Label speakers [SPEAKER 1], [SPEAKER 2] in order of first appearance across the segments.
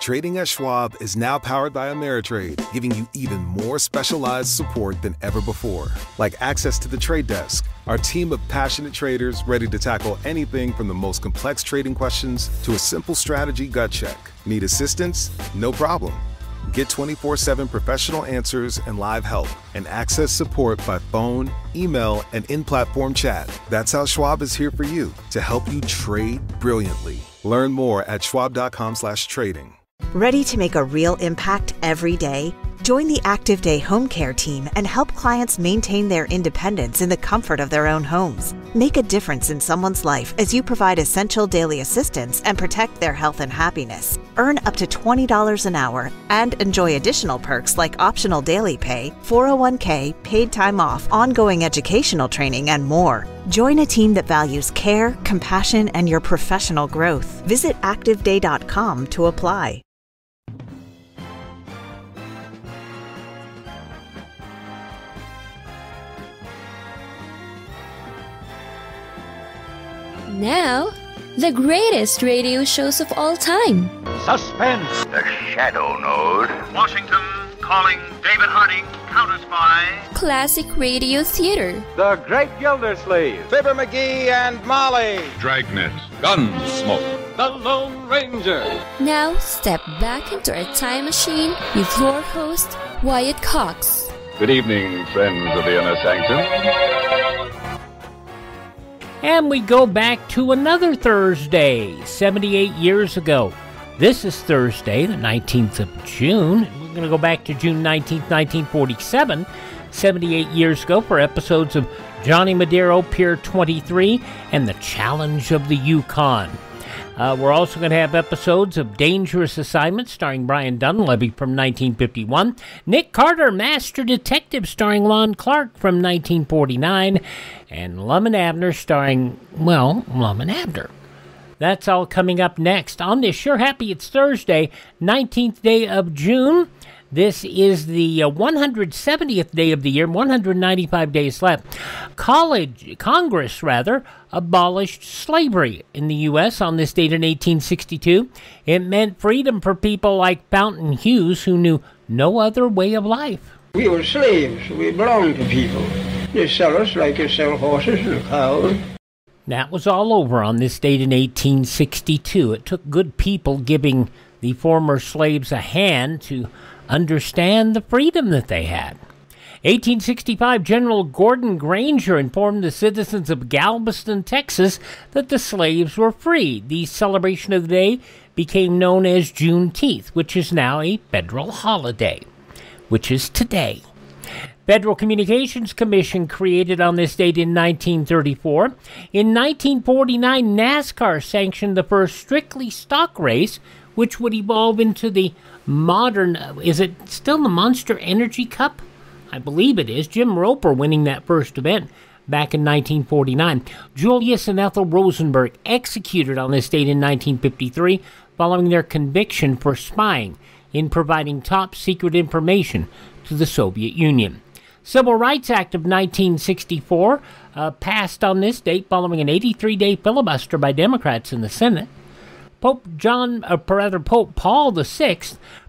[SPEAKER 1] Trading at Schwab is now powered by Ameritrade, giving you even more specialized support than ever before. Like access to the trade desk, our team of passionate traders ready to tackle anything from the most complex trading questions to a simple strategy gut check. Need assistance? No problem. Get 24/7 professional answers and live help, and access support by phone, email, and in-platform chat. That's how Schwab is here for you, to help you trade brilliantly. Learn more at schwab.com/trading.
[SPEAKER 2] Ready to make a real impact every day? Join the Active Day Home Care team and help clients maintain their independence in the comfort of their own homes. Make a difference in someone's life as you provide essential daily assistance and protect their health and happiness. Earn up to $20 an hour and enjoy additional perks like optional daily pay, 401k, paid time off, ongoing educational training, and more. Join a team that values care, compassion, and your professional growth. Visit activeday.com to apply.
[SPEAKER 3] Now, the greatest radio shows of all time.
[SPEAKER 4] Suspense.
[SPEAKER 5] The Shadow Node.
[SPEAKER 6] Washington calling David Harding, Counter-Spy.
[SPEAKER 3] Classic radio theater.
[SPEAKER 4] The Great Gildersleeve.
[SPEAKER 7] Fibber McGee and Molly.
[SPEAKER 8] Dragnet. Gunsmoke.
[SPEAKER 4] The Lone Ranger.
[SPEAKER 3] Now, step back into our time machine with your host, Wyatt Cox.
[SPEAKER 8] Good evening, friends of the Inner Sanctum.
[SPEAKER 9] And we go back to another Thursday, 78 years ago. This is Thursday, the 19th of June. We're going to go back to June 19th, 1947, 78 years ago, for episodes of Johnny Madero, Pier 23, and The Challenge of the Yukon. We're also going to have episodes of Dangerous Assignment, starring Brian Donlevy, from 1951. Nick Carter, Master Detective, starring Lon Clark, from 1949. And Lum and Abner, starring, well, Lum and Abner. That's all coming up next on this Sure Happy It's Thursday, 19th day of June. This is the 170th day of the year, 195 days left. Congress abolished slavery in the U.S. on this date in 1862. It meant freedom for people like Fountain Hughes, who knew no other way of life.
[SPEAKER 10] We were slaves. We belonged to people. They sell us like they sell horses and cows.
[SPEAKER 9] That was all over on this date in 1862. It took good people giving the former slaves a hand to understand the freedom that they had. 1865, General Gordon Granger informed the citizens of Galveston, Texas, that the slaves were free. The celebration of the day became known as Juneteenth, which is now a federal holiday, which is today. Federal Communications Commission created on this date in 1934. In 1949, NASCAR sanctioned the first strictly stock race, which would evolve into the modern, is it still the Monster Energy Cup? I believe it is. Jim Roper winning that first event back in 1949. Julius and Ethel Rosenberg executed on this date in 1953 following their conviction for spying in providing top secret information to the Soviet Union. Civil Rights Act of 1964 passed on this date following an 83-day filibuster by Democrats in the Senate. Pope Paul VI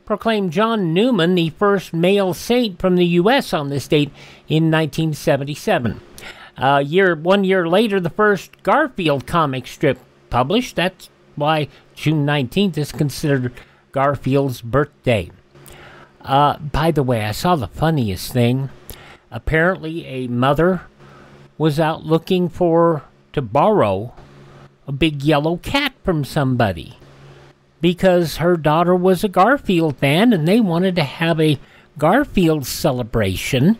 [SPEAKER 9] proclaimed John Newman the first male saint from the U.S. on this date in 1977. 1 year later, the first Garfield comic strip published. That's why June 19th is considered Garfield's birthday. By the way, I saw the funniest thing. Apparently, a mother was out looking to borrow a big yellow cat from somebody because her daughter was a Garfield fan and they wanted to have a Garfield celebration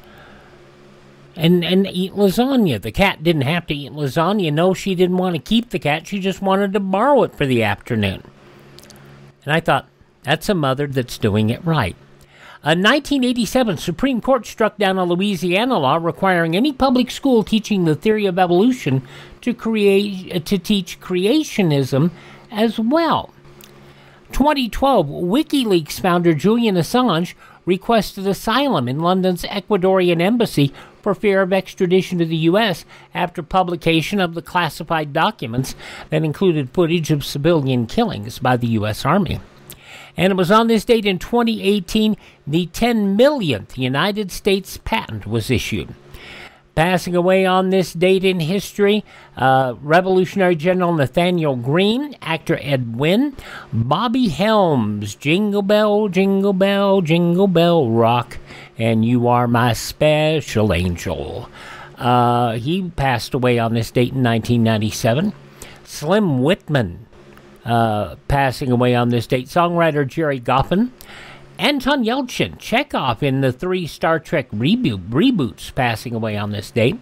[SPEAKER 9] and eat lasagna. The cat didn't have to eat lasagna. No, she didn't want to keep the cat. She just wanted to borrow it for the afternoon. And I thought, that's a mother that's doing it right. A 1987 Supreme Court struck down a Louisiana law requiring any public school teaching the theory of evolution to teach creationism as well. 2012, WikiLeaks founder Julian Assange requested asylum in London's Ecuadorian embassy for fear of extradition to the U.S. after publication of the classified documents that included footage of civilian killings by the U.S. Army. And it was on this date in 2018 the 10 millionth United States patent was issued. Passing away on this date in history, Revolutionary General Nathaniel Greene, actor Ed Wynn, Bobby Helms, Jingle Bell, Jingle Bell, Jingle Bell Rock, and You Are My Special Angel. He passed away on this date in 1997. Slim Whitman, passing away on this date. Songwriter Jerry Goffin. Anton Yelchin, Chekhov in the 3 Star Trek reboots, passing away on this date.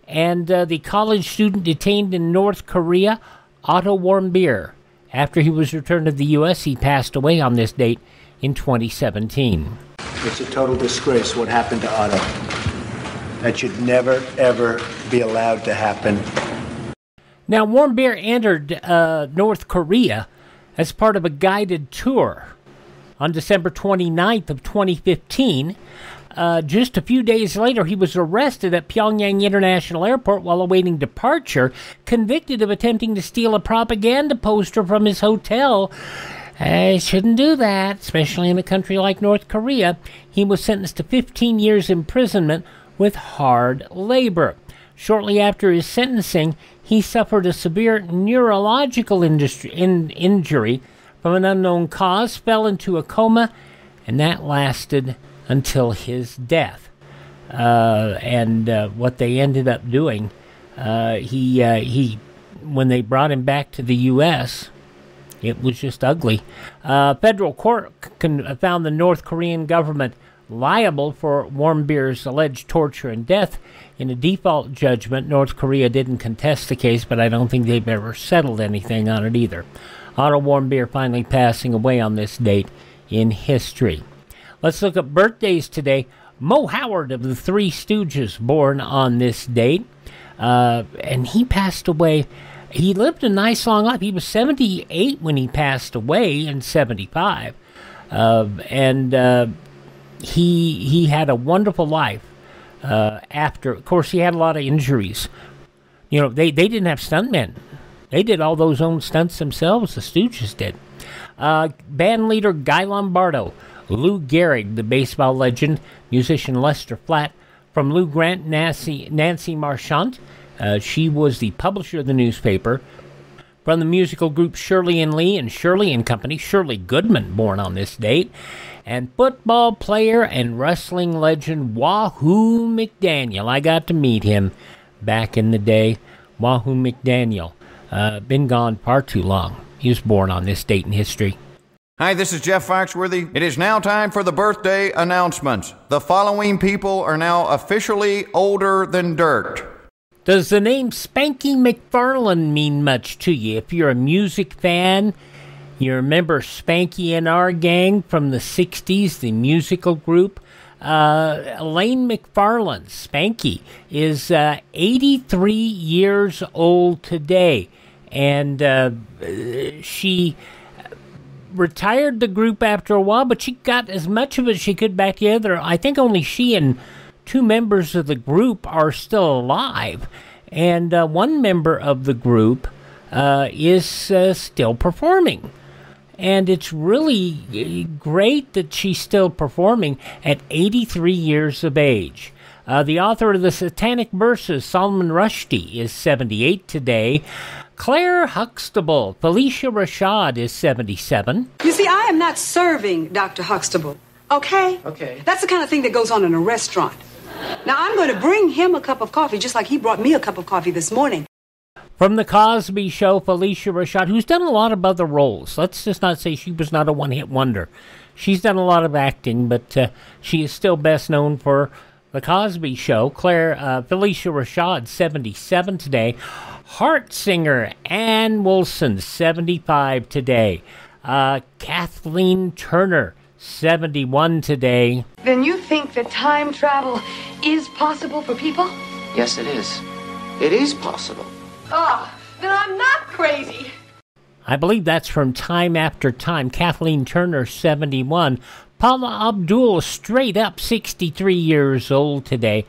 [SPEAKER 9] And the college student detained in North Korea, Otto Warmbier. After he was returned to the U.S., he passed away on this date in 2017.
[SPEAKER 11] It's a total disgrace what happened to Otto. That should never, ever be allowed to happen.
[SPEAKER 9] Now, Warmbier entered North Korea as part of a guided tour. On December 29th of 2015, just a few days later, he was arrested at Pyongyang International Airport while awaiting departure, convicted of attempting to steal a propaganda poster from his hotel. Shouldn't do that, especially in a country like North Korea. He was sentenced to 15 years imprisonment with hard labor. Shortly after his sentencing, he suffered a severe neurological injury from an unknown cause, fell into a coma, and that lasted until his death. What they ended up doing, he when they brought him back to the U.S., it was just ugly. Federal court found the North Korean government liable for Warmbier's alleged torture and death. In a default judgment, North Korea didn't contest the case, but I don't think they've ever settled anything on it either. Otto Warmbier finally passing away on this date in history. Let's look at birthdays today. Mo Howard of the Three Stooges, born on this date. And he passed away. He lived a nice long life. He was 78 when he passed away in 75. He had a wonderful life after. Of course, he had a lot of injuries. You know, they didn't have stuntmen. They did all those own stunts themselves, the Stooges did. Band leader Guy Lombardo, Lou Gehrig, the baseball legend, musician Lester Flatt, from Lou Grant, Nancy Marchant. She was the publisher of the newspaper. From the musical group Shirley and Lee and Shirley and Company, Shirley Goodman, born on this date. And football player and wrestling legend Wahoo McDaniel. I got to meet him back in the day. Wahoo McDaniel. Been gone far too long. He was born on this date in history.
[SPEAKER 12] Hi, this is Jeff Foxworthy. It is now time for the birthday announcements. The following people are now officially older than dirt.
[SPEAKER 9] Does the name Spanky McFarlane mean much to you? If you're a music fan, you remember Spanky and Our Gang from the 60s, the musical group. Elaine McFarlane, Spanky, is 83 years old today. And she retired the group after a while, but she got as much of it as she could back together. I think only she and 2 members of the group are still alive. And one member of the group is still performing. And it's really great that she's still performing at 83 years of age. The author of the Satanic Verses, Salman Rushdie, is 78 today. Claire Huxtable, Felicia Rashad, is 77.
[SPEAKER 13] You see, I am not serving Dr. Huxtable, okay?
[SPEAKER 11] Okay.
[SPEAKER 13] That's the kind of thing that goes on in a restaurant. Now, I'm going to bring him a cup of coffee, just like he brought me a cup of coffee this morning.
[SPEAKER 9] From The Cosby Show, Felicia Rashad, who's done a lot of other roles. Let's just not say she was not a one-hit wonder. She's done a lot of acting, but she is still best known for The Cosby Show. Felicia Rashad, 77 today. Heart singer Ann Wilson, 75 today. Kathleen Turner, 71 today.
[SPEAKER 14] Then you think that time travel is possible for people?
[SPEAKER 15] Yes, it is. It is possible.
[SPEAKER 14] Oh, then I'm not crazy.
[SPEAKER 9] I believe that's from Time After Time. Kathleen Turner, 71. Paula Abdul, straight up 63 years old today.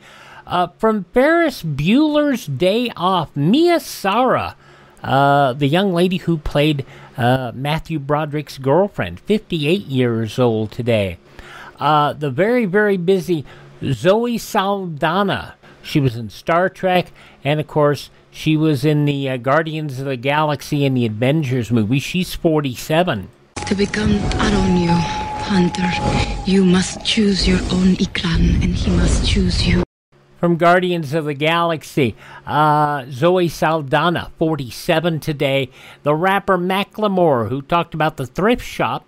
[SPEAKER 9] From Ferris Bueller's Day Off, Mia Sara, the young lady who played Matthew Broderick's girlfriend, 58 years old today. The very, very busy Zoe Saldana. She was in Star Trek, and of course, she was in the Guardians of the Galaxy and the Avengers movie. She's 47.
[SPEAKER 16] To become Aronyo, hunter, you must choose your own Ikran, and he must choose you.
[SPEAKER 9] From Guardians of the Galaxy, Zoe Saldana, 47 today. The rapper Macklemore, who talked about the thrift shop.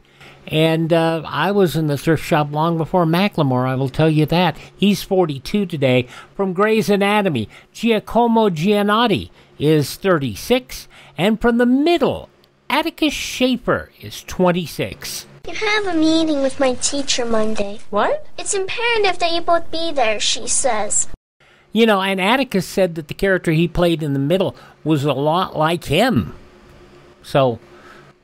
[SPEAKER 9] And I was in the thrift shop long before Macklemore, I will tell you that. He's 42 today. From Grey's Anatomy, Giacomo Giannotti is 36. And from the middle, Atticus Schaefer is 26.
[SPEAKER 17] You have a meeting with my teacher Monday.
[SPEAKER 18] What?
[SPEAKER 17] It's imperative that you both be there, she says.
[SPEAKER 9] You know, and Atticus said that the character he played in the middle was a lot like him. So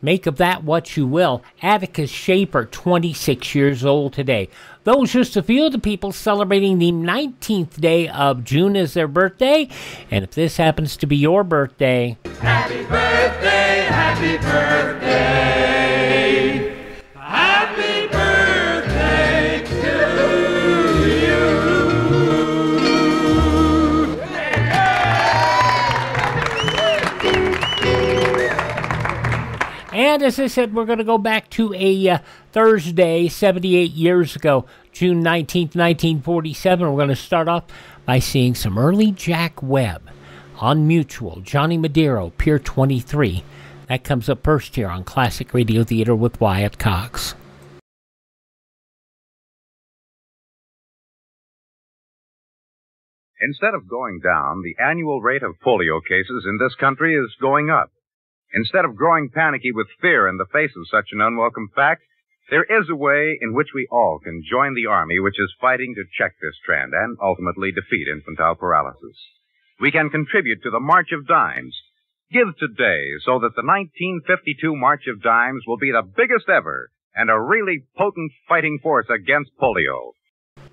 [SPEAKER 9] make of that what you will. Atticus Schaefer, 26 years old today. Those just a few of the people celebrating the 19th day of June as their birthday. And if this happens to be your birthday,
[SPEAKER 19] happy birthday, happy birthday, happy birthday to you.
[SPEAKER 9] And as I said, we're going to go back to a Thursday, 78 years ago, June 19th, 1947. We're going to start off by seeing some early Jack Webb on Mutual, Johnny Madero, Pier 23. That comes up first here on Classic Radio Theater with Wyatt Cox.
[SPEAKER 20] Instead of going down, the annual rate of polio cases in this country is going up. Instead of growing panicky with fear in the face of such an unwelcome fact, there is a way in which we all can join the Army which is fighting to check this trend and ultimately defeat infantile paralysis. We can contribute to the March of Dimes. Give today so that the 1952 March of Dimes will be the biggest ever and a really potent fighting force against polio.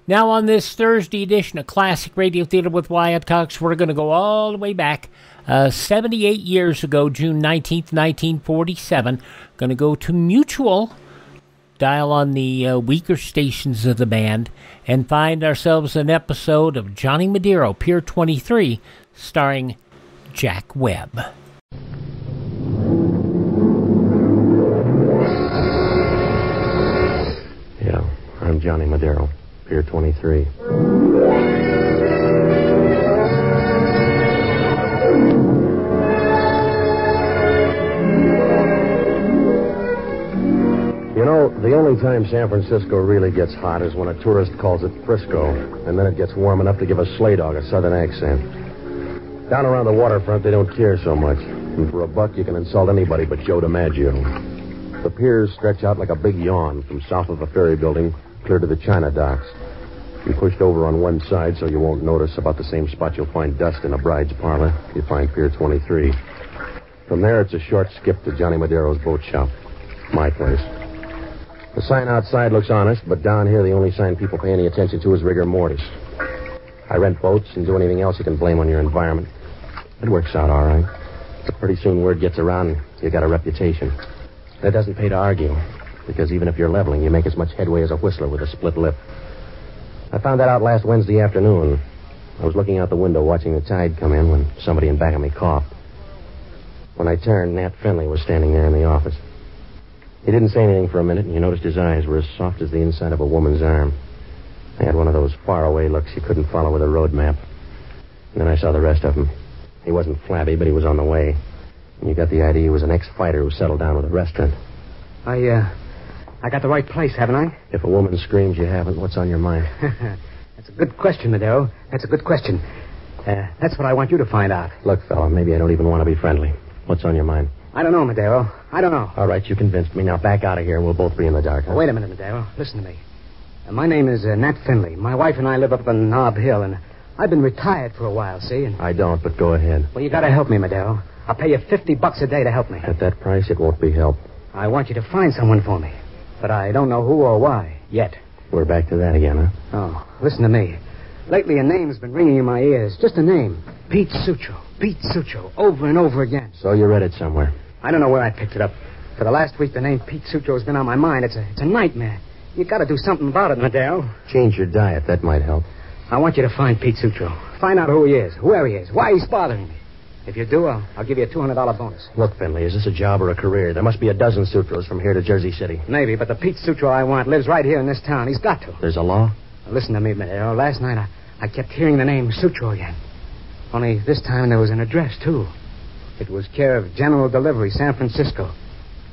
[SPEAKER 9] Now on this Thursday edition of Classic Radio Theater with Wyatt Cox, we're going to go all the way back 78 years ago, June 19th, 1947. Going to go to Mutual, dial on the weaker stations of the band, and find ourselves an episode of Johnny Madero, Pier 23, starring Jack Webb.
[SPEAKER 21] Yeah, I'm Johnny Madero, Pier 23. You know, the only time San Francisco really gets hot is when a tourist calls it Frisco, and then it gets warm enough to give a sleigh dog a southern accent. Down around the waterfront, they don't care so much. And for a buck, you can insult anybody but Joe DiMaggio. The piers stretch out like a big yawn from south of the ferry building clear to the China docks. You pushed over on one side so you won't notice about the same spot you'll find dust in a bride's parlor. You find Pier 23. From there, it's a short skip to Johnny Madero's boat shop. My place. The sign outside looks honest, but down here the only sign people pay any attention to is rigor mortis. I rent boats and do anything else you can blame on your environment. It works out all right. But pretty soon word gets around you got a reputation. It doesn't pay to argue, because even if you're leveling, you make as much headway as a whistler with a split lip. I found that out last Wednesday afternoon. I was looking out the window watching the tide come in when somebody in back of me coughed. When I turned, Nat Finley was standing there in the office. He didn't say anything for a minute, and you noticed his eyes were as soft as the inside of a woman's arm. They had one of those faraway looks you couldn't follow with a road map. And then I saw the rest of him. He wasn't flabby, but he was on the way. And you got the idea he was an ex-fighter who settled down with a restaurant.
[SPEAKER 22] I got the right place, haven't I?
[SPEAKER 21] If a woman screams you haven't, what's on your mind?
[SPEAKER 22] That's a good question, Madero. That's a good question. That's what I want you to find out.
[SPEAKER 21] Look, fella, maybe I don't even want to be friendly. What's on your mind?
[SPEAKER 22] I don't know, Madero. I don't know.
[SPEAKER 21] All right, you convinced me. Now back out of here and we'll both be in the dark. Huh?
[SPEAKER 22] Wait a minute, Madero. Listen to me. My name is Nat Finley. My wife and I live up on Nob Hill, and I've been retired for a while, see? And...
[SPEAKER 21] I don't, but go ahead.
[SPEAKER 22] Well, you got to help me, Madero. I'll pay you $50 a day to help me.
[SPEAKER 21] At that price, it won't be help.
[SPEAKER 22] I want you to find someone for me, but I don't know who or why yet.
[SPEAKER 21] We're back to that again, huh?
[SPEAKER 22] Oh, listen to me. Lately, a name's been ringing in my ears. Just a name. Pete Sutro. Pete Sutro. Over and over again.
[SPEAKER 21] So you read it somewhere.
[SPEAKER 22] I don't know where I picked it up. For the last week, the name Pete Sutro has been on my mind. It's a nightmare. You got to do something about it, Madero.
[SPEAKER 21] Change your diet. That might help.
[SPEAKER 22] I want you to find Pete Sutro. Find out who he is, where he is, why he's bothering me. If you do, I'll give you a $200 bonus.
[SPEAKER 21] Look, Finley, is this a job or a career? There must be a dozen Sutros from here to Jersey City.
[SPEAKER 22] Maybe, but the Pete Sutro I want lives right here in this town. He's got to.
[SPEAKER 21] There's a law?
[SPEAKER 22] Now, listen to me, Madero. Last night, I kept hearing the name Sutro again. Only this time there was an address, too. It was care of General Delivery, San Francisco.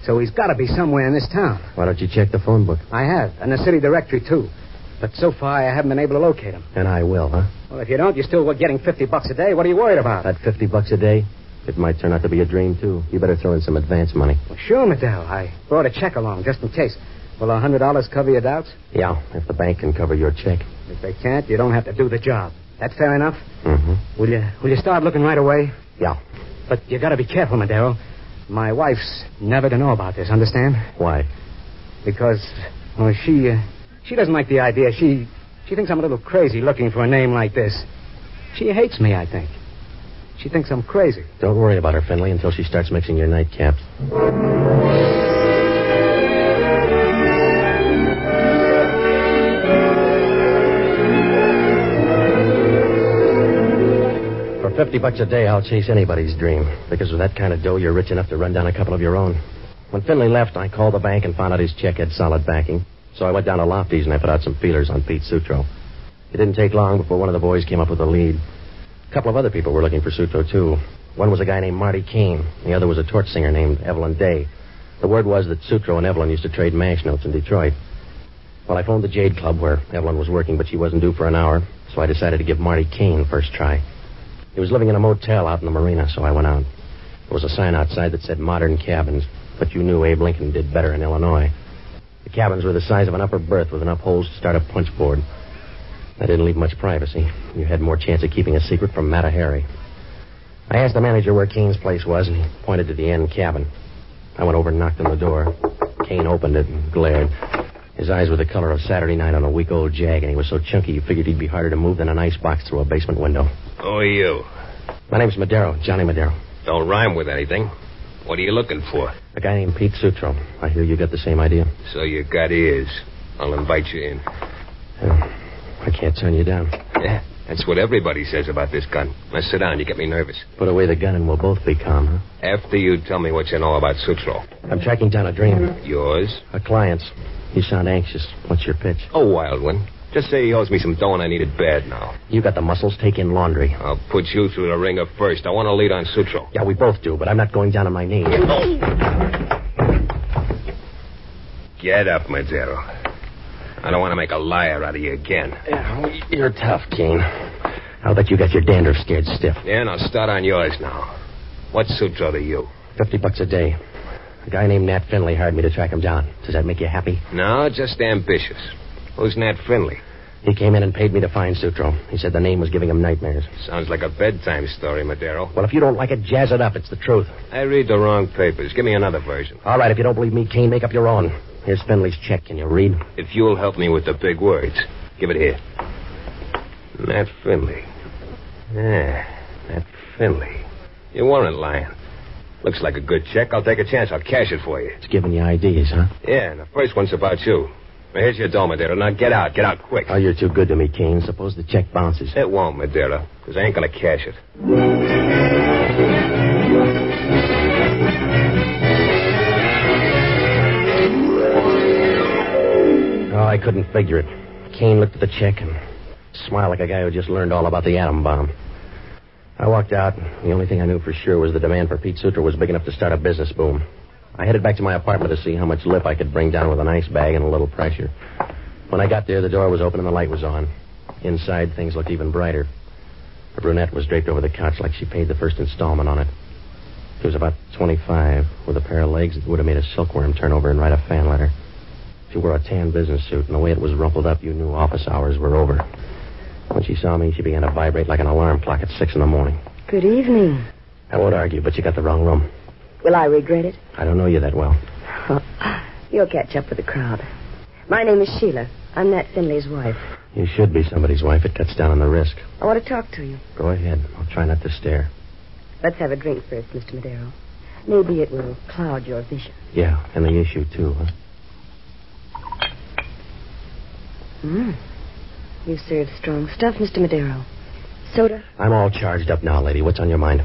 [SPEAKER 22] So he's got to be somewhere in this town.
[SPEAKER 21] Why don't you check the phone book?
[SPEAKER 22] I have, and the city directory, too. But so far, I haven't been able to locate him.
[SPEAKER 21] And I will, huh?
[SPEAKER 22] Well, if you don't, you're still getting $50 a day. What are you worried about?
[SPEAKER 21] That $50 a day? It might turn out to be a dream, too. You better throw in some advance money.
[SPEAKER 22] Well, sure, Madero. I brought a check along, just in case. Will $100 cover your doubts?
[SPEAKER 21] Yeah, if the bank can cover your check.
[SPEAKER 22] If they can't, you don't have to do the job. That fair enough?
[SPEAKER 21] Mm-hmm.
[SPEAKER 22] Will you start looking right away?
[SPEAKER 21] Yeah.
[SPEAKER 22] But you got to be careful, Madero. My wife's never to know about this, understand?
[SPEAKER 21] Why?
[SPEAKER 22] Because, well, she doesn't like the idea. She thinks I'm a little crazy looking for a name like this. She hates me, I think. She thinks I'm crazy.
[SPEAKER 21] Don't worry about her, Finley, until she starts mixing your nightcaps. For $50 a day, I'll chase anybody's dream. Because with that kind of dough, you're rich enough to run down a couple of your own. When Finley left, I called the bank and found out his check had solid backing. So I went down to Lofty's and I put out some feelers on Pete Sutro. It didn't take long before one of the boys came up with a lead. A couple of other people were looking for Sutro, too. One was a guy named Marty Kane. The other was a torch singer named Evelyn Day. The word was that Sutro and Evelyn used to trade mash notes in Detroit. Well, I phoned the Jade Club where Evelyn was working, but she wasn't due for an hour, so I decided to give Marty Kane first try. He was living in a motel out in the marina, so I went out. There was a sign outside that said modern cabins, but you knew Abe Lincoln did better in Illinois. The cabins were the size of an upper berth with enough holes to start a punch board. That didn't leave much privacy. You had more chance of keeping a secret from Matta Harry. I asked the manager where Kane's place was, and he pointed to the end cabin. I went over and knocked on the door. Kane opened it and glared. His eyes were the color of Saturday night on a week-old jag, and he was so chunky you figured he'd be harder to move than an icebox through a basement window.
[SPEAKER 1] Who are you?
[SPEAKER 21] My name's Madero, Johnny Madero.
[SPEAKER 1] Don't rhyme with anything. What are you looking for?
[SPEAKER 21] A guy named Pete Sutro. I hear you got the same idea.
[SPEAKER 1] So you got ears. I'll invite you in.
[SPEAKER 21] I can't turn you down.
[SPEAKER 1] Yeah, that's what everybody says about this gun. Now sit down. You get me nervous.
[SPEAKER 21] Put away the gun and we'll both be calm, huh?
[SPEAKER 1] After you tell me what you know about Sutro.
[SPEAKER 21] I'm tracking down a dream.
[SPEAKER 1] Yours?
[SPEAKER 21] A client's. You sound anxious. What's your pitch?
[SPEAKER 1] A wild one. Just say he owes me some dough and I need it bad now.
[SPEAKER 21] You got the muscles. Take in laundry.
[SPEAKER 1] I'll put you through the ringer first. I want to lead on Sutro.
[SPEAKER 21] Yeah, we both do, but I'm not going down on my knees.
[SPEAKER 1] Get up, Madero. I don't want to make a liar out of you again.
[SPEAKER 21] You're tough, Kane. I'll bet you got your dandruff scared stiff.
[SPEAKER 1] Yeah, now start on yours now. What's Sutro to you?
[SPEAKER 21] $50 a day. A guy named Nat Finley hired me to track him down. Does that make you happy?
[SPEAKER 1] No, just ambitious. Who's Nat Finley?
[SPEAKER 21] He came in and paid me to find Sutro. He said the name was giving him nightmares.
[SPEAKER 1] Sounds like a bedtime story, Madero.
[SPEAKER 21] Well, if you don't like it, jazz it up. It's the truth.
[SPEAKER 1] I read the wrong papers. Give me another version.
[SPEAKER 21] All right, if you don't believe me, Kane, make up your own. Here's Finley's check. Can you read?
[SPEAKER 1] If you'll help me with the big words. Give it here. Nat Finley. Yeah, Nat Finley. You weren't lying. Looks like a good check. I'll take a chance. I'll cash it for you.
[SPEAKER 21] It's giving you ideas, huh?
[SPEAKER 1] Yeah, and the first one's about you. Now, here's your dough, Madero. Now, get out. Get out quick.
[SPEAKER 21] Oh, you're too good to me, Kane. Suppose the check bounces.
[SPEAKER 1] It won't, Madero, because I ain't going to cash it.
[SPEAKER 21] Oh, I couldn't figure it. Kane looked at the check and smiled like a guy who just learned all about the atom bomb. I walked out, and the only thing I knew for sure was the demand for Pete Sutro was big enough to start a business boom. I headed back to my apartment to see how much lip I could bring down with an ice bag and a little pressure. When I got there, the door was open and the light was on. Inside, things looked even brighter. The brunette was draped over the couch like she paid the first installment on it. She was about 25, with a pair of legs that would have made a silkworm turn over and write a fan letter. She wore a tan business suit, and the way it was rumpled up, you knew office hours were over. When she saw me, she began to vibrate like an alarm clock at 6 a.m.
[SPEAKER 18] Good evening.
[SPEAKER 21] I won't argue, but you got the wrong room.
[SPEAKER 18] Will I regret it?
[SPEAKER 21] I don't know you that well.
[SPEAKER 18] You'll catch up with the crowd. My name is Sheila. I'm Nat Finley's wife.
[SPEAKER 21] You should be somebody's wife. It cuts down on the risk.
[SPEAKER 18] I want to talk to you.
[SPEAKER 21] Go ahead. I'll try not to stare.
[SPEAKER 18] Let's have a drink first, Mr. Madero. Maybe it will cloud your vision.
[SPEAKER 21] Yeah, and the issue, too, huh?
[SPEAKER 18] You serve strong stuff, Mr. Madero. Soda?
[SPEAKER 21] I'm all charged up now, lady. What's on your mind?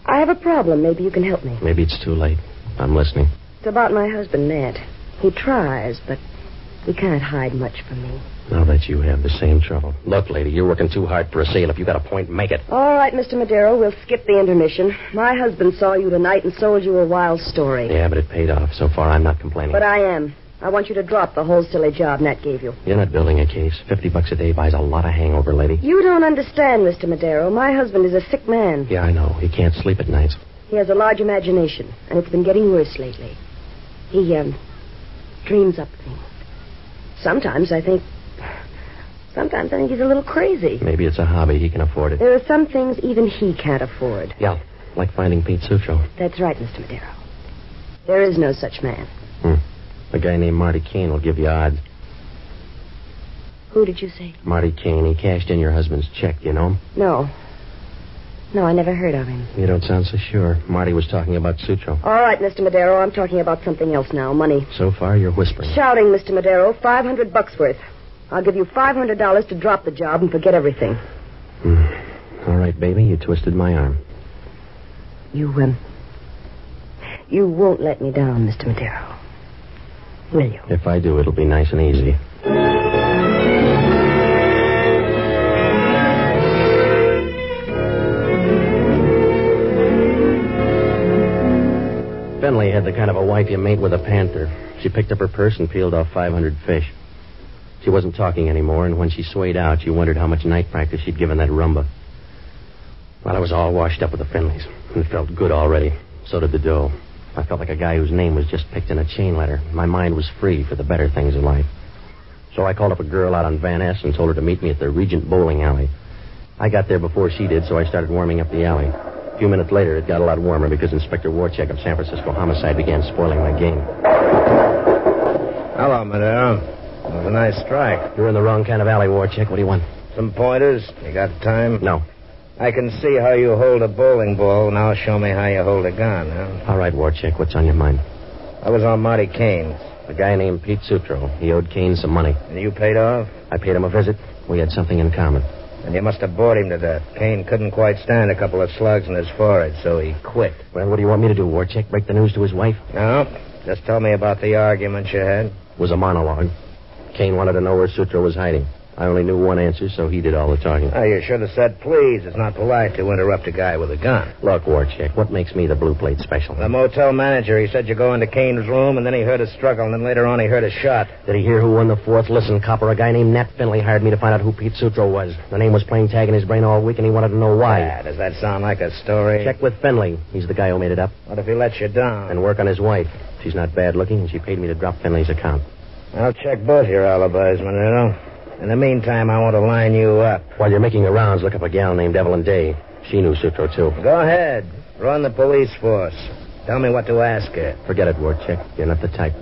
[SPEAKER 18] I have a problem. Maybe you can help me.
[SPEAKER 21] Maybe it's too late. I'm listening.
[SPEAKER 18] It's about my husband, Nat. He tries, but he can't hide much from me.
[SPEAKER 21] I'll bet you have the same trouble. Look, lady, you're working too hard for a sale. If you got a point, make it.
[SPEAKER 18] All right, Mr. Madero, we'll skip the intermission. My husband saw you tonight and sold you a wild story.
[SPEAKER 21] Yeah, but it paid off. So far, I'm not complaining.
[SPEAKER 18] But I am. I want you to drop the whole silly job Nat gave you.
[SPEAKER 21] You're not building a case. $50 a day buys a lot of hangover, lady.
[SPEAKER 18] You don't understand, Mr. Madero. My husband is a sick man.
[SPEAKER 21] Yeah, I know. He can't sleep at nights.
[SPEAKER 18] He has a large imagination, and it's been getting worse lately. He, dreams up things. Sometimes I think he's a little crazy.
[SPEAKER 21] Maybe it's a hobby. He can afford it.
[SPEAKER 18] There are some things even he can't afford.
[SPEAKER 21] Yeah, like finding Pete Sutro.
[SPEAKER 18] That's right, Mr. Madero. There is no such man.
[SPEAKER 21] A guy named Marty Kane will give you odds.
[SPEAKER 18] Who did you say?
[SPEAKER 21] Marty Kane. He cashed in your husband's check. Do you know him?
[SPEAKER 18] No, I never heard of him.
[SPEAKER 21] You don't sound so sure. Marty was talking about Sutro.
[SPEAKER 18] All right, Mr. Madero, I'm talking about something else now. Money.
[SPEAKER 21] So far, you're whispering.
[SPEAKER 18] Shouting, Mr. Madero. $500 worth. I'll give you $500 to drop the job and forget everything.
[SPEAKER 21] All right, baby, you twisted my arm.
[SPEAKER 18] You won't let me down, Mr. Madero. Will you?
[SPEAKER 21] If I do, it'll be nice and easy. Finley had the kind of a wife you mate with a panther. She picked up her purse and peeled off 500 fish. She wasn't talking anymore, and when she swayed out, you wondered how much night practice she'd given that rumba. Well, I was all washed up with the Finleys, and it felt good already. So did the dough. I felt like a guy whose name was just picked in a chain letter. My mind was free for the better things in life. So I called up a girl out on Van Ness and told her to meet me at the Regent Bowling Alley. I got there before she did, so I started warming up the alley. A few minutes later, it got a lot warmer because Inspector Warcheck of San Francisco Homicide began spoiling my game.
[SPEAKER 2] Hello, Madero. It was a nice strike.
[SPEAKER 21] You're in the wrong kind of alley, Warcheck. What do you want?
[SPEAKER 2] Some pointers? You got time?
[SPEAKER 21] No.
[SPEAKER 2] I can see how you hold a bowling ball. Now show me how you hold a gun, huh?
[SPEAKER 21] All right, Warcheck. What's on your mind?
[SPEAKER 2] I was on Marty Kane's.
[SPEAKER 21] A guy named Pete Sutro. He owed Kane some money.
[SPEAKER 2] And you paid off?
[SPEAKER 21] I paid him a visit. We had something in common.
[SPEAKER 2] And you must have bored him to death. Kane couldn't quite stand a couple of slugs in his forehead, so he quit.
[SPEAKER 21] Well, what do you want me to do, Warcheck? Break the news to his wife?
[SPEAKER 2] No. Just tell me about the argument you had.
[SPEAKER 21] It was a monologue. Kane wanted to know where Sutro was hiding. I only knew one answer, so he did all the talking.
[SPEAKER 2] Oh, you should have said please. It's not polite to interrupt a guy with a gun.
[SPEAKER 21] Look, Warcheck, what makes me the blue plate special?
[SPEAKER 2] The motel manager. He said you go into Kane's room, and then he heard a struggle, and then later on he heard a shot.
[SPEAKER 21] Did he hear who won the fourth? Listen, copper, a guy named Nat Finley hired me to find out who Pete Sutro was. The name was playing tag in his brain all week, and he wanted to know why.
[SPEAKER 2] Yeah, does that sound like a story?
[SPEAKER 21] Check with Finley. He's the guy who made it up.
[SPEAKER 2] What if he lets you down?
[SPEAKER 21] And work on his wife. She's not bad looking, and she paid me to drop Finley's account.
[SPEAKER 2] I'll check both your alibis, Madero. In the meantime, I want to line you up.
[SPEAKER 21] While you're making the rounds, look up a gal named Evelyn Day. She knew Sutro, too.
[SPEAKER 2] Go ahead. Run the police force. Tell me what to ask her.
[SPEAKER 21] Forget it, Warcheck. You're not the type.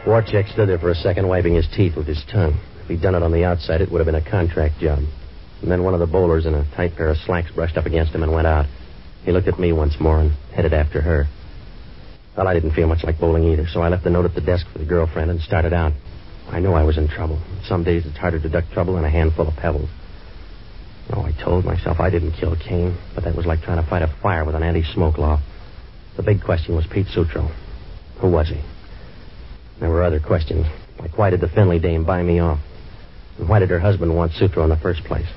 [SPEAKER 21] Warcheck stood there for a second, wiping his teeth with his tongue. If he'd done it on the outside, it would have been a contract job. And then one of the bowlers in a tight pair of slacks brushed up against him and went out. He looked at me once more and headed after her. Well, I didn't feel much like bowling either, so I left a note at the desk for the girlfriend and started out. I knew I was in trouble. Some days it's harder to duck trouble than a handful of pebbles. Oh, I told myself I didn't kill Kane, but that was like trying to fight a fire with an anti-smoke law. The big question was Pete Sutro. Who was he? There were other questions, like why did the Finley dame buy me off? And why did her husband want Sutro in the first place?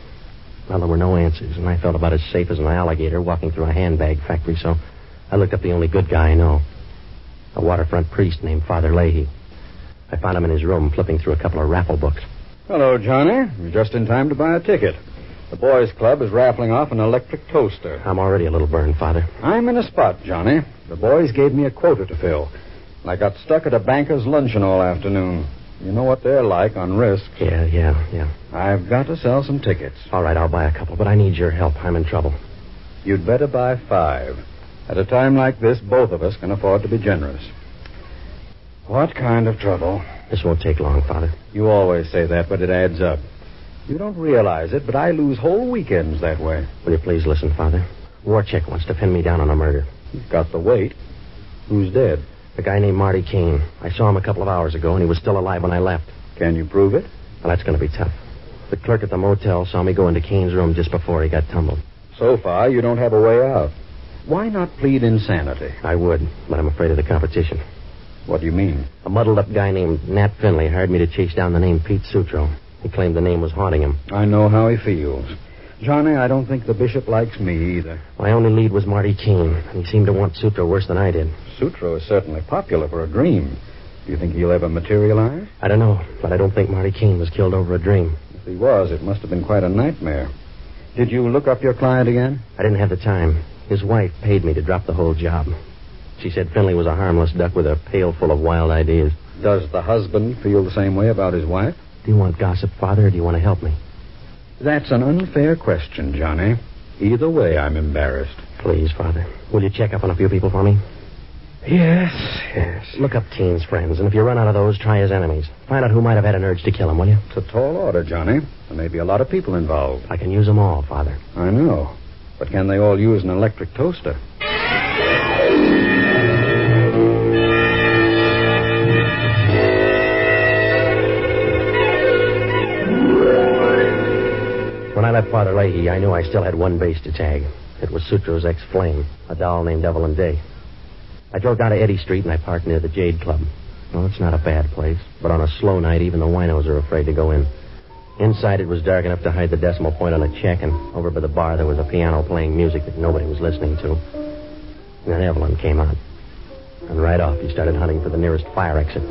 [SPEAKER 21] Well, there were no answers, and I felt about as safe as an alligator walking through a handbag factory, so I looked up the only good guy I know, a waterfront priest named Father Leahy. I found him in his room flipping through a couple of raffle books.
[SPEAKER 5] Hello, Johnny. You're just in time to buy a ticket. The boys' club is raffling off an electric toaster.
[SPEAKER 21] I'm already a little burned, Father.
[SPEAKER 5] I'm in a spot, Johnny. The boys gave me a quota to fill. I got stuck at a banker's luncheon all afternoon. You know what they're like on risk.
[SPEAKER 21] Yeah.
[SPEAKER 5] I've got to sell some tickets.
[SPEAKER 21] All right, I'll buy a couple, but I need your help. I'm in trouble.
[SPEAKER 5] You'd better buy 5. At a time like this, both of us can afford to be generous. What kind of trouble?
[SPEAKER 21] This won't take long, Father.
[SPEAKER 5] You always say that, but it adds up. You don't realize it, but I lose whole weekends that way.
[SPEAKER 21] Will you please listen, Father? Warchick wants to pin me down on a murder.
[SPEAKER 5] He's got the weight. Who's dead?
[SPEAKER 21] A guy named Marty Kane. I saw him a couple of hours ago, and he was still alive when I left.
[SPEAKER 5] Can you prove it?
[SPEAKER 21] Well, that's going to be tough. The clerk at the motel saw me go into Kane's room just before he got tumbled.
[SPEAKER 5] So far, you don't have a way out. Why not plead insanity?
[SPEAKER 21] I would, but I'm afraid of the competition.
[SPEAKER 5] What do you mean?
[SPEAKER 21] A muddled-up guy named Nat Finley hired me to chase down the name Pete Sutro. He claimed the name was haunting him.
[SPEAKER 5] I know how he feels. Johnny, I don't think the bishop likes me either.
[SPEAKER 21] My only lead was Marty Kane, and he seemed to want Sutro worse than I did.
[SPEAKER 5] Sutro is certainly popular for a dream. Do you think he'll ever materialize?
[SPEAKER 21] I don't know, but I don't think Marty Kane was killed over a dream.
[SPEAKER 5] If he was, it must have been quite a nightmare. Did you look up your client again?
[SPEAKER 21] I didn't have the time. His wife paid me to drop the whole job. She said Finley was a harmless duck with a pail full of wild ideas.
[SPEAKER 5] Does the husband feel the same way about his wife?
[SPEAKER 21] Do you want gossip, Father, or do you want to help me?
[SPEAKER 5] That's an unfair question, Johnny. Either way, I'm embarrassed.
[SPEAKER 21] Please, Father. Will you check up on a few people for me?
[SPEAKER 5] Yes.
[SPEAKER 21] Look up Kane's friends, and if you run out of those, try his enemies. Find out who might have had an urge to kill him, will you?
[SPEAKER 5] It's a tall order, Johnny. There may be a lot of people involved.
[SPEAKER 21] I can use them all, Father.
[SPEAKER 5] I know. But can they all use an electric toaster?
[SPEAKER 21] When I left Father Leahy, I knew I still had one base to tag. It was Sutro's ex-flame, a doll named Evelyn Day. I drove down to Eddy Street and I parked near the Jade Club. Well, it's not a bad place, but on a slow night, even the winos are afraid to go in. Inside, it was dark enough to hide the decimal point on a check, and over by the bar, there was a piano playing music that nobody was listening to. And then Evelyn came out. And right off, he started hunting for the nearest fire exit.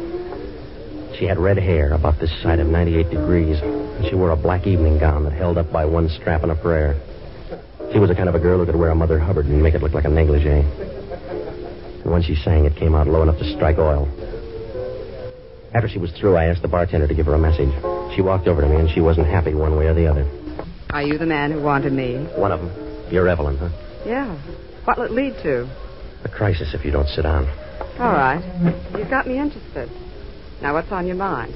[SPEAKER 21] She had red hair about this side of 98 degrees, and she wore a black evening gown that held up by one strap and a prayer. She was the kind of a girl who could wear a Mother Hubbard and make it look like a negligee. And when she sang, it came out low enough to strike oil. After she was through, I asked the bartender to give her a message. She walked over to me, and she wasn't happy one way or the other.
[SPEAKER 6] Are you the man who wanted me?
[SPEAKER 21] One of them. You're Evelyn, huh?
[SPEAKER 6] Yeah. What'll it lead to?
[SPEAKER 21] A crisis if you don't sit down.
[SPEAKER 6] All right. You've got me interested. Now, what's on your mind?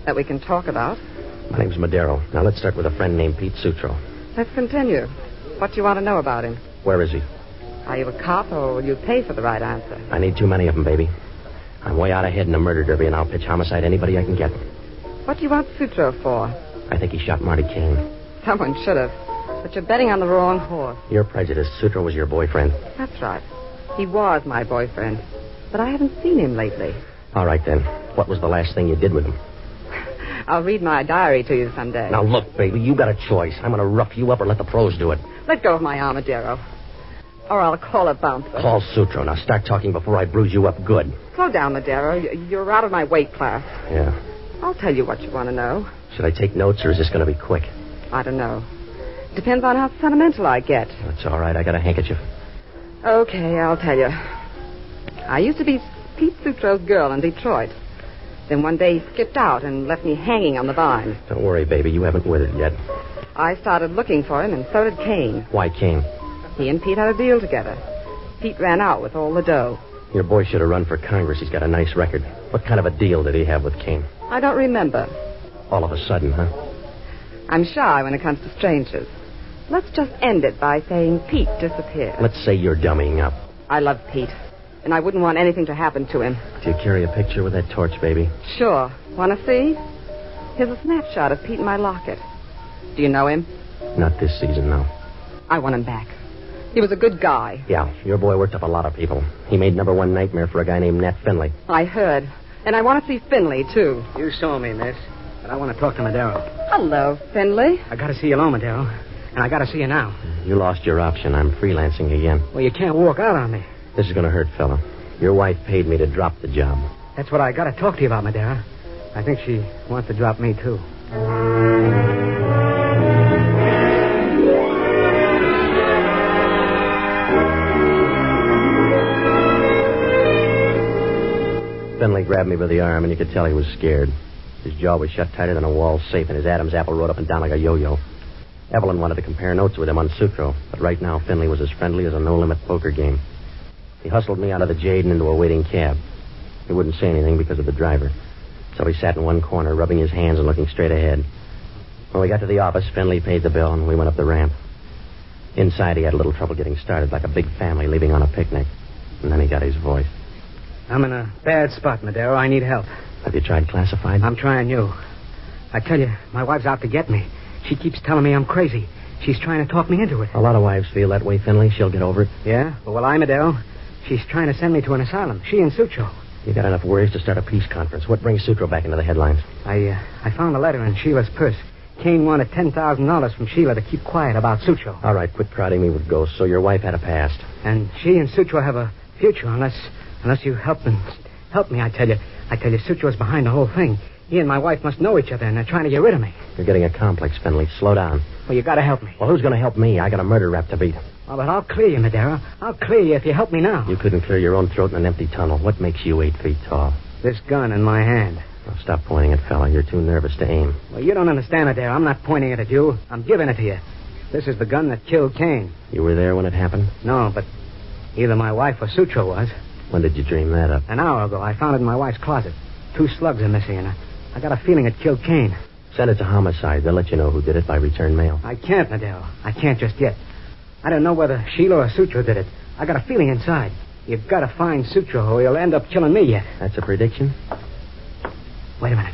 [SPEAKER 6] That we can talk about?
[SPEAKER 21] My name's Madero. Now, let's start with a friend named Pete Sutro.
[SPEAKER 6] Let's continue. What do you want to know about him?
[SPEAKER 21] Where is he?
[SPEAKER 6] Are you a cop, or will you pay for the right answer?
[SPEAKER 21] I need too many of them, baby. I'm way out ahead in a murder derby, and I'll pitch homicide anybody I can get.
[SPEAKER 6] What do you want Sutro for?
[SPEAKER 21] I think he shot Marty Kane.
[SPEAKER 6] Someone should have. But you're betting on the wrong horse.
[SPEAKER 21] You're prejudiced. Sutro was your boyfriend.
[SPEAKER 6] That's right. He was my boyfriend. But I haven't seen him lately.
[SPEAKER 21] All right, then. What was the last thing you did with him?
[SPEAKER 6] I'll read my diary to you someday.
[SPEAKER 21] Now, look, baby, you got a choice. I'm going to rough you up or let the pros do it.
[SPEAKER 6] Let go of my arm, Madero. Or I'll call a bouncer.
[SPEAKER 21] Call Sutro. Now, start talking before I bruise you up good.
[SPEAKER 6] Slow down, Madero. You're out of my weight class.
[SPEAKER 21] Yeah.
[SPEAKER 6] I'll tell you what you want to know.
[SPEAKER 21] Should I take notes, or is this going to be quick?
[SPEAKER 6] I don't know. Depends on how sentimental I get.
[SPEAKER 21] That's all right. I got a handkerchief.
[SPEAKER 6] Okay, I'll tell you. I used to be Pete Sutro's girl in Detroit. Then one day he skipped out and left me hanging on the vine.
[SPEAKER 21] Don't worry, baby. You haven't withered yet.
[SPEAKER 6] I started looking for him, and so did Kane.
[SPEAKER 21] Why Kane?
[SPEAKER 6] He and Pete had a deal together. Pete ran out with all the dough.
[SPEAKER 21] Your boy should have run for Congress. He's got a nice record. What kind of a deal did he have with Kane?
[SPEAKER 6] I don't remember.
[SPEAKER 21] All of a sudden, huh?
[SPEAKER 6] I'm shy when it comes to strangers. Let's just end it by saying Pete disappeared.
[SPEAKER 21] Let's say you're dummying up.
[SPEAKER 6] I love Pete, and I wouldn't want anything to happen to him.
[SPEAKER 21] Do you carry a picture with that torch, baby?
[SPEAKER 6] Sure. Want to see? Here's a snapshot of Pete in my locket. Do you know him?
[SPEAKER 21] Not this season, no.
[SPEAKER 6] I want him back. He was a good guy.
[SPEAKER 21] Yeah, your boy worked up a lot of people. He made #1 nightmare for a guy named Nat Finley.
[SPEAKER 6] I heard. And I want to see Finley, too.
[SPEAKER 22] You saw me, miss. But I want to talk to Madero.
[SPEAKER 6] Hello, Finley.
[SPEAKER 22] I got to see you alone, Madero. And I got to see you now.
[SPEAKER 21] You lost your option. I'm freelancing again.
[SPEAKER 22] Well, you can't walk out on me.
[SPEAKER 21] This is going to hurt, fella. Your wife paid me to drop the job.
[SPEAKER 22] That's what I got to talk to you about, Madero. I think she wants to drop me, too.
[SPEAKER 21] Finley grabbed me by the arm, and you could tell he was scared. His jaw was shut tighter than a wall safe, and his Adam's apple rode up and down like a yo-yo. Evelyn wanted to compare notes with him on Sutro, but right now Finley was as friendly as a no-limit poker game. He hustled me out of the Jade and into a waiting cab. He wouldn't say anything because of the driver. So he sat in one corner, rubbing his hands and looking straight ahead. When we got to the office, Finley paid the bill, and we went up the ramp. Inside, he had a little trouble getting started, like a big family leaving on a picnic. And then he got his voice.
[SPEAKER 22] I'm in a bad spot, Madero. I need help.
[SPEAKER 21] Have you tried classified?
[SPEAKER 22] I'm trying you. I tell you, my wife's out to get me. She keeps telling me I'm crazy. She's trying to talk me into it.
[SPEAKER 21] A lot of wives feel that way, Finley. She'll get over it.
[SPEAKER 22] Yeah? Well, I, Madero. She's trying to send me to an asylum. She and Sutro.
[SPEAKER 21] You got enough worries to start a peace conference. What brings Sutro back into the headlines?
[SPEAKER 22] I found a letter in Sheila's purse. Kane wanted $10,000 from Sheila to keep quiet about Sutro.
[SPEAKER 21] All right, quit crowding me with ghosts. So your wife had a past.
[SPEAKER 22] And she and Sutro have a future unless you help me, I tell you. I tell you, Sutro's behind the whole thing. He and my wife must know each other, and they're trying to get rid of me.
[SPEAKER 21] You're getting a complex, Finley. Slow down.
[SPEAKER 22] Well, you gotta help me.
[SPEAKER 21] Well, who's gonna help me? I got a murder rap to beat.
[SPEAKER 22] Oh, but I'll clear you, Madero. I'll clear you if you help me now.
[SPEAKER 21] You couldn't clear your own throat in an empty tunnel. What makes you 8 feet tall?
[SPEAKER 22] This gun in my hand.
[SPEAKER 21] Well, stop pointing it, fella. You're too nervous to aim.
[SPEAKER 22] Well, you don't understand, Madero. I'm not pointing it at you. I'm giving it to you. This is the gun that killed Kane.
[SPEAKER 21] You were there when it happened?
[SPEAKER 22] No, but either my wife or Sutro was.
[SPEAKER 21] When did you dream that up?
[SPEAKER 22] An hour ago. I found it in my wife's closet. 2 slugs are missing, and I got a feeling it killed Kane.
[SPEAKER 21] Send it to homicide. They'll let you know who did it by return mail.
[SPEAKER 22] I can't, Madero. I can't just yet. I don't know whether Sheila or Sutro did it. I got a feeling inside. You've got to find Sutro or he'll end up killing me yet.
[SPEAKER 21] That's a prediction?
[SPEAKER 22] Wait a minute.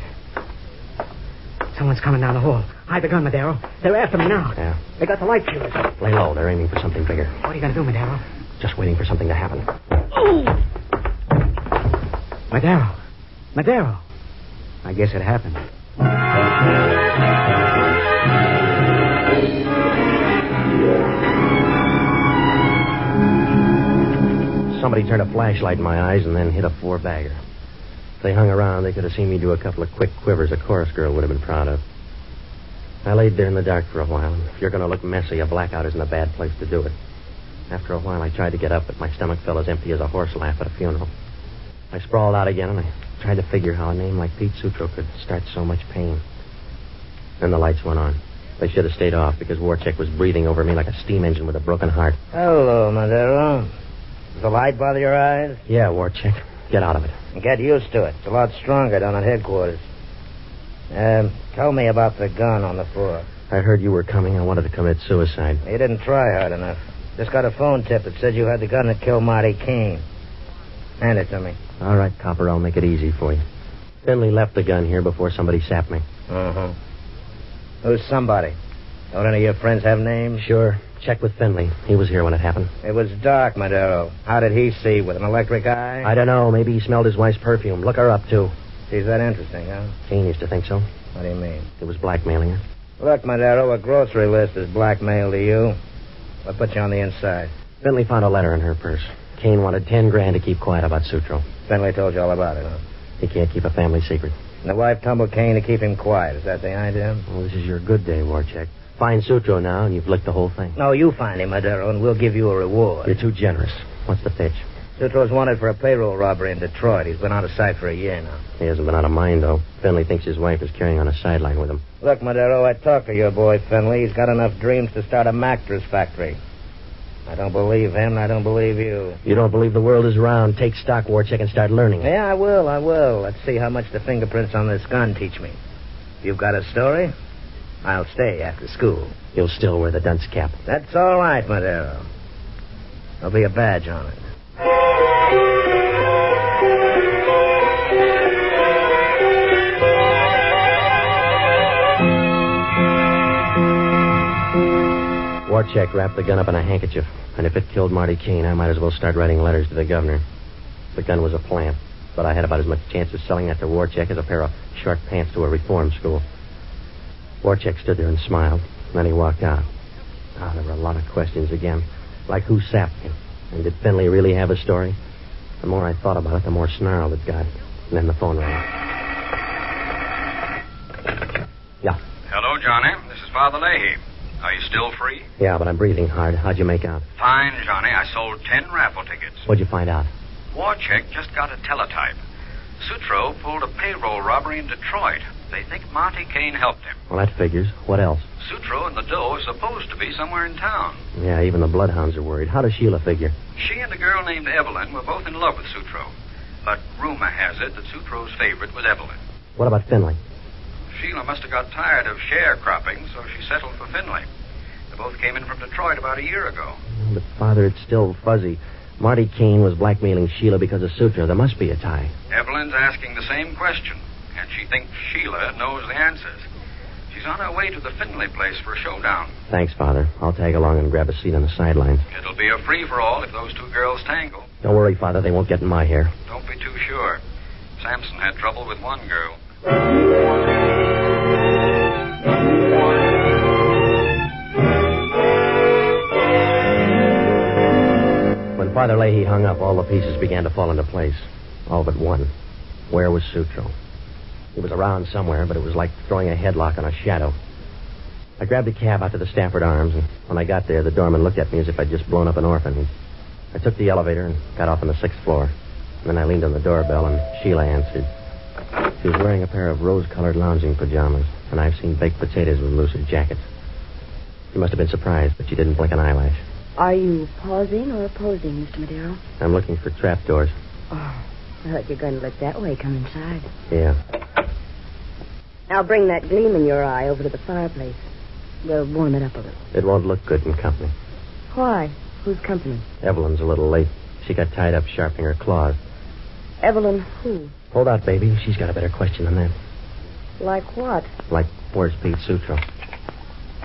[SPEAKER 22] Someone's coming down the hall. Hide the gun, Madero. They're after me now.
[SPEAKER 21] Yeah.
[SPEAKER 22] They got the light fuse.
[SPEAKER 21] Lay low. They're aiming for something bigger.
[SPEAKER 22] What are you going to do, Madero?
[SPEAKER 21] Just waiting for something to happen.
[SPEAKER 22] Oh! Madero. I guess it happened.
[SPEAKER 21] Somebody turned a flashlight in my eyes and then hit a 4-bagger. If they hung around, they could have seen me do a couple of quick quivers a chorus girl would have been proud of. I laid there in the dark for a while, and if you're going to look messy, a blackout isn't a bad place to do it. After a while, I tried to get up, but my stomach felt as empty as a horse laugh at a funeral. I sprawled out again, and I tried to figure how a name like Pete Sutro could start so much pain. Then the lights went on. They should have stayed off because Warcheck was breathing over me like a steam engine with a broken heart.
[SPEAKER 2] Hello, Madero. Does the light bother your eyes?
[SPEAKER 21] Yeah, Warcheck. Get out of it.
[SPEAKER 2] Get used to it. It's a lot stronger down at headquarters. Tell me about the gun on the floor.
[SPEAKER 21] I heard you were coming. I wanted to commit suicide.
[SPEAKER 2] You didn't try hard enough. Just got a phone tip that said you had the gun that killed Marty Kane. Hand it to me.
[SPEAKER 21] All right, Copper, I'll make it easy for you. Finley left the gun here before somebody sapped me.
[SPEAKER 2] Uh-huh. Who's somebody? Don't any of your friends have names?
[SPEAKER 21] Sure. Check with Finley. He was here when it happened.
[SPEAKER 2] It was dark, Madero. How did he see? With an electric eye?
[SPEAKER 21] I don't know. Maybe he smelled his wife's perfume. Look her up, too.
[SPEAKER 2] She's that interesting, huh?
[SPEAKER 21] Kane used to think so.
[SPEAKER 2] What do you mean?
[SPEAKER 21] It was blackmailing her.
[SPEAKER 2] Look, Madero, a grocery list is blackmail to you. What put you on the inside?
[SPEAKER 21] Finley found a letter in her purse. Kane wanted $10,000 to keep quiet about Sutro.
[SPEAKER 2] Finley told you all about it, huh?
[SPEAKER 21] He can't keep a family secret.
[SPEAKER 2] And the wife tumbled Kane to keep him quiet. Is that the idea?
[SPEAKER 21] Well, this is your good day, Warcheck. Find Sutro now, and you've licked the whole thing.
[SPEAKER 2] No, you find him, Madero, and we'll give you a reward.
[SPEAKER 21] You're too generous. What's the pitch?
[SPEAKER 2] Sutro's wanted for a payroll robbery in Detroit. He's been out of sight for a year now.
[SPEAKER 21] He hasn't been out of mind, though. Finley thinks his wife is carrying on a sideline with him.
[SPEAKER 2] Look, Madero, I talked to your boy, Finley. He's got enough dreams to start a mattress factory. I don't believe him, and I don't believe you.
[SPEAKER 21] You don't believe the world is round. Take stock, Warcheck, and start learning.
[SPEAKER 2] Yeah, I will. Let's see how much the fingerprints on this gun teach me. If you've got a story, I'll stay after school.
[SPEAKER 21] You'll still wear the dunce cap.
[SPEAKER 2] That's all right, Madero. There'll be a badge on it.
[SPEAKER 21] Warcheck wrapped the gun up in a handkerchief, and if it killed Marty Kane, I might as well start writing letters to the governor. The gun was a plant, but I had about as much chance of selling that to Warcheck as a pair of short pants to a reform school. Warcheck stood there and smiled, and then he walked out. There were a lot of questions again, like who sapped him, and did Finley really have a story? The more I thought about it, the more snarl it got. And then the phone rang. Yeah.
[SPEAKER 4] Hello, Johnny. This is Father Leahy. Are you still free?
[SPEAKER 21] Yeah, but I'm breathing hard. How'd you make out?
[SPEAKER 4] Fine, Johnny. I sold 10 raffle tickets.
[SPEAKER 21] What'd you find out?
[SPEAKER 4] Warcheck just got a teletype. Sutro pulled a payroll robbery in Detroit. They think Monty Kane helped him.
[SPEAKER 21] Well, that figures. What else?
[SPEAKER 4] Sutro and the dough are supposed to be somewhere in town.
[SPEAKER 21] Yeah, even the bloodhounds are worried. How does Sheila figure?
[SPEAKER 4] She and a girl named Evelyn were both in love with Sutro. But rumor has it that Sutro's favorite was Evelyn.
[SPEAKER 21] What about Finley?
[SPEAKER 4] Sheila must have got tired of sharecropping, so she settled for Finley. They both came in from Detroit about a year ago.
[SPEAKER 21] But, Father, it's still fuzzy. Marty Kane was blackmailing Sheila because of Sutro. There must be a tie.
[SPEAKER 4] Evelyn's asking the same question, and she thinks Sheila knows the answers. She's on her way to the Finley place for a showdown.
[SPEAKER 21] Thanks, Father. I'll tag along and grab a seat on the sidelines.
[SPEAKER 4] It'll be a free-for-all if those two girls tangle.
[SPEAKER 21] Don't worry, Father. They won't get in my hair.
[SPEAKER 4] Don't be too sure. Samson had trouble with one girl.
[SPEAKER 21] When Father Leahy hung up, all the pieces began to fall into place. All but one. Where was Sutro? He was around somewhere, but it was like throwing a headlock on a shadow. I grabbed a cab out to the Stafford Arms, and when I got there, the doorman looked at me as if I'd just blown up an orphan. I took the elevator and got off on the 6th floor. And then I leaned on the doorbell, and Sheila answered. She was wearing a pair of rose-colored lounging pajamas, and I've seen baked potatoes with lucid jackets. She must have been surprised, but she didn't blink an eyelash.
[SPEAKER 18] Are you pausing or opposing, Mr. Madero?
[SPEAKER 21] I'm looking for trapdoors.
[SPEAKER 18] Oh, I thought you were going to look that way. Come inside.
[SPEAKER 21] Yeah.
[SPEAKER 18] Now bring that gleam in your eye over to the fireplace. We'll warm it up a little.
[SPEAKER 21] It won't look good in company.
[SPEAKER 18] Why? Who's company?
[SPEAKER 21] Evelyn's a little late. She got tied up sharpening her claws.
[SPEAKER 18] Evelyn who?
[SPEAKER 21] Hold out, baby. She's got a better question than that.
[SPEAKER 18] Like what?
[SPEAKER 21] Like, where's Pete Sutro?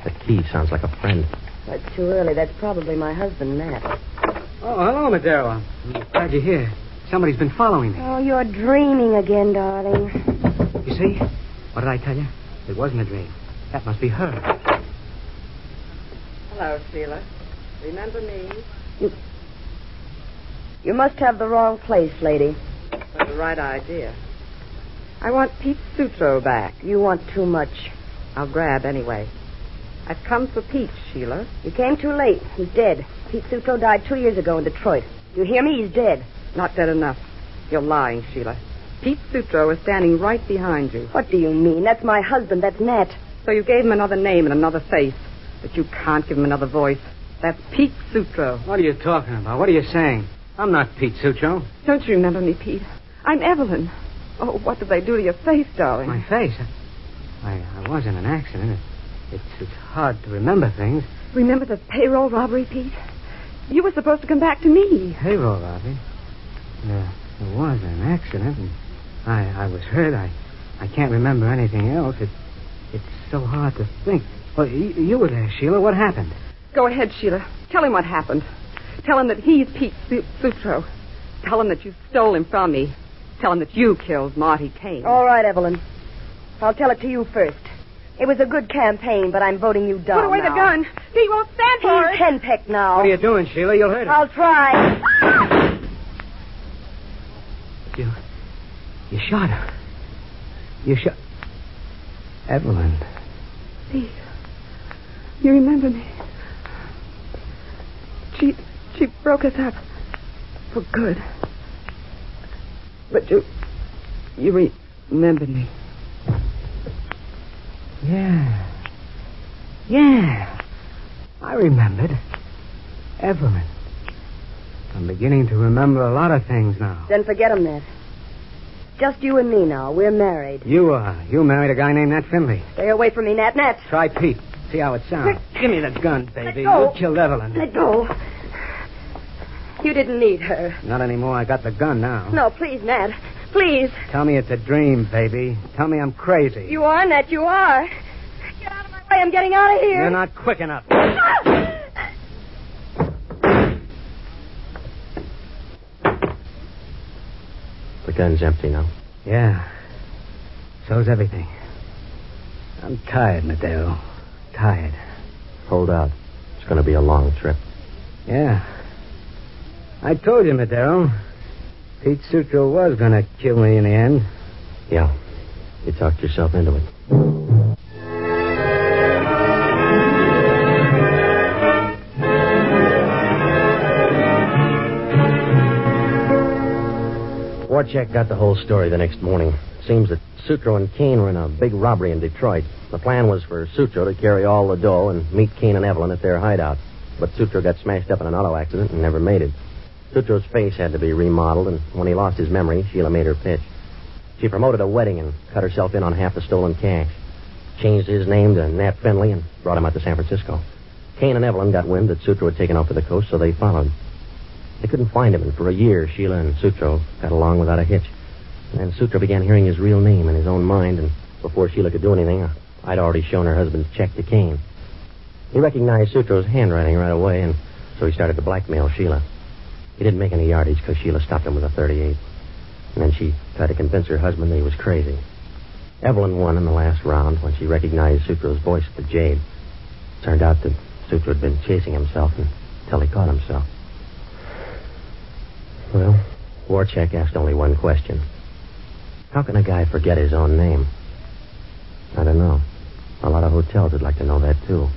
[SPEAKER 21] The key sounds like a friend.
[SPEAKER 18] That's too early. That's probably my husband, Matt.
[SPEAKER 22] Oh, hello, Madero. I'm glad you're here. Somebody's been following me.
[SPEAKER 18] Oh, you're dreaming again, darling.
[SPEAKER 22] You see? What did I tell you? It wasn't a dream. That must be her.
[SPEAKER 6] Hello, Sheila. Remember me?
[SPEAKER 18] You must have the wrong place, lady.
[SPEAKER 6] That's the right idea. I want Pete Sutro back.
[SPEAKER 18] You want too much.
[SPEAKER 6] I'll grab anyway. I've come for Pete, Sheila.
[SPEAKER 18] You came too late. He's dead. Pete Sutro died 2 years ago in Detroit. You hear me? He's dead.
[SPEAKER 6] Not dead enough. You're lying, Sheila. Pete Sutro is standing right behind you.
[SPEAKER 18] What do you mean? That's my husband. That's Nat.
[SPEAKER 6] So you gave him another name and another face. But you can't give him another voice. That's Pete Sutro.
[SPEAKER 22] What are you talking about? What are you saying? I'm not Pete Sutro.
[SPEAKER 6] Don't you remember me, Pete? I'm Evelyn. Oh, what did they do to your face, darling?
[SPEAKER 22] My face? I was in an accident. It's hard to remember things.
[SPEAKER 6] Remember the payroll robbery, Pete? You were supposed to come back to me.
[SPEAKER 22] Payroll robbery? It was an accident, and I was hurt. I can't remember anything else. It's so hard to think. Well, you were there, Sheila. What happened?
[SPEAKER 6] Go ahead, Sheila. Tell him what happened. Tell him that he's Pete Sutro. Tell him that you stole him from me. Tell him that you killed Marty Kane.
[SPEAKER 18] All right, Evelyn. I'll tell it to you first. It was a good campaign, but I'm voting you down.
[SPEAKER 6] Put away
[SPEAKER 18] now.
[SPEAKER 6] the gun. He won't stand for it.
[SPEAKER 18] He's henpecked now.
[SPEAKER 22] What are you doing, Sheila? You'll hurt him.
[SPEAKER 18] I'll try.
[SPEAKER 22] You shot her. You shot... Evelyn.
[SPEAKER 6] Pete, you remember me. She broke us up for good. But you remembered me.
[SPEAKER 22] Yeah. I remembered. Evelyn. I'm beginning to remember a lot of things now.
[SPEAKER 18] Then forget him, Nat. Just you and me now. We're married.
[SPEAKER 22] You married a guy named Nat Finley.
[SPEAKER 18] Stay away from me, Nat. Nat.
[SPEAKER 22] Try Pete. See how it sounds. Give me the gun, baby.
[SPEAKER 18] Let go.
[SPEAKER 22] You killed Evelyn.
[SPEAKER 18] Let go. You didn't need her.
[SPEAKER 22] Not anymore. I got the gun now.
[SPEAKER 18] No, please, Nat. Please.
[SPEAKER 22] Tell me it's a dream, baby. Tell me I'm crazy.
[SPEAKER 18] You are, Nat. You are. Get out of my way. I'm getting out of here.
[SPEAKER 22] You're not quick enough.
[SPEAKER 21] The gun's empty now.
[SPEAKER 22] Yeah. So's everything. I'm tired, Madero. Tired.
[SPEAKER 21] Hold out. It's going to be a long trip.
[SPEAKER 22] Yeah. I told you, Madero. Pete Sutro was going to kill me in the end.
[SPEAKER 21] Yeah. You talked yourself into it. Warcheck got the whole story the next morning. Seems that Sutro and Kane were in a big robbery in Detroit. The plan was for Sutro to carry all the dough and meet Kane and Evelyn at their hideout. But Sutro got smashed up in an auto accident and never made it. Sutro's face had to be remodeled, and when he lost his memory, Sheila made her pitch. She promoted a wedding and cut herself in on half the stolen cash. Changed his name to Nat Finley and brought him out to San Francisco. Kane and Evelyn got wind that Sutro had taken off to the coast, so they followed. They couldn't find him, and for a year, Sheila and Sutro got along without a hitch. And then Sutro began hearing his real name in his own mind, and before Sheila could do anything, I'd already shown her husband's check to Kane. He recognized Sutro's handwriting right away, and so he started to blackmail Sheila. He didn't make any yardage because Sheila stopped him with a .38. And then she tried to convince her husband that he was crazy. Evelyn won in the last round when she recognized Sutro's voice at the Jade. Turned out that Sutro had been chasing himself until he caught himself. Well, Warcheck asked only one question. How can a guy forget his own name? I don't know. A lot of hotels would like to know that, too.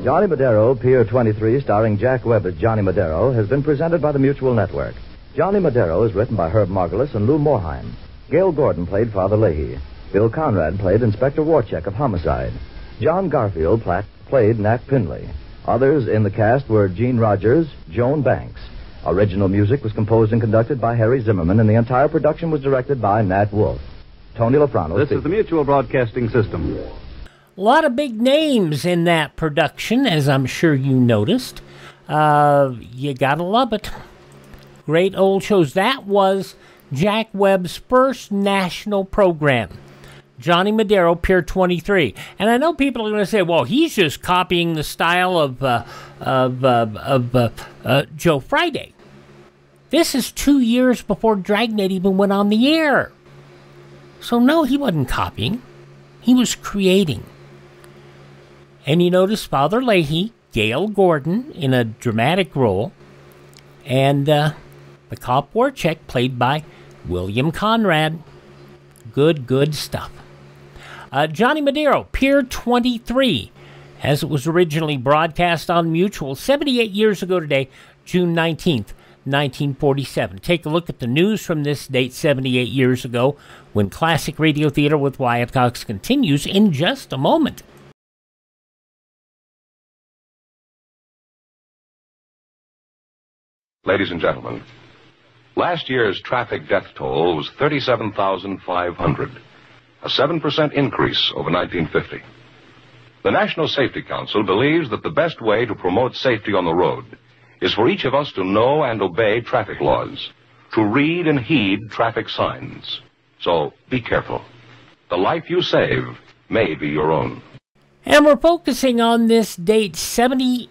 [SPEAKER 3] Johnny Madero, Pier 23, starring Jack Webb as Johnny Madero, has been presented by the Mutual Network. Johnny Madero is written by Herb Margolis and Lou Morheim. Gail Gordon played Father Leahy. Bill Conrad played Inspector Warcheck of Homicide. John Garfield played Nat Finley. Others in the cast were Gene Rogers, Joan Banks. Original music was composed and conducted by Harry Zimmerman, and the entire production was directed by Nat Wolff. Tony Lafrano.
[SPEAKER 7] This is the Mutual Broadcasting System.
[SPEAKER 9] A lot of big names in that production, as I'm sure you noticed. You gotta love it. Great old shows. That was Jack Webb's first national program. Johnny Madero, Pier 23. And I know people are going to say, well, he's just copying the style of Joe Friday. This is 2 years before Dragnet even went on the air. So no, he wasn't copying. He was creating. And you notice Father Leahy, Gail Gordon in a dramatic role, and the cop Warcheck played by William Conrad. Good stuff. Johnny Madero, Pier 23, as it was originally broadcast on Mutual 78 years ago today, June 19th, 1947. Take a look at the news from this date 78 years ago when Classic Radio Theater with Wyatt Cox continues in just a moment.
[SPEAKER 23] Ladies and gentlemen, last year's traffic death toll was 37,500, a 7% increase over 1950. The National Safety Council believes that the best way to promote safety on the road is for each of us to know and obey traffic laws, to read and heed traffic signs. So be careful. The life you save may be your own.
[SPEAKER 9] And we're focusing on this date 78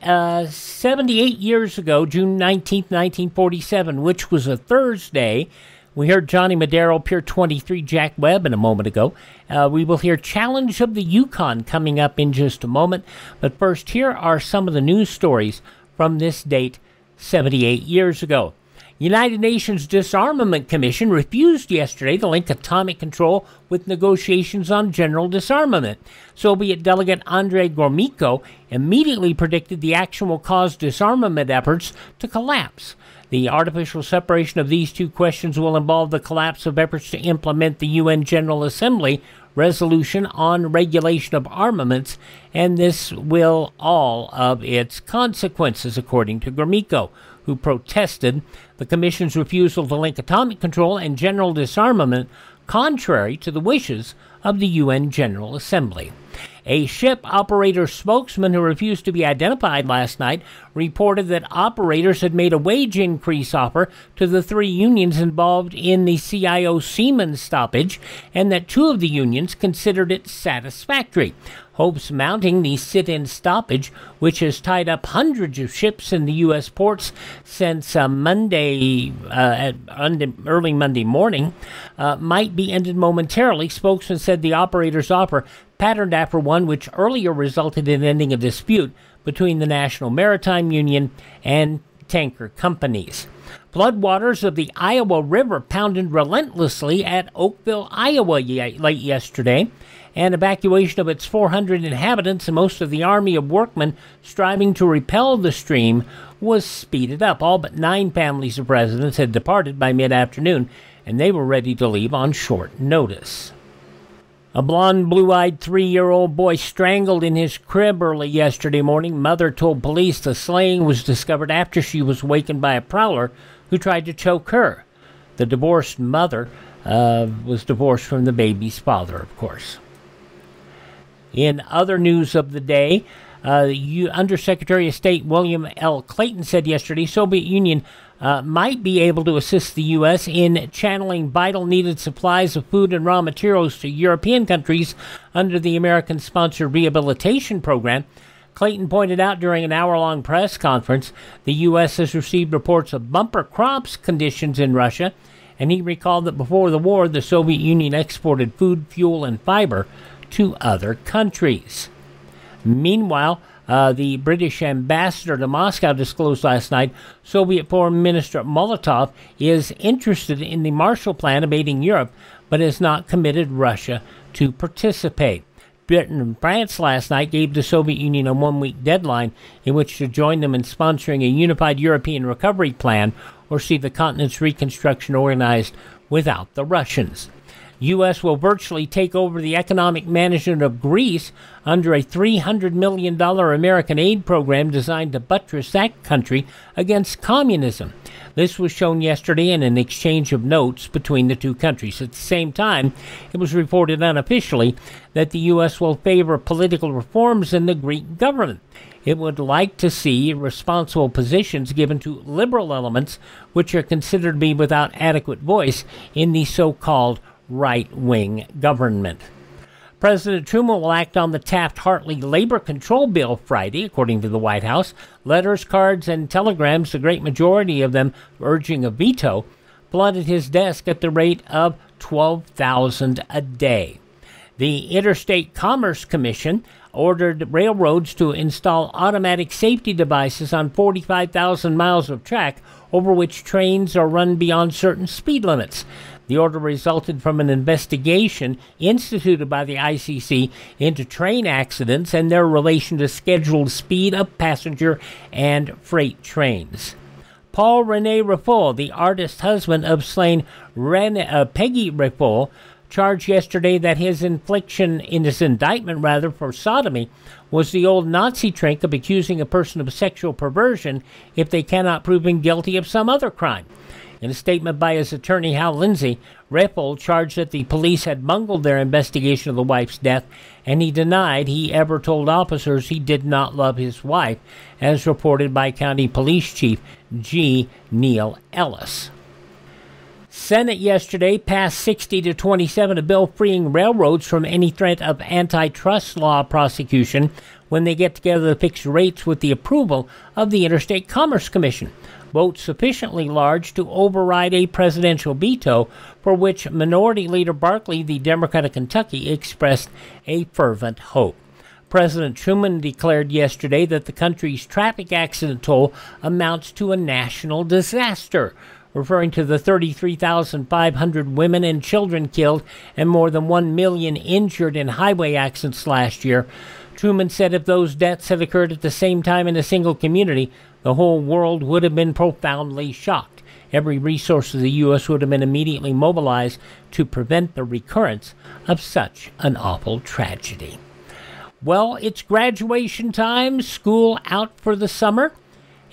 [SPEAKER 9] years ago, June 19th, 1947, which was a Thursday. We heard Johnny Madero, Pier 23, Jack Webb in a moment ago. We will hear Challenge of the Yukon coming up in just a moment. But first, here are some of the news stories from this date 78 years ago. United Nations Disarmament Commission refused yesterday to link atomic control with negotiations on general disarmament. Soviet delegate Andrei Gromyko immediately predicted the action will cause disarmament efforts to collapse. The artificial separation of these two questions will involve the collapse of efforts to implement the UN General Assembly resolution on regulation of armaments, and this will all of its consequences, according to Gromyko, who protested the Commission's refusal to link atomic control and general disarmament contrary to the wishes of the UN General Assembly. A ship operator spokesman who refused to be identified last night reported that operators had made a wage increase offer to the three unions involved in the CIO Seaman stoppage, and that two of the unions considered it satisfactory. Hopes mounting the sit-in stoppage, which has tied up hundreds of ships in the U.S. ports since early Monday morning, might be ended momentarily. Spokesman said the operator's offer, patterned after one which earlier resulted in ending a dispute between the National Maritime Union and tanker companies. Floodwaters of the Iowa River pounded relentlessly at Oakville, Iowa late yesterday, and evacuation of its 400 inhabitants and most of the army of workmen striving to repel the stream was speeded up. All but 9 families of residents had departed by mid-afternoon, and they were ready to leave on short notice. A blond, blue-eyed 3-year-old boy strangled in his crib early yesterday morning. Mother told police the slaying was discovered after she was wakened by a prowler who tried to choke her. The divorced mother was divorced from the baby's father, of course. In other news of the day, Undersecretary of State William L. Clayton said yesterday Soviet Union might be able to assist the U.S. in channeling vital needed supplies of food and raw materials to European countries under the American-sponsored rehabilitation program. Clayton pointed out during an hour-long press conference the U.S. has received reports of bumper crops conditions in Russia, and he recalled that before the war, the Soviet Union exported food, fuel, and fiber to other countries. Meanwhile, the British ambassador to Moscow disclosed last night Soviet Foreign Minister Molotov is interested in the Marshall Plan of aiding Europe, but has not committed Russia to participate. Britain and France last night gave the Soviet Union a 1-week deadline in which to join them in sponsoring a unified European recovery plan or see the continent's reconstruction organized without the Russians. U.S. will virtually take over the economic management of Greece under a $300 million American aid program designed to buttress that country against communism. This was shown yesterday in an exchange of notes between the two countries. At the same time, it was reported unofficially that the U.S. will favor political reforms in the Greek government. It would like to see responsible positions given to liberal elements which are considered to be without adequate voice in the so-called right-wing government. President Truman will act on the Taft-Hartley labor control bill Friday, according to the White House. Letters, cards, and telegrams, the great majority of them urging a veto, flooded his desk at the rate of 12,000 a day. The Interstate Commerce Commission ordered railroads to install automatic safety devices on 45,000 miles of track over which trains are run beyond certain speed limits. The order resulted from an investigation instituted by the ICC into train accidents and their relation to scheduled speed of passenger and freight trains. Paul Rene Raffol, the artist husband of slain Peggy Raffol, charged yesterday that his indictment for sodomy was the old Nazi trick of accusing a person of sexual perversion if they cannot prove him guilty of some other crime. In a statement by his attorney, Hal Lindsey, Raffol charged that the police had bungled their investigation of the wife's death, and he denied he ever told officers he did not love his wife, as reported by County Police Chief G. Neil Ellis. Senate yesterday passed 60-27 a bill freeing railroads from any threat of antitrust law prosecution when they get together to fix rates with the approval of the Interstate Commerce Commission. Votes sufficiently large to override a presidential veto for which Minority Leader Barkley, the Democrat of Kentucky, expressed a fervent hope. President Truman declared yesterday that the country's traffic accident toll amounts to a national disaster, referring to the 33,500 women and children killed and more than 1 million injured in highway accidents last year. Truman said if those deaths had occurred at the same time in a single community, the whole world would have been profoundly shocked. Every resource of the U.S. would have been immediately mobilized to prevent the recurrence of such an awful tragedy. Well, it's graduation time, school out for the summer,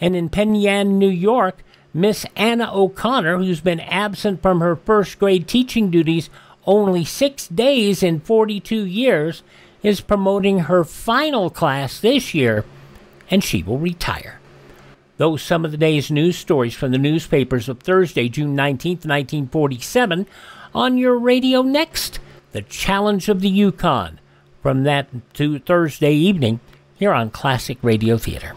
[SPEAKER 9] and in Penn Yan, New York, Miss Anna O'Connor, who's been absent from her first grade teaching duties only 6 days in 42 years, is promoting her final class this year, and she will retire. Those some of the day's news stories from the newspapers of Thursday, June 19th, 1947, on your radio next, The Challenge of the Yukon, from that to Thursday evening here on Classic Radio Theater.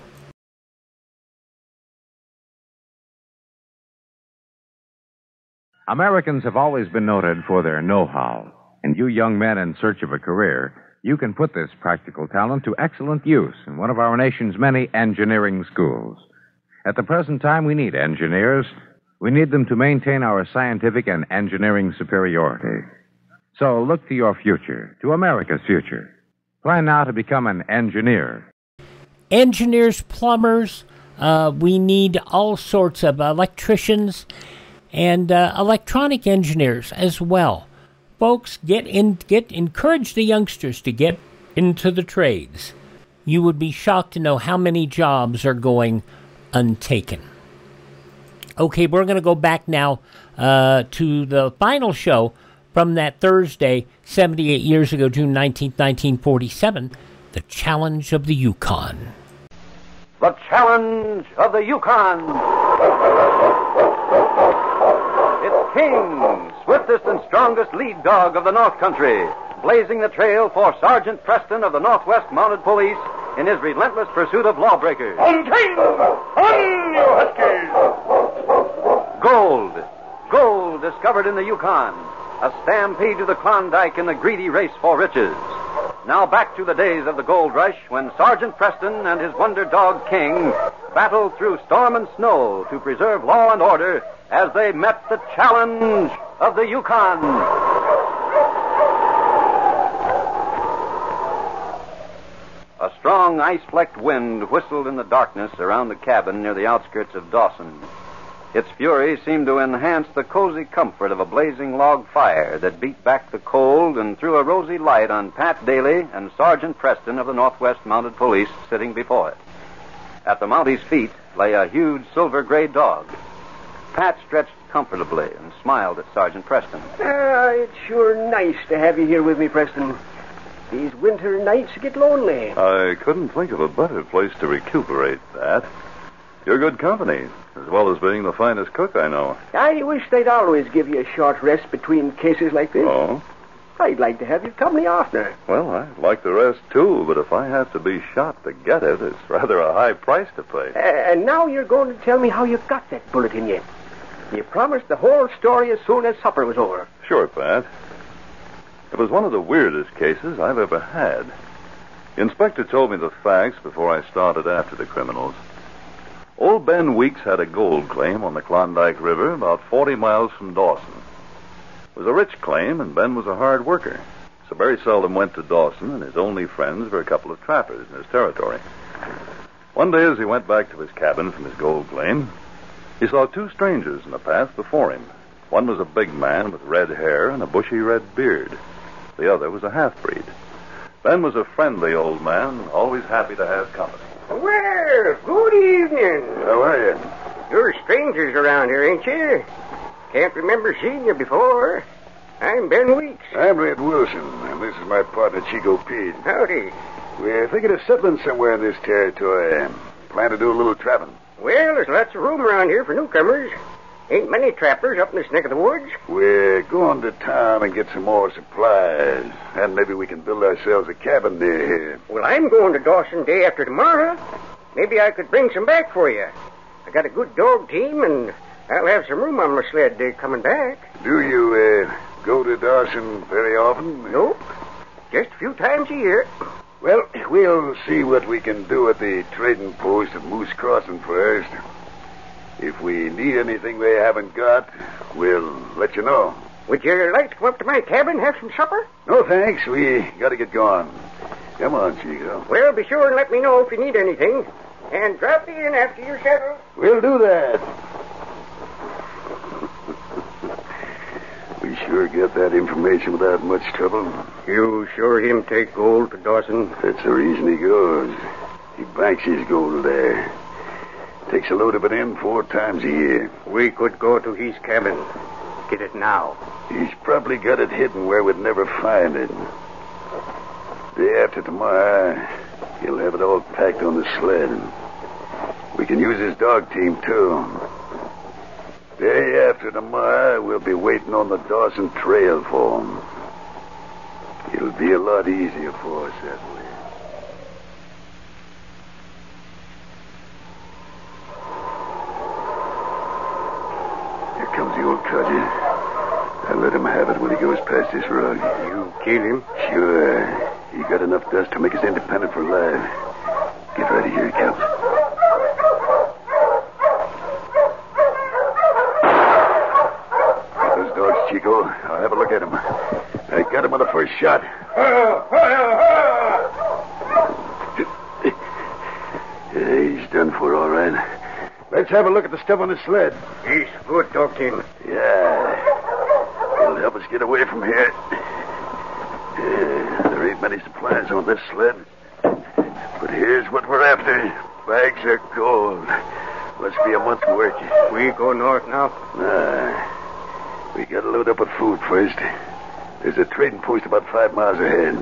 [SPEAKER 20] Americans have always been noted for their know-how. And you young men in search of a career, you can put this practical talent to excellent use in one of our nation's many engineering schools. At the present time, we need engineers. We need them to maintain our scientific and engineering superiority. So look to your future, to America's future. Plan now to become an engineer.
[SPEAKER 9] Engineers, plumbers, we need all sorts of electricians and electronic engineers as well. Folks, encourage the youngsters to get into the trades. You would be shocked to know how many jobs are going untaken. Okay, we're going to go back now to the final show from that Thursday, 78 years ago, June 19th, 1947, the Challenge of the Yukon.
[SPEAKER 8] The Challenge of the Yukon. It's King, swiftest and strongest lead dog of the North Country, blazing the trail for Sergeant Preston of the Northwest Mounted Police in his relentless pursuit of lawbreakers.
[SPEAKER 19] On King! On, you huskies!
[SPEAKER 8] Gold discovered in the Yukon. A stampede to the Klondike in the greedy race for riches. Now back to the days of the gold rush when Sergeant Preston and his wonder dog King battled through storm and snow to preserve law and order as they met the challenge of the Yukon. A strong ice-flecked wind whistled in the darkness around the cabin near the outskirts of Dawson. Its fury seemed to enhance the cozy comfort of a blazing log fire that beat back the cold and threw a rosy light on Pat Daly and Sergeant Preston of the Northwest Mounted Police sitting before it. At the Mountie's feet lay a huge silver-gray dog. Pat stretched comfortably and smiled at Sergeant Preston.
[SPEAKER 10] It's sure nice to have you here with me, Preston. These winter nights get lonely.
[SPEAKER 12] I couldn't think of a better place to recuperate, Pat. You're good company, as well as being the finest cook I know.
[SPEAKER 10] I wish they'd always give you a short rest between cases like this.
[SPEAKER 12] Oh?
[SPEAKER 10] I'd like to have your company oftener.
[SPEAKER 12] Well, I'd like the rest, too, but if I have to be shot to get it, it's rather a high price to pay.
[SPEAKER 10] And now you're going to tell me how you got that bullet in you. You promised the whole story as soon as supper was over.
[SPEAKER 12] Sure, Pat. It was one of the weirdest cases I've ever had. The inspector told me the facts before I started after the criminals. Old Ben Weeks had a gold claim on the Klondike River about 40 miles from Dawson. It was a rich claim, and Ben was a hard worker, so very seldom went to Dawson, and his only friends were a couple of trappers in his territory. One day, as he went back to his cabin from his gold claim, he saw two strangers in the path before him. One was a big man with red hair and a bushy red beard. The other was a half-breed. Ben was a friendly old man, always happy to have company.
[SPEAKER 10] Well, good evening.
[SPEAKER 12] How are you?
[SPEAKER 10] You're strangers around here, ain't you? Can't remember seeing you before. I'm Ben Weeks.
[SPEAKER 24] I'm Red Wilson, and this is my partner, Chico Pete.
[SPEAKER 10] Howdy.
[SPEAKER 24] We're thinking of settling somewhere in this territory. Plan to do a little trapping.
[SPEAKER 10] Well, there's lots of room around here for newcomers. Ain't many trappers up in this neck of the woods.
[SPEAKER 24] We're going to town and get some more supplies. And maybe we can build ourselves a cabin near here.
[SPEAKER 10] Well, I'm going to Dawson day after tomorrow. Maybe I could bring some back for you. I got a good dog team, and I'll have some room on my sled coming back.
[SPEAKER 24] Do you go to Dawson very often?
[SPEAKER 10] Nope. Just a few times a year.
[SPEAKER 24] Well, we'll see what we can do at the trading post at Moose Crossing first. If we need anything they haven't got, we'll let you know.
[SPEAKER 10] Would you like to come up to my cabin and have some supper?
[SPEAKER 24] No, thanks. We got to get going. Come on, Chico.
[SPEAKER 10] Well, be sure and let me know if you need anything. And drop me in after you're settled.
[SPEAKER 24] We'll do that. We sure get that information without much trouble.
[SPEAKER 10] You sure him take gold to Dawson?
[SPEAKER 24] That's the reason he goes. He banks his gold there. Takes a load of it in 4 times a year.
[SPEAKER 10] We could go to his cabin. Get it now.
[SPEAKER 24] He's probably got it hidden where we'd never find it. Day after tomorrow, he'll have it all packed on the sled. We can use his dog team, too. Day after tomorrow, we'll be waiting on the Dawson Trail for him. It'll be a lot easier for us that way. Here comes the old codger. I'll let him have it when he goes past this rug.
[SPEAKER 10] You kill him?
[SPEAKER 24] Sure. He got enough dust to make us independent for life. Get ready, here he comes. Get those dogs, Chico. I'll have a look at them. I got him on the first shot. Yeah, he's done for, all right. Let's have a look at the stuff on the sled.
[SPEAKER 10] He's good, dog team.
[SPEAKER 24] Yeah. It'll help us get away from here. Yeah, there ain't many supplies on this sled. But here's what we're after. Bags of gold. Must be a month's work.
[SPEAKER 10] We go north now?
[SPEAKER 24] Nah. We gotta load up with food first. There's a trading post about 5 miles ahead.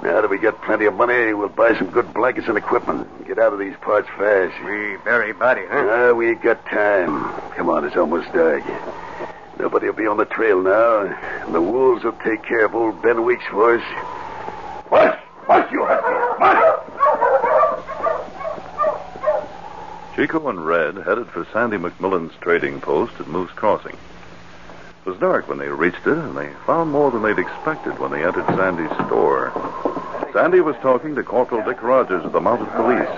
[SPEAKER 24] Now that we got plenty of money, we'll buy some good blankets and equipment and get out of these parts fast.
[SPEAKER 10] We bury body, huh?
[SPEAKER 24] We ain't got time. Come on, it's almost dark. Nobody will be on the trail now, and the wolves will take care of old Ben Weeks for us. What? What, you husky? What?
[SPEAKER 12] Chico and Red headed for Sandy McMillan's trading post at Moose Crossing. It was dark when they reached it, and they found more than they'd expected when they entered Sandy's store. Sandy was talking to Corporal Dick Rogers of the Mounted Police.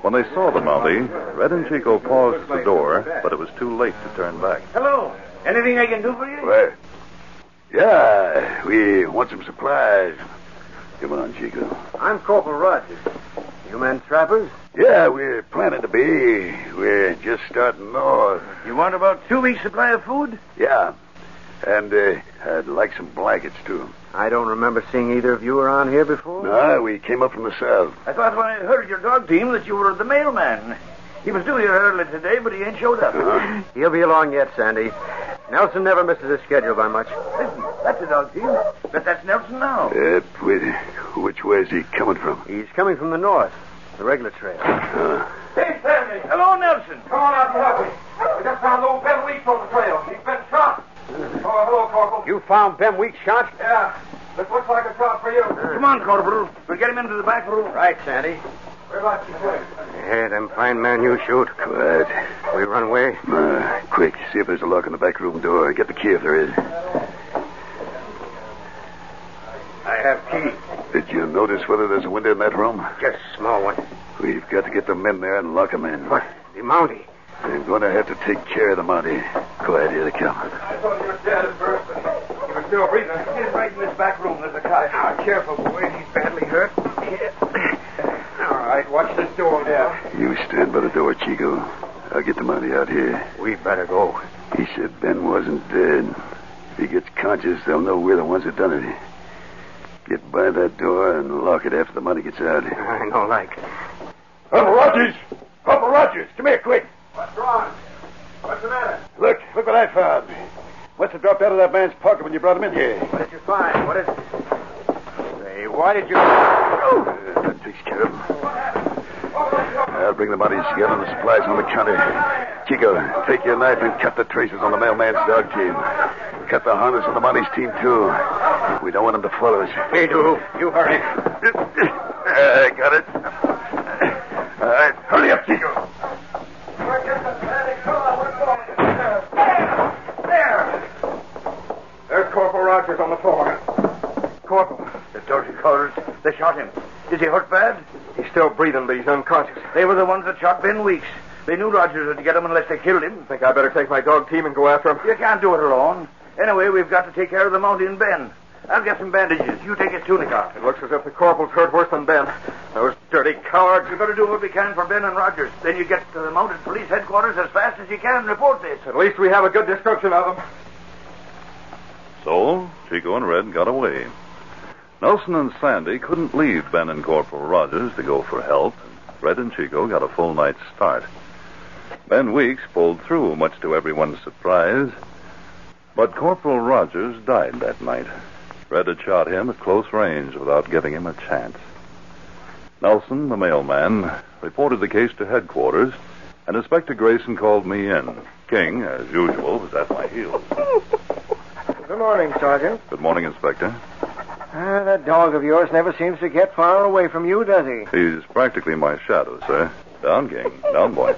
[SPEAKER 12] When they saw the Mountie, Red and Chico paused at the door, but it was too late to turn back.
[SPEAKER 10] Hello. Anything I can do for you?
[SPEAKER 24] Well, yeah, we want some supplies. Come on, Chico.
[SPEAKER 10] I'm Corporal Rogers. You men trappers?
[SPEAKER 24] Yeah, we're planning to be. We're just starting north.
[SPEAKER 10] You want about 2 weeks' supply of food?
[SPEAKER 24] Yeah. And I'd like some blankets, too.
[SPEAKER 10] I don't remember seeing either of you around here before.
[SPEAKER 24] No, we came up from the south.
[SPEAKER 10] I thought when I heard your dog team that you were the mailman. He was due here early today, but he ain't showed up. He'll be along yet, Sandy. Nelson never misses his schedule by much.
[SPEAKER 11] Listen, that's the dog team. But that's Nelson now.
[SPEAKER 24] Which way is he coming from?
[SPEAKER 10] He's coming from the north, the regular trail.
[SPEAKER 11] Hey, Sandy. Hello, Nelson. Come on out and help me. We just found old Ben Weeks on the trail. He's been shot. Oh, hello, Corporal.
[SPEAKER 10] You found Ben Weeks shot?
[SPEAKER 11] Yeah. This looks like a job for you. Come on, Corporal. We'll get him into the back room.
[SPEAKER 10] Right, Sandy.
[SPEAKER 11] Where about you, quick?
[SPEAKER 10] Yeah, them fine men you shoot.
[SPEAKER 24] Quiet.
[SPEAKER 10] We run away?
[SPEAKER 24] Quick, see if there's a lock on the back room door. Get the key if there is.
[SPEAKER 10] I have key.
[SPEAKER 24] Did you notice whether there's a window in that room?
[SPEAKER 10] Just a small one.
[SPEAKER 24] We've got to get the men there and lock them in.
[SPEAKER 10] What? The Mountie?
[SPEAKER 24] I'm going to have to take care of the Mountie. Quiet, here they come.
[SPEAKER 11] I thought you were dead at first, but you were still breathing. He's right in this back room. There's a cot.
[SPEAKER 10] Careful, boy. He's badly hurt.
[SPEAKER 11] All right, watch this door now.
[SPEAKER 24] You stand by the door, Chico. I'll get the Mountie out here.
[SPEAKER 10] We better go.
[SPEAKER 24] He said Ben wasn't dead. If he gets conscious, they'll know we're the ones that done it. Get by that door and lock it after the Mountie gets out.
[SPEAKER 10] I know, like.
[SPEAKER 24] Corporal Rogers! Corporal Rogers! Come here, quick!
[SPEAKER 11] What's wrong? What's the matter?
[SPEAKER 24] Look what I found. Must have dropped out of that man's pocket when you brought him in here.
[SPEAKER 10] What did you find? What is it? Say, why did you...
[SPEAKER 24] That takes care of him. I'll bring the Mounties together and the supplies on the counter. Chico, take your knife and cut the traces on the mailman's dog team. Cut the harness on the Mountie's team, too. We don't want them to follow us.
[SPEAKER 10] Me too. You hurry.
[SPEAKER 24] I got it. All right, hurry up, Chico.
[SPEAKER 11] There's Corporal Rogers on the floor. Corporal,
[SPEAKER 10] the dirty colors. They shot him. Is he hurt bad?
[SPEAKER 11] He's still breathing, but he's unconscious.
[SPEAKER 10] They were the ones that shot Ben Weeks. They knew Rogers would get him unless they killed him.
[SPEAKER 11] Think I better take my dog team and go after him?
[SPEAKER 10] You can't do it alone. Anyway, we've got to take care of the Mountie and Ben. I'll get some bandages. You take his tunic off.
[SPEAKER 11] It looks as if the corporal's hurt worse than Ben. Those dirty cowards.
[SPEAKER 10] You better do what we can for Ben and Rogers. Then you get to the Mounted Police headquarters as fast as you can and report this.
[SPEAKER 11] At least we have a good description of them.
[SPEAKER 12] So, Chico and Red got away. Nelson and Sandy couldn't leave Ben and Corporal Rogers to go for help. Red and Chico got a full night's start. Ben Weeks pulled through, much to everyone's surprise. But Corporal Rogers died that night. Red had shot him at close range without giving him a chance. Nelson, the mailman, reported the case to headquarters, and Inspector Grayson called me in. King, as usual, was at my heels.
[SPEAKER 10] Good morning, Sergeant.
[SPEAKER 12] Good morning, Inspector.
[SPEAKER 10] That dog of yours never seems to get far away from you, does he?
[SPEAKER 12] He's practically my shadow, sir. Down, King. Down, boy.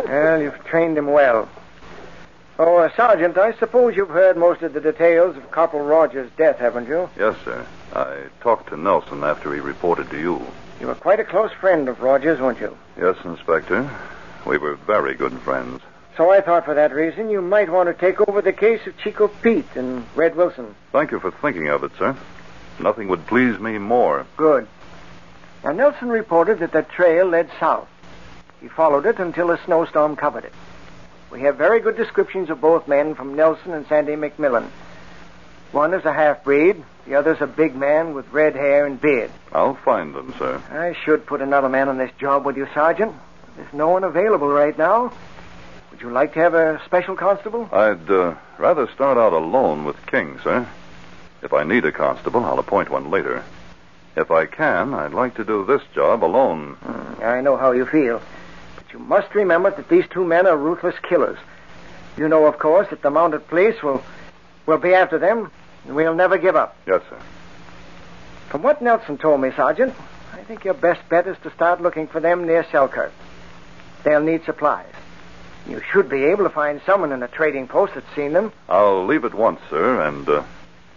[SPEAKER 10] Well, you've trained him well. Oh, Sergeant, I suppose you've heard most of the details of Corporal Rogers' death, haven't you?
[SPEAKER 12] Yes, sir. I talked to Nelson after he reported to you.
[SPEAKER 10] You were quite a close friend of Rogers, weren't you?
[SPEAKER 12] Yes, Inspector. We were very good friends.
[SPEAKER 10] So I thought for that reason you might want to take over the case of Chico Pete and Red Wilson.
[SPEAKER 12] Thank you for thinking of it, sir. Nothing would please me more.
[SPEAKER 10] Good. Now, Nelson reported that the trail led south. He followed it until a snowstorm covered it. We have very good descriptions of both men from Nelson and Sandy McMillan. One is a half-breed. The other's a big man with red hair and beard.
[SPEAKER 12] I'll find them, sir.
[SPEAKER 10] I should put another man on this job with you, Sergeant. There's no one available right now. Would you like to have a special constable?
[SPEAKER 12] I'd rather start out alone with King, sir. If I need a constable, I'll appoint one later. If I can, I'd like to do this job alone.
[SPEAKER 10] I know how you feel. But you must remember that these two men are ruthless killers. You know, of course, that the mounted police will be after them, and we'll never give up.
[SPEAKER 12] Yes, sir.
[SPEAKER 10] From what Nelson told me, Sergeant, I think your best bet is to start looking for them near Selkirk. They'll need supplies. You should be able to find someone in a trading post that's seen them.
[SPEAKER 12] I'll leave at once, sir, and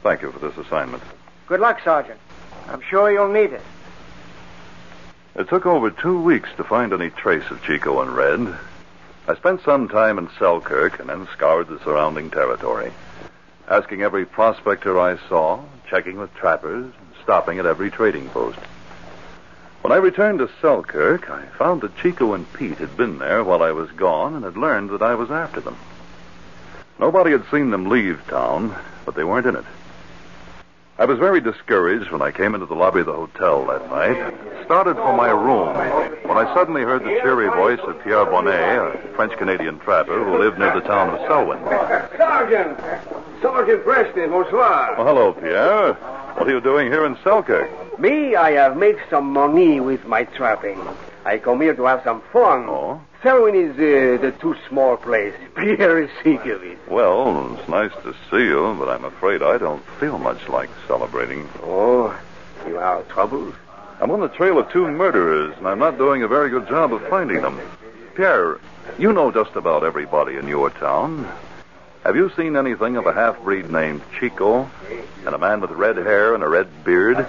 [SPEAKER 12] thank you for this assignment.
[SPEAKER 10] Good luck, Sergeant. I'm sure you'll need it.
[SPEAKER 12] It took over 2 weeks to find any trace of Chico and Red. I spent some time in Selkirk and then scoured the surrounding territory, asking every prospector I saw, checking with trappers, and stopping at every trading post. When I returned to Selkirk, I found that Chico and Pete had been there while I was gone and had learned that I was after them. Nobody had seen them leave town, but they weren't in it. I was very discouraged when I came into the lobby of the hotel that night, started for my room, when I suddenly heard the cheery voice of Pierre Bonnet, a French-Canadian trapper who lived near the town of Selwyn.
[SPEAKER 11] Sergeant Preston, bonsoir.
[SPEAKER 12] Well, hello, Pierre. What are you doing here in Selkirk?
[SPEAKER 11] Me, I have made some money with my trapping. I come here to have some fun.
[SPEAKER 12] Oh?
[SPEAKER 11] Selwyn is the too small place. Pierre is sick of it.
[SPEAKER 12] Well, it's nice to see you, but I'm afraid I don't feel much like celebrating.
[SPEAKER 11] Oh, you have troubles?
[SPEAKER 12] I'm on the trail of 2 murderers, and I'm not doing a very good job of finding them. Pierre, you know just about everybody in your town. Have you seen anything of a half-breed named Chico and a man with red hair and a red beard?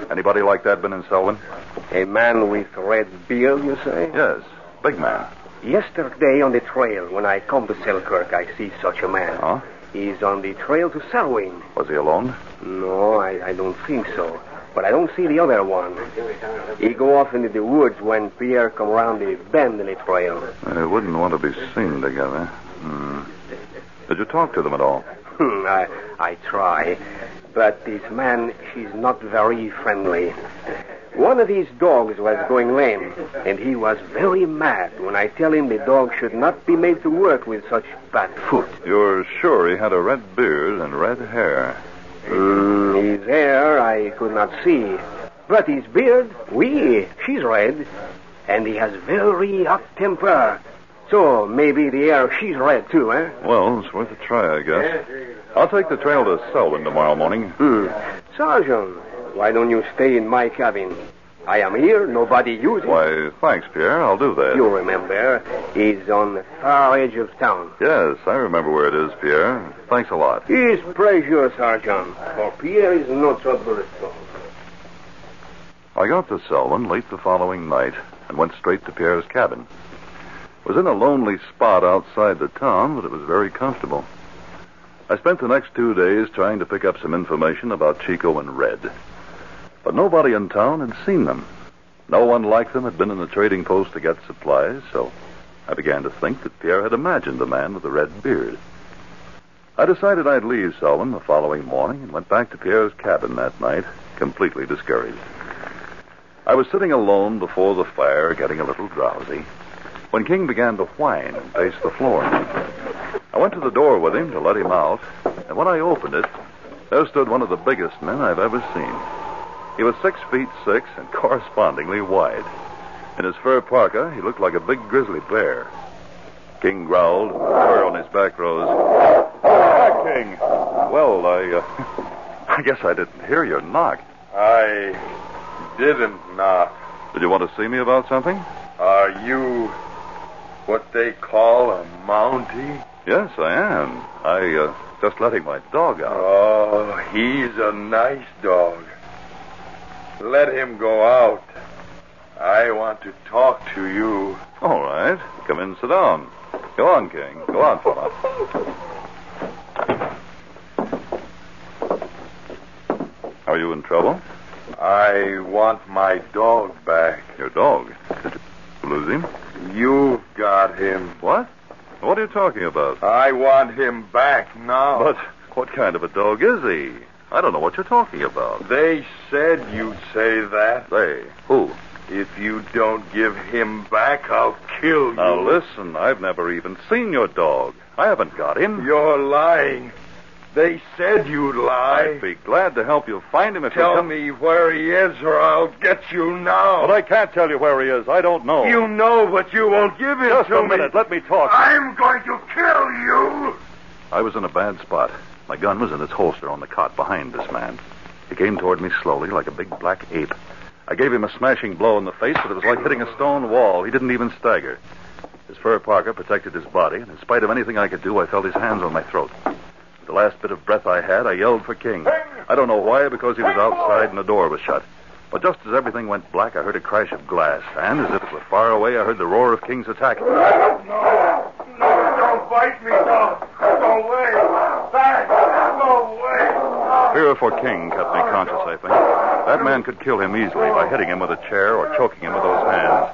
[SPEAKER 12] Anybody like that been in Selwyn?
[SPEAKER 11] A man with red beard, you say?
[SPEAKER 12] Yes, big man.
[SPEAKER 11] Yesterday on the trail, when I come to Selkirk, I see such a man.
[SPEAKER 12] Huh?
[SPEAKER 11] He's on the trail to Selwyn.
[SPEAKER 12] Was he alone?
[SPEAKER 11] No, I don't think so. But I don't see the other one. He go off into the woods when Pierre come around the bend in the trail.
[SPEAKER 12] They wouldn't want to be seen together. Did you talk to them at all?
[SPEAKER 11] I try. But this man, she's not very friendly. One of these dogs was going lame, and he was very mad when I tell him the dog should not be made to work with such bad foot.
[SPEAKER 12] You're sure he had a red beard and red hair?
[SPEAKER 11] His hair I could not see. But his beard, she's red. And he has very hot temper. So maybe the hair, she's red too, eh?
[SPEAKER 12] Well, it's worth a try, I guess. I'll take the trail to Selwyn tomorrow morning.
[SPEAKER 11] Sergeant, why don't you stay in my cabin? I am here, nobody uses it.
[SPEAKER 12] Why, thanks, Pierre. I'll do that.
[SPEAKER 11] You remember, he's on the far edge of town.
[SPEAKER 12] Yes, I remember where it is, Pierre. Thanks a lot.
[SPEAKER 11] It's pleasure, Sergeant. For Pierre is no trouble at all.
[SPEAKER 12] I got to Selwyn late the following night and went straight to Pierre's cabin. It was in a lonely spot outside the town, but it was very comfortable. I spent the next 2 days trying to pick up some information about Chico and Red. But nobody in town had seen them. No one like them had been in the trading post to get supplies, so I began to think that Pierre had imagined the man with the red beard. I decided I'd leave Selwyn the following morning and went back to Pierre's cabin that night, completely discouraged. I was sitting alone before the fire, getting a little drowsy, when King began to whine and pace the floor. I went to the door with him to let him out, and when I opened it, there stood one of the biggest men I've ever seen. He was 6'6" and correspondingly wide. In his fur parka, he looked like a big grizzly bear. King growled, fur on his back rose. "Ah, King. Well, I guess I didn't hear your knock."
[SPEAKER 13] I didn't knock.
[SPEAKER 12] Did you want to see me about something?
[SPEAKER 13] Are you what they call a Mountie?
[SPEAKER 12] Yes, I am. Just letting my dog out.
[SPEAKER 13] Oh, he's a nice dog. Let him go out. I want to talk to you.
[SPEAKER 12] All right. Come in, sit down. Go on, King. Go on, fella. Are you in trouble?
[SPEAKER 13] I want my dog back.
[SPEAKER 12] Your dog? Did you lose him?
[SPEAKER 13] You've got him.
[SPEAKER 12] What? What are you talking about?
[SPEAKER 13] I want him back now.
[SPEAKER 12] But what kind of a dog is he? I don't know what you're talking about.
[SPEAKER 13] They said you'd say that.
[SPEAKER 12] They? Who?
[SPEAKER 13] If you don't give him back, I'll kill you.
[SPEAKER 12] Now, listen, I've never even seen your dog. I haven't got him.
[SPEAKER 13] You're lying. They said you'd lie.
[SPEAKER 12] I'd be glad to help you find him if you
[SPEAKER 13] Tell me where he is, or I'll get you now.
[SPEAKER 12] But I can't tell you where he is. I don't know.
[SPEAKER 13] You know, but you won't give him
[SPEAKER 12] Just
[SPEAKER 13] to
[SPEAKER 12] a
[SPEAKER 13] me.
[SPEAKER 12] minute. Let me talk.
[SPEAKER 13] I'm going to kill you.
[SPEAKER 12] I was in a bad spot. My gun was in its holster on the cot behind this man. He came toward me slowly like a big black ape. I gave him a smashing blow in the face, but it was like hitting a stone wall. He didn't even stagger. His fur parka protected his body, and in spite of anything I could do, I felt his hands on my throat. With the last bit of breath I had, I yelled for King. I don't know why, because he was outside and the door was shut. But just as everything went black, I heard a crash of glass, and as if it were far away, I heard the roar of King's attack.
[SPEAKER 13] No, don't bite me, no. Go away. Back. Go away.
[SPEAKER 12] Fear for King kept me conscious, I think. That man could kill him easily by hitting him with a chair or choking him with those hands.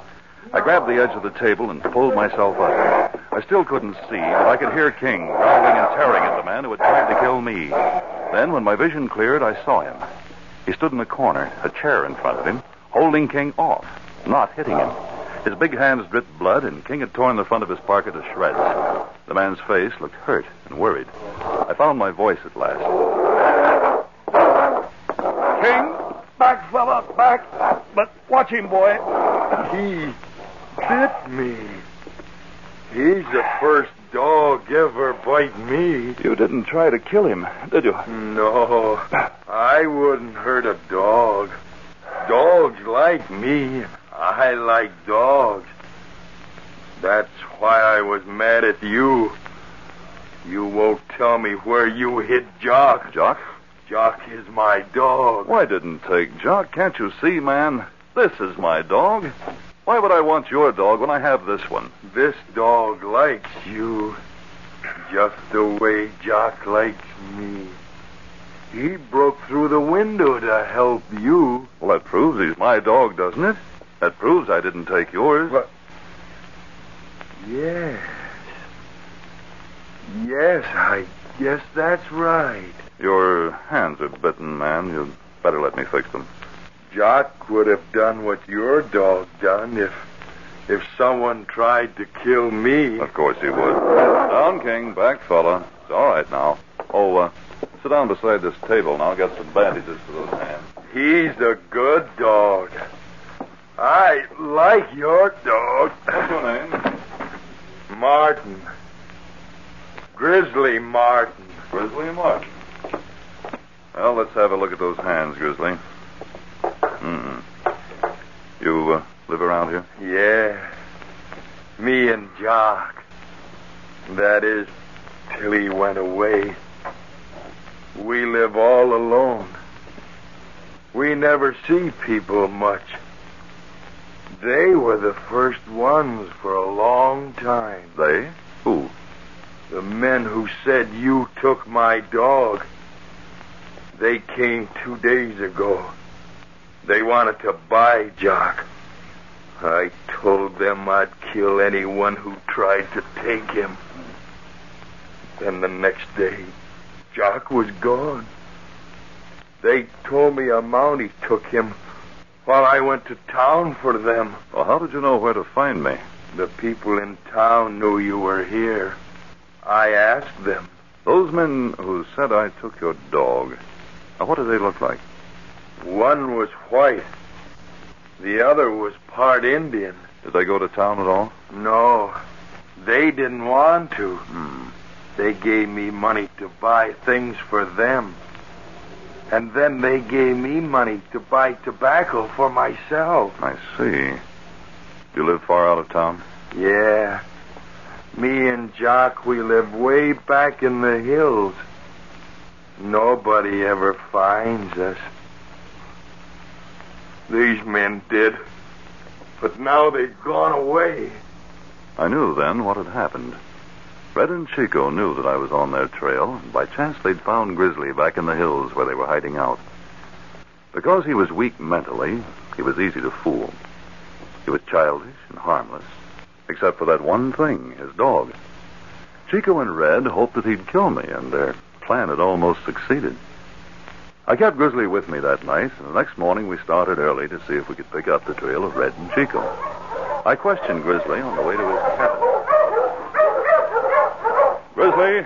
[SPEAKER 12] I grabbed the edge of the table and pulled myself up. I still couldn't see, but I could hear King growling and tearing at the man who had tried to kill me. Then, when my vision cleared, I saw him. He stood in the corner, a chair in front of him, holding King off, not hitting him. His big hands dripped blood, and King had torn the front of his parka to shreds. The man's face looked hurt and worried. I found my voice at last.
[SPEAKER 13] King, back, fella, back. But watch him, boy. He bit me. He's the first dog ever bite me.
[SPEAKER 12] You didn't try to kill him, did you?
[SPEAKER 13] No, I wouldn't hurt a dog. Dogs like me. I like dogs. That's why I was mad at you. You won't tell me where you hid Jock.
[SPEAKER 12] Jock?
[SPEAKER 13] Jock is my dog.
[SPEAKER 12] Why didn't take Jock? Can't you see, man? This is my dog. Why would I want your dog when I have this one?
[SPEAKER 13] This dog likes you just the way Jock likes me. He broke through the window to help you.
[SPEAKER 12] Well, that proves he's my dog, doesn't it? That proves I didn't take yours.
[SPEAKER 13] But... Yes. Yes, I guess that's right.
[SPEAKER 12] Your hands are bitten, man. You'd better let me fix them.
[SPEAKER 13] Jock would have done what your dog done if someone tried to kill me.
[SPEAKER 12] Of course he would. Down, King. Back, fella. It's all right now. Oh, sit down beside this table, and I'll get some bandages for those hands.
[SPEAKER 13] He's a good dog. I like your dog.
[SPEAKER 12] What's your name?
[SPEAKER 13] Martin. Grizzly Martin.
[SPEAKER 12] Grizzly Martin. Well, let's have a look at those hands, Grizzly. You live around here?
[SPEAKER 13] Yeah. Me and Jock. That is, till he went away. We live all alone. We never see people much. They were the first ones for a long time.
[SPEAKER 12] They? Who?
[SPEAKER 13] The men who said you took my dog. They came 2 days ago. They wanted to buy Jock. I told them I'd kill anyone who tried to take him. Then the next day, Jock was gone. They told me a Mountie took him while I went to town for them.
[SPEAKER 12] Well, how did you know where to find me?
[SPEAKER 13] The people in town knew you were here. I asked them.
[SPEAKER 12] Those men who said I took your dog, now what do they look like?
[SPEAKER 13] One was white. The other was part Indian.
[SPEAKER 12] Did they go to town at all?
[SPEAKER 13] No. They didn't want to. They gave me money to buy things for them. And then they gave me money to buy tobacco for myself.
[SPEAKER 12] I see. You live far out of town?
[SPEAKER 13] Yeah. Me and Jock, we live way back in the hills. Nobody ever finds us. These men did. But now they've gone away.
[SPEAKER 12] I knew then what had happened. Red and Chico knew that I was on their trail, and by chance they'd found Grizzly back in the hills where they were hiding out. Because he was weak mentally, he was easy to fool. He was childish and harmless, except for that one thing, his dog. Chico and Red hoped that he'd kill me, and their plan had almost succeeded. I kept Grizzly with me that night, and the next morning we started early to see if we could pick up the trail of Red and Chico. I questioned Grizzly on the way to his cabin. Grizzly,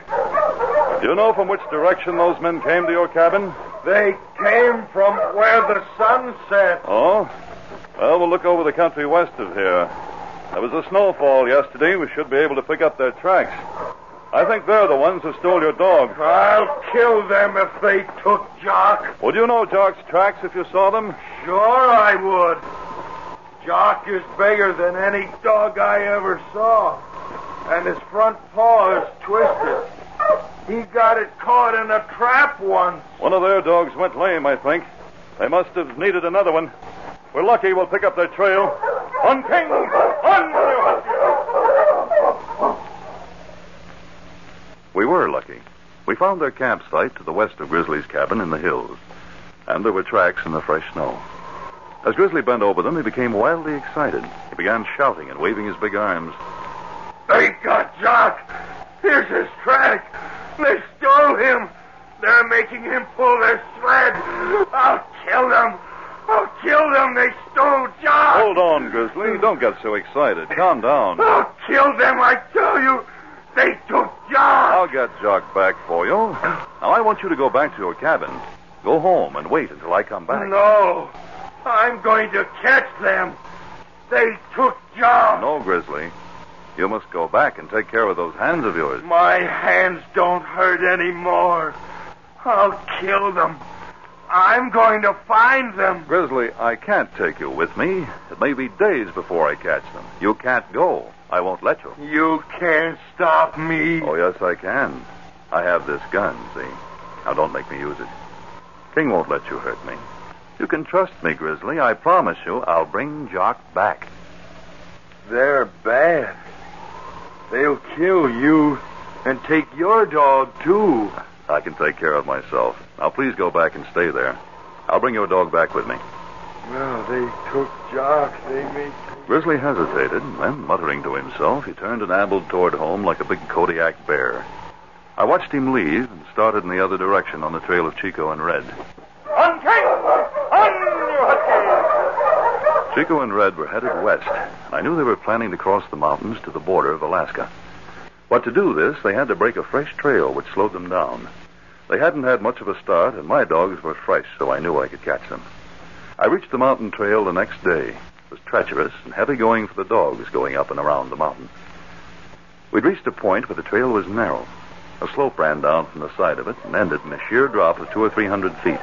[SPEAKER 12] do you know from which direction those men came to your cabin?
[SPEAKER 13] They came from where the sun set.
[SPEAKER 12] Oh? Well, we'll look over the country west of here. There was a snowfall yesterday. We should be able to pick up their tracks. I think they're the ones who stole your dog.
[SPEAKER 13] I'll kill them if they took Jock.
[SPEAKER 12] Would you know Jock's tracks if you saw them?
[SPEAKER 13] Sure I would. Jock is bigger than any dog I ever saw. And his front paw is twisted. He got it caught in a trap once.
[SPEAKER 12] One of their dogs went lame, I think. They must have needed another one. We're lucky we'll pick up their trail. On King! On! We were lucky. We found their campsite to the west of Grizzly's cabin in the hills. And there were tracks in the fresh snow. As Grizzly bent over them, he became wildly excited. He began shouting and waving his big arms.
[SPEAKER 13] They got Jock! Here's his track! They stole him! They're making him pull their sled! I'll kill them! I'll kill them! They stole Jock!
[SPEAKER 12] Hold on, Grizzly. Don't get so excited. Calm down.
[SPEAKER 13] I'll kill them, I tell you! They took Jock!
[SPEAKER 12] I'll get Jock back for you. Now, I want you to go back to your cabin. Go home and wait until I come back.
[SPEAKER 13] No! I'm going to catch them! They took Jock!
[SPEAKER 12] No, Grizzly. You must go back and take care of those hands of yours.
[SPEAKER 13] My hands don't hurt anymore. I'll kill them. I'm going to find them.
[SPEAKER 12] Grizzly, I can't take you with me. It may be days before I catch them. You can't go. I won't let you.
[SPEAKER 13] You can't stop me.
[SPEAKER 12] Oh, yes, I can. I have this gun, see? Now, don't make me use it. King won't let you hurt me. You can trust me, Grizzly. I promise you I'll bring Jock back.
[SPEAKER 13] They're bad. They'll kill you and take your dog, too.
[SPEAKER 12] I can take care of myself. Now, please go back and stay there. I'll bring your dog back with me.
[SPEAKER 13] Well, they took Jock. They made...
[SPEAKER 12] Grizzly hesitated, and then, muttering to himself, he turned and ambled toward home like a big Kodiak bear. I watched him leave and started in the other direction on the trail of Chico and Red.
[SPEAKER 13] On, King! On, you huskies!
[SPEAKER 12] Chico and Red were headed west, and I knew they were planning to cross the mountains to the border of Alaska. But to do this, they had to break a fresh trail, which slowed them down. They hadn't had much of a start, and my dogs were fresh, so I knew I could catch them. I reached the mountain trail the next day. It was treacherous and heavy going for the dogs going up and around the mountain. We'd reached a point where the trail was narrow. A slope ran down from the side of it and ended in a sheer drop of 200 or 300 feet.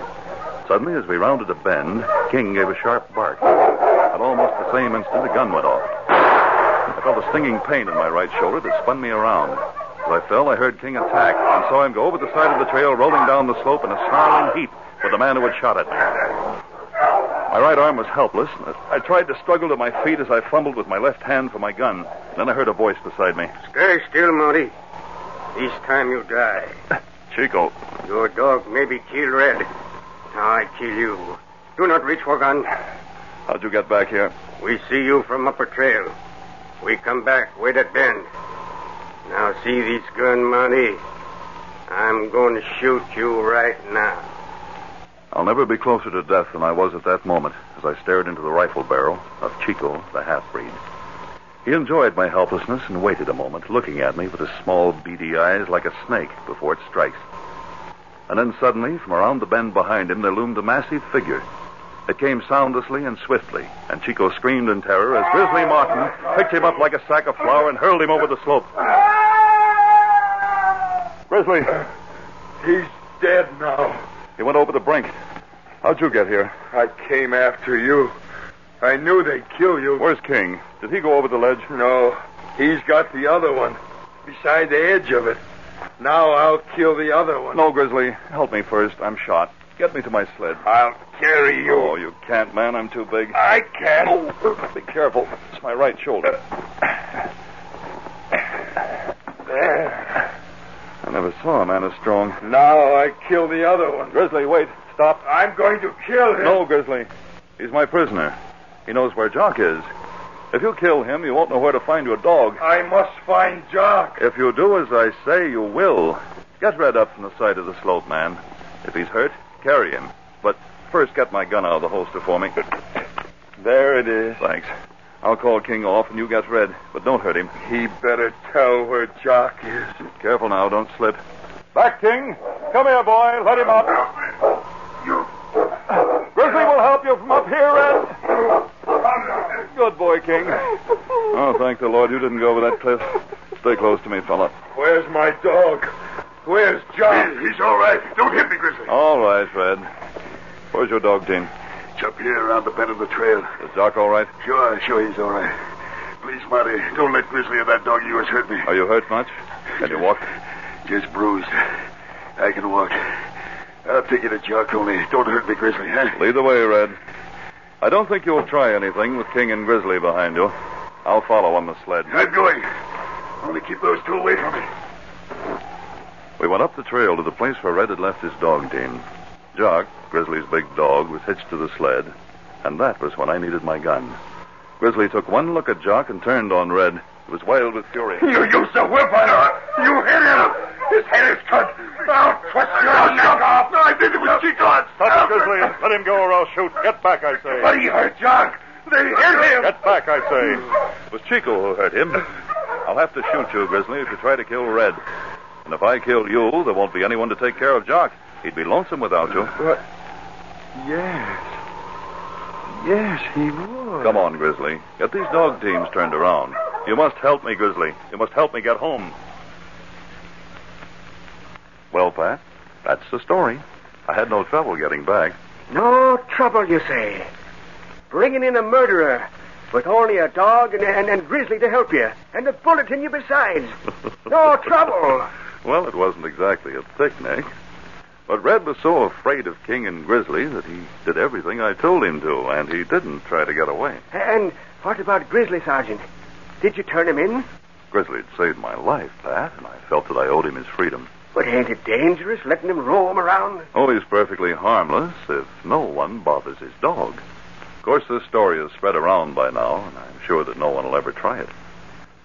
[SPEAKER 12] Suddenly, as we rounded a bend, King gave a sharp bark. At almost the same instant, a gun went off. I felt a stinging pain in my right shoulder that spun me around. As I fell, I heard King attack and saw him go over the side of the trail, rolling down the slope in a snarling heap with the man who had shot at me. My right arm was helpless. I tried to struggle to my feet as I fumbled with my left hand for my gun. Then I heard a voice beside me.
[SPEAKER 11] Stay still, Mountie. This time you die.
[SPEAKER 12] Chico.
[SPEAKER 11] Your dog may be killed Red. Now I kill you. Do not reach for gun.
[SPEAKER 12] How'd you get back here?
[SPEAKER 11] We see you from upper trail. We come back, wait at bend. Now see this gun, Mountie. I'm going to shoot you right now.
[SPEAKER 12] I'll never be closer to death than I was at that moment as I stared into the rifle barrel of Chico, the half-breed. He enjoyed my helplessness and waited a moment, looking at me with his small, beady eyes like a snake before it strikes. And then suddenly, from around the bend behind him, there loomed a massive figure. It came soundlessly and swiftly, and Chico screamed in terror as Grizzly Martin picked him up like a sack of flour and hurled him over the slope. Grizzly!
[SPEAKER 13] He's dead now.
[SPEAKER 12] He went over the brink. How'd you get here?
[SPEAKER 13] I came after you. I knew they'd kill you.
[SPEAKER 12] Where's King? Did he go over the ledge?
[SPEAKER 13] No. He's got the other one. Beside the edge of it. Now I'll kill the other one.
[SPEAKER 12] No, Grizzly. Help me first. I'm shot. Get me to my sled.
[SPEAKER 13] I'll carry you.
[SPEAKER 12] Oh, you can't, man. I'm too big.
[SPEAKER 13] I can.
[SPEAKER 12] Oh, be careful. It's my right shoulder.
[SPEAKER 13] There.
[SPEAKER 12] I never saw a man as strong.
[SPEAKER 13] Now I kill the other one.
[SPEAKER 12] Grizzly, wait. Stop.
[SPEAKER 13] I'm going to kill him.
[SPEAKER 12] No, Grizzly. He's my prisoner. He knows where Jock is. If you kill him, you won't know where to find your dog.
[SPEAKER 13] I must find Jock.
[SPEAKER 12] If you do as I say, you will. Get Red up from the side of the slope, man. If he's hurt, carry him. But first get my gun out of the holster for me.
[SPEAKER 13] There it is.
[SPEAKER 12] Thanks. I'll call King off and you get Red, but don't hurt him.
[SPEAKER 13] He better tell where Jock is.
[SPEAKER 12] Careful now, don't slip. Back, King. Come here, boy. Let him up. Grizzly will help you from up here, Red. Good boy, King. Oh, thank the Lord you didn't go over that cliff. Stay close to me, fella.
[SPEAKER 13] Where's my dog? Where's Jock?
[SPEAKER 24] He's all right. Don't hit me, Grizzly.
[SPEAKER 12] All right, Red. Where's your dog, team?
[SPEAKER 24] It's up here around the bend of the trail.
[SPEAKER 12] Is Jock all right?
[SPEAKER 24] Sure, he's all right. Please, Marty, don't let Grizzly or that dog of yours hurt me.
[SPEAKER 12] Are you hurt much? Can you walk?
[SPEAKER 24] Just bruised. I can walk. I'll take you to Jock, only don't hurt me, Grizzly, huh?
[SPEAKER 12] Lead the way, Red. I don't think you'll try anything with King and Grizzly behind you. I'll follow on the sled.
[SPEAKER 24] I'm going. Only keep those two away from me.
[SPEAKER 12] We went up the trail to the place where Red had left his dog team. Jock, Grizzly's big dog, was hitched to the sled, and that was when I needed my gun. Grizzly took one look at Jock and turned on Red. He was wild with fury.
[SPEAKER 13] You used a whip on him. You hit him. His head is cut. I'll twist your neck off.
[SPEAKER 24] No, I did it with Yukon.
[SPEAKER 12] Stop it, Grizzly. Let him go or I'll shoot. Get back, I say.
[SPEAKER 13] But he hurt Jock. They hit him.
[SPEAKER 12] Get back, I say. It was Chico who hurt him. I'll have to shoot you, Grizzly, if you try to kill Red. And if I kill you, there won't be anyone to take care of Jock. He'd be lonesome without you.
[SPEAKER 13] But, yes. Yes, he would.
[SPEAKER 12] Come on, Grizzly. Get these dog teams turned around. You must help me, Grizzly. You must help me get home. Well, Pat, that's the story. I had no trouble getting back.
[SPEAKER 11] No trouble, you say? Bringing in a murderer with only a dog and Grizzly to help you, and a bullet in you besides. No trouble.
[SPEAKER 12] Well, it wasn't exactly a picnic. But Red was so afraid of King and Grizzly that he did everything I told him to, and he didn't try to get away.
[SPEAKER 11] And what about Grizzly, Sergeant? Did you turn him in?
[SPEAKER 12] Grizzly had saved my life, Pat, and I felt that I owed him his freedom.
[SPEAKER 11] But ain't it dangerous letting him roam around?
[SPEAKER 12] Oh, he's perfectly harmless if no one bothers his dog. Of course, this story is spread around by now, and I'm sure that no one will ever try it.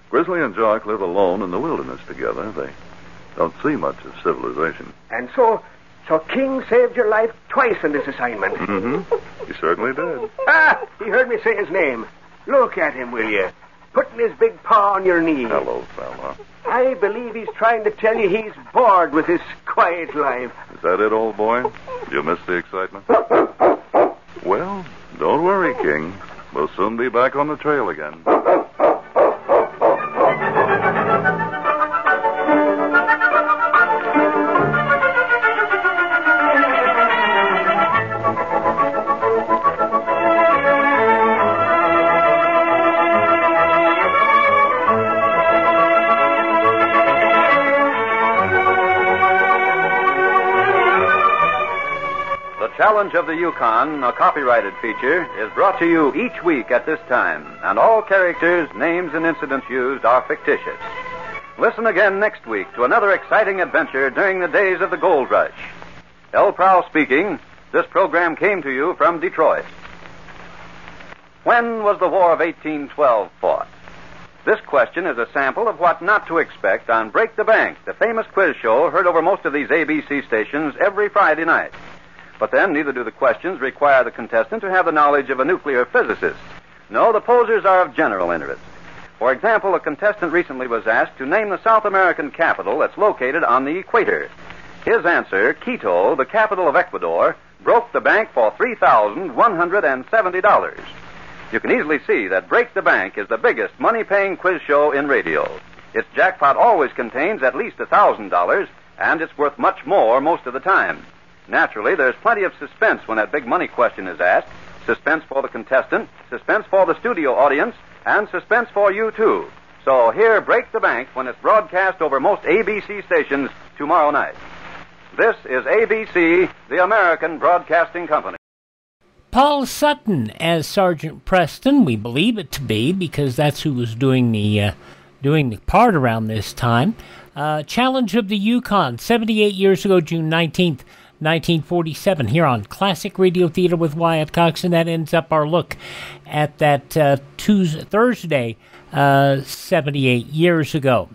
[SPEAKER 12] Grizzly and Jock live alone in the wilderness together. They don't see much of civilization.
[SPEAKER 11] And so King saved your life twice in this assignment.
[SPEAKER 12] Mm-hmm. He certainly did.
[SPEAKER 11] He heard me say his name. Look at him, will you? Putting his big paw on your knee.
[SPEAKER 12] Hello, fella.
[SPEAKER 11] I believe he's trying to tell you he's bored with his quiet life.
[SPEAKER 12] Is that it, old boy? You missed the excitement? Well, don't worry, King. We'll soon be back on the trail again.
[SPEAKER 8] Challenge of the Yukon, a copyrighted feature, is brought to you each week at this time, and all characters, names, and incidents used are fictitious. Listen again next week to another exciting adventure during the days of the gold rush. L. Prowl speaking. This program came to you from Detroit. When was the War of 1812 fought? This question is a sample of what not to expect on Break the Bank, the famous quiz show heard over most of these ABC stations every Friday night. But then, neither do the questions require the contestant to have the knowledge of a nuclear physicist. No, the posers are of general interest. For example, a contestant recently was asked to name the South American capital that's located on the equator. His answer, Quito, the capital of Ecuador, broke the bank for $3,170. You can easily see that Break the Bank is the biggest money-paying quiz show in radio. Its jackpot always contains at least $1,000, and it's worth much more most of the time. Naturally, there's plenty of suspense when that big money question is asked. Suspense for the contestant, suspense for the studio audience, and suspense for you, too. So hear Break the Bank when it's broadcast over most ABC stations tomorrow night. This is ABC, the American Broadcasting Company.
[SPEAKER 9] Paul Sutton as Sergeant Preston, we believe it to be, because that's who was doing the part around this time. Challenge of the Yukon, 78 years ago, June 19th, 1947, here on Classic Radio Theater with Wyatt Cox, and that ends up our look at that Thursday, 78 years ago.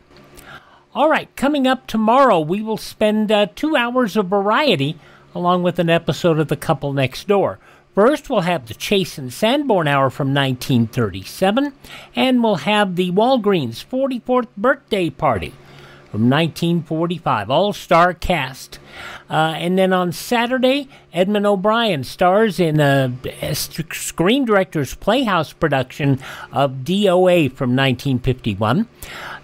[SPEAKER 9] All right, coming up tomorrow, we will spend 2 hours of variety along with an episode of The Couple Next Door. First, we'll have the Chase and Sanborn Hour from 1937, and we'll have the Walgreens 44th birthday party from 1945, all-star cast. And then on Saturday, Edmund O'Brien stars in a Screen Directors Playhouse production of DOA from 1951.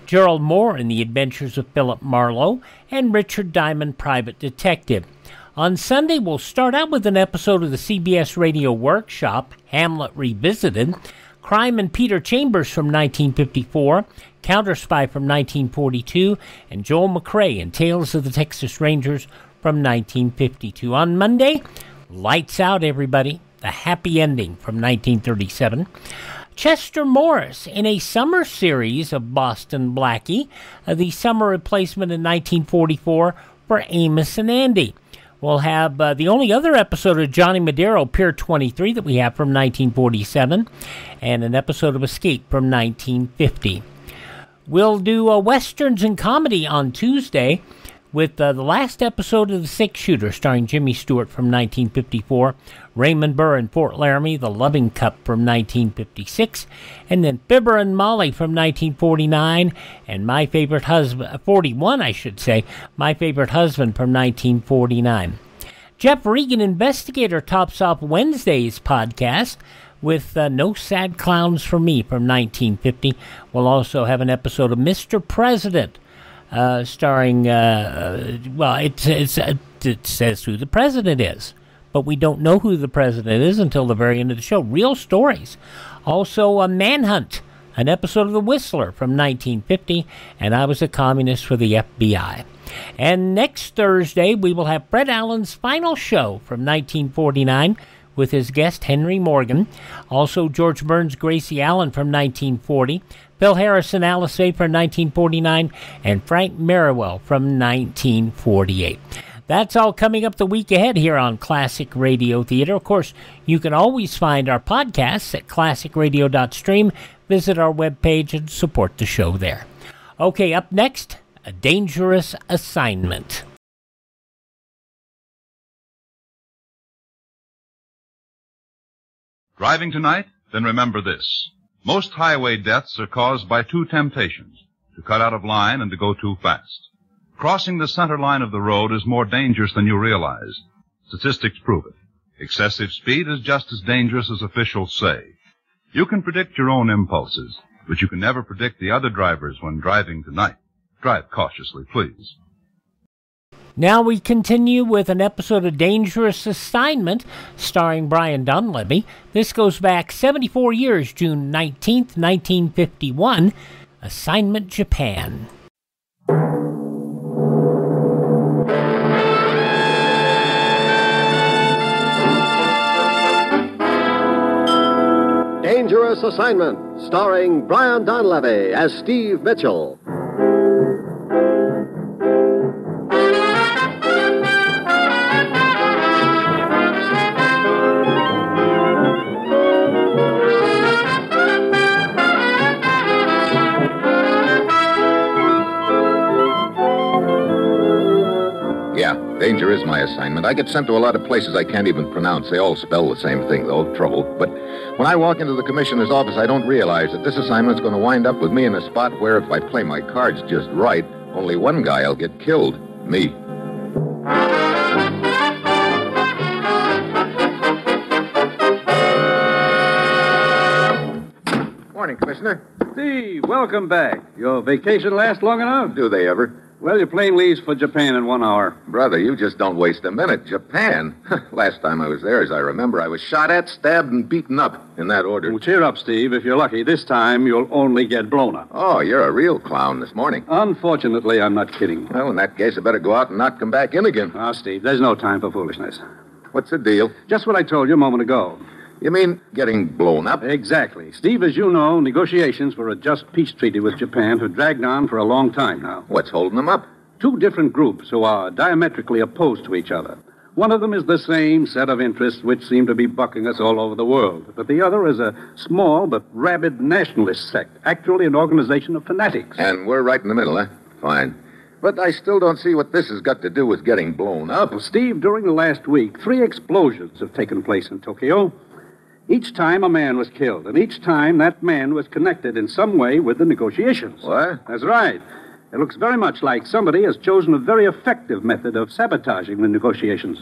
[SPEAKER 9] Gerald Moore in The Adventures of Philip Marlowe, and Richard Diamond, Private Detective. On Sunday, we'll start out with an episode of the CBS Radio Workshop, Hamlet Revisited, Crime and Peter Chambers from 1954, Counterspy from 1942, and Joel McRae in Tales of the Texas Rangers from 1952. On Monday, Lights Out, everybody, The Happy Ending from 1937. Chester Morris in a summer series of Boston Blackie, the summer replacement in 1944 for Amos and Andy. We'll have the only other episode of Johnny Madero, Pier 23, that we have from 1947, and an episode of Escape from 1950. We'll do Westerns and comedy on Tuesday with the last episode of The Six Shooter, starring Jimmy Stewart from 1954, Raymond Burr in Fort Laramie, The Loving Cup from 1956, and then Fibber and Molly from 1949, and My Favorite Husband, 41 I should say, My Favorite Husband from 1949. Jeff Regan, Investigator, tops off Wednesday's podcast with No Sad Clowns for Me from 1950. We'll also have an episode of Mr. President, starring, it says who the president is, but we don't know who the president is until the very end of the show. Real stories. Also, a Manhunt, an episode of The Whistler from 1950, and I Was a Communist for the FBI. And next Thursday, we will have Fred Allen's final show from 1949 with his guest Henry Morgan. Also, George Burns' Gracie Allen from 1940. Phil Harrison, Alice Faye from 1949, and Frank Merriwell from 1948. That's all coming up the week ahead here on Classic Radio Theater. Of course, you can always find our podcasts at classicradio.stream. Visit our webpage and support the show there. Okay, up next, A Dangerous Assignment.
[SPEAKER 14] Driving tonight? Then remember this. Most highway deaths are caused by two temptations, to cut out of line and to go too fast. Crossing the center line of the road is more dangerous than you realize. Statistics prove it. Excessive speed is just as dangerous as officials say. You can predict your own impulses, but you can never predict the other drivers when driving tonight. Drive cautiously, please.
[SPEAKER 9] Now we continue with an episode of Dangerous Assignment starring Brian Donlevy. This goes back 74 years, June 19th, 1951. Assignment Japan.
[SPEAKER 15] Dangerous Assignment, starring Brian Donlevy as Steve Mitchell.
[SPEAKER 16] Danger is my assignment. I get sent to a lot of places I can't even pronounce. They all spell the same thing, though, trouble. But when I walk into the commissioner's office, I don't realize that this assignment's going to wind up with me in a spot where, if I play my cards just right, only one guy will get killed. Me.
[SPEAKER 17] Morning, Commissioner.
[SPEAKER 7] Steve, welcome back. Your vacation last long enough?
[SPEAKER 16] Do they ever?
[SPEAKER 7] Well, your plane leaves for Japan in 1 hour.
[SPEAKER 16] Brother, you just don't waste a minute. Japan? Last time I was there, as I remember, I was shot at, stabbed, and beaten up. In that order.
[SPEAKER 7] Well, cheer up, Steve. If you're lucky, this time you'll only get blown up.
[SPEAKER 16] Oh, you're a real clown this morning.
[SPEAKER 7] Unfortunately, I'm not kidding.
[SPEAKER 16] Well, in that case, I better go out and not come back in again.
[SPEAKER 7] Ah, Steve, there's no time for foolishness.
[SPEAKER 16] What's the deal?
[SPEAKER 7] Just what I told you a moment ago.
[SPEAKER 16] You mean getting blown up?
[SPEAKER 7] Exactly. Steve, as you know, negotiations for a just peace treaty with Japan have dragged on for a long time now.
[SPEAKER 16] What's holding them up?
[SPEAKER 7] 2 different groups who are diametrically opposed to each other. One of them is the same set of interests which seem to be bucking us all over the world. But the other is a small but rabid nationalist sect, actually an organization of fanatics.
[SPEAKER 16] And we're right in the middle, huh? Fine. But I still don't see what this has got to do with getting blown up.
[SPEAKER 7] Well, Steve, during the last week, 3 explosions have taken place in Tokyo. Each time a man was killed, and each time that man was connected in some way with the negotiations.
[SPEAKER 16] What?
[SPEAKER 7] That's right. It looks very much like somebody has chosen a very effective method of sabotaging the negotiations.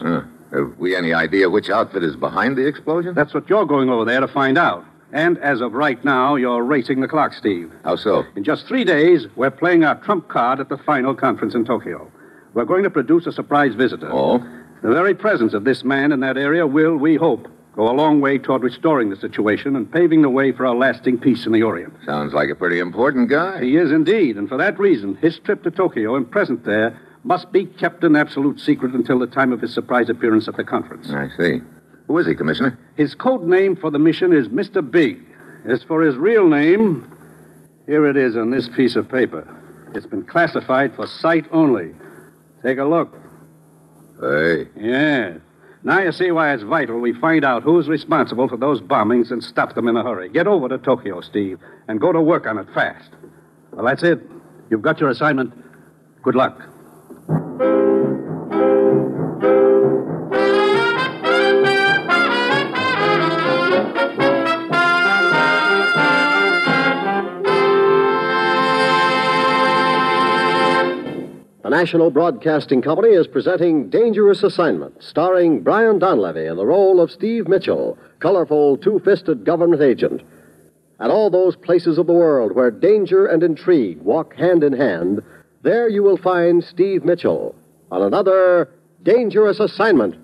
[SPEAKER 16] Have we any idea which outfit is behind the explosion?
[SPEAKER 7] That's what you're going over there to find out. And as of right now, you're racing the clock, Steve.
[SPEAKER 16] How so?
[SPEAKER 7] In just 3 days, we're playing our trump card at the final conference in Tokyo. We're going to produce a surprise visitor.
[SPEAKER 16] Oh?
[SPEAKER 7] The very presence of this man in that area will, we hope, go a long way toward restoring the situation and paving the way for a lasting peace in the Orient.
[SPEAKER 16] Sounds like a pretty important guy.
[SPEAKER 7] He is indeed, and for that reason, his trip to Tokyo and present there must be kept an absolute secret until the time of his surprise appearance at the conference.
[SPEAKER 16] I see. Who is he, Commissioner?
[SPEAKER 7] His code name for the mission is Mr. Big. As for his real name, here it is on this piece of paper. It's been classified for sight only. Take a look.
[SPEAKER 16] Hey.
[SPEAKER 7] Yeah. Now you see why it's vital we find out who's responsible for those bombings and stop them in a hurry. Get over to Tokyo, Steve, and go to work on it fast. Well, that's it. You've got your assignment. Good luck.
[SPEAKER 15] The National Broadcasting Company is presenting Dangerous Assignment, starring Brian Donlevy in the role of Steve Mitchell, colorful, two-fisted government agent. At all those places of the world where danger and intrigue walk hand in hand, there you will find Steve Mitchell on another Dangerous Assignment.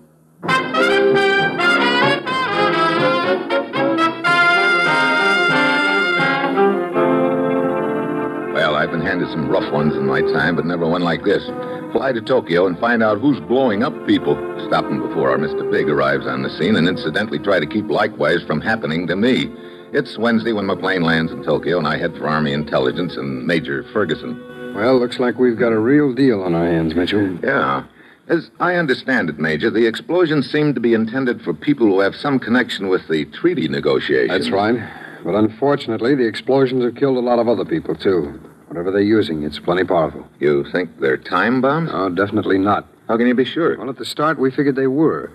[SPEAKER 16] Well, I've been handed some rough ones in my time, but never one like this. Fly to Tokyo and find out who's blowing up people. Stop them before our Mr. Big arrives on the scene, and incidentally try to keep likewise from happening to me. It's Wednesday when my plane lands in Tokyo, and I head for Army Intelligence and Major Ferguson.
[SPEAKER 21] Well, looks like we've got a real deal on our hands, Mitchell.
[SPEAKER 16] Yeah. As I understand it, Major, the explosions seem to be intended for people who have some connection with the treaty negotiations.
[SPEAKER 21] That's right. But unfortunately, the explosions have killed a lot of other people, too. Whatever they're using, it's plenty powerful.
[SPEAKER 16] You think they're time bombs?
[SPEAKER 21] Oh, definitely not.
[SPEAKER 16] How can you be sure?
[SPEAKER 21] Well, at the start, we figured they were.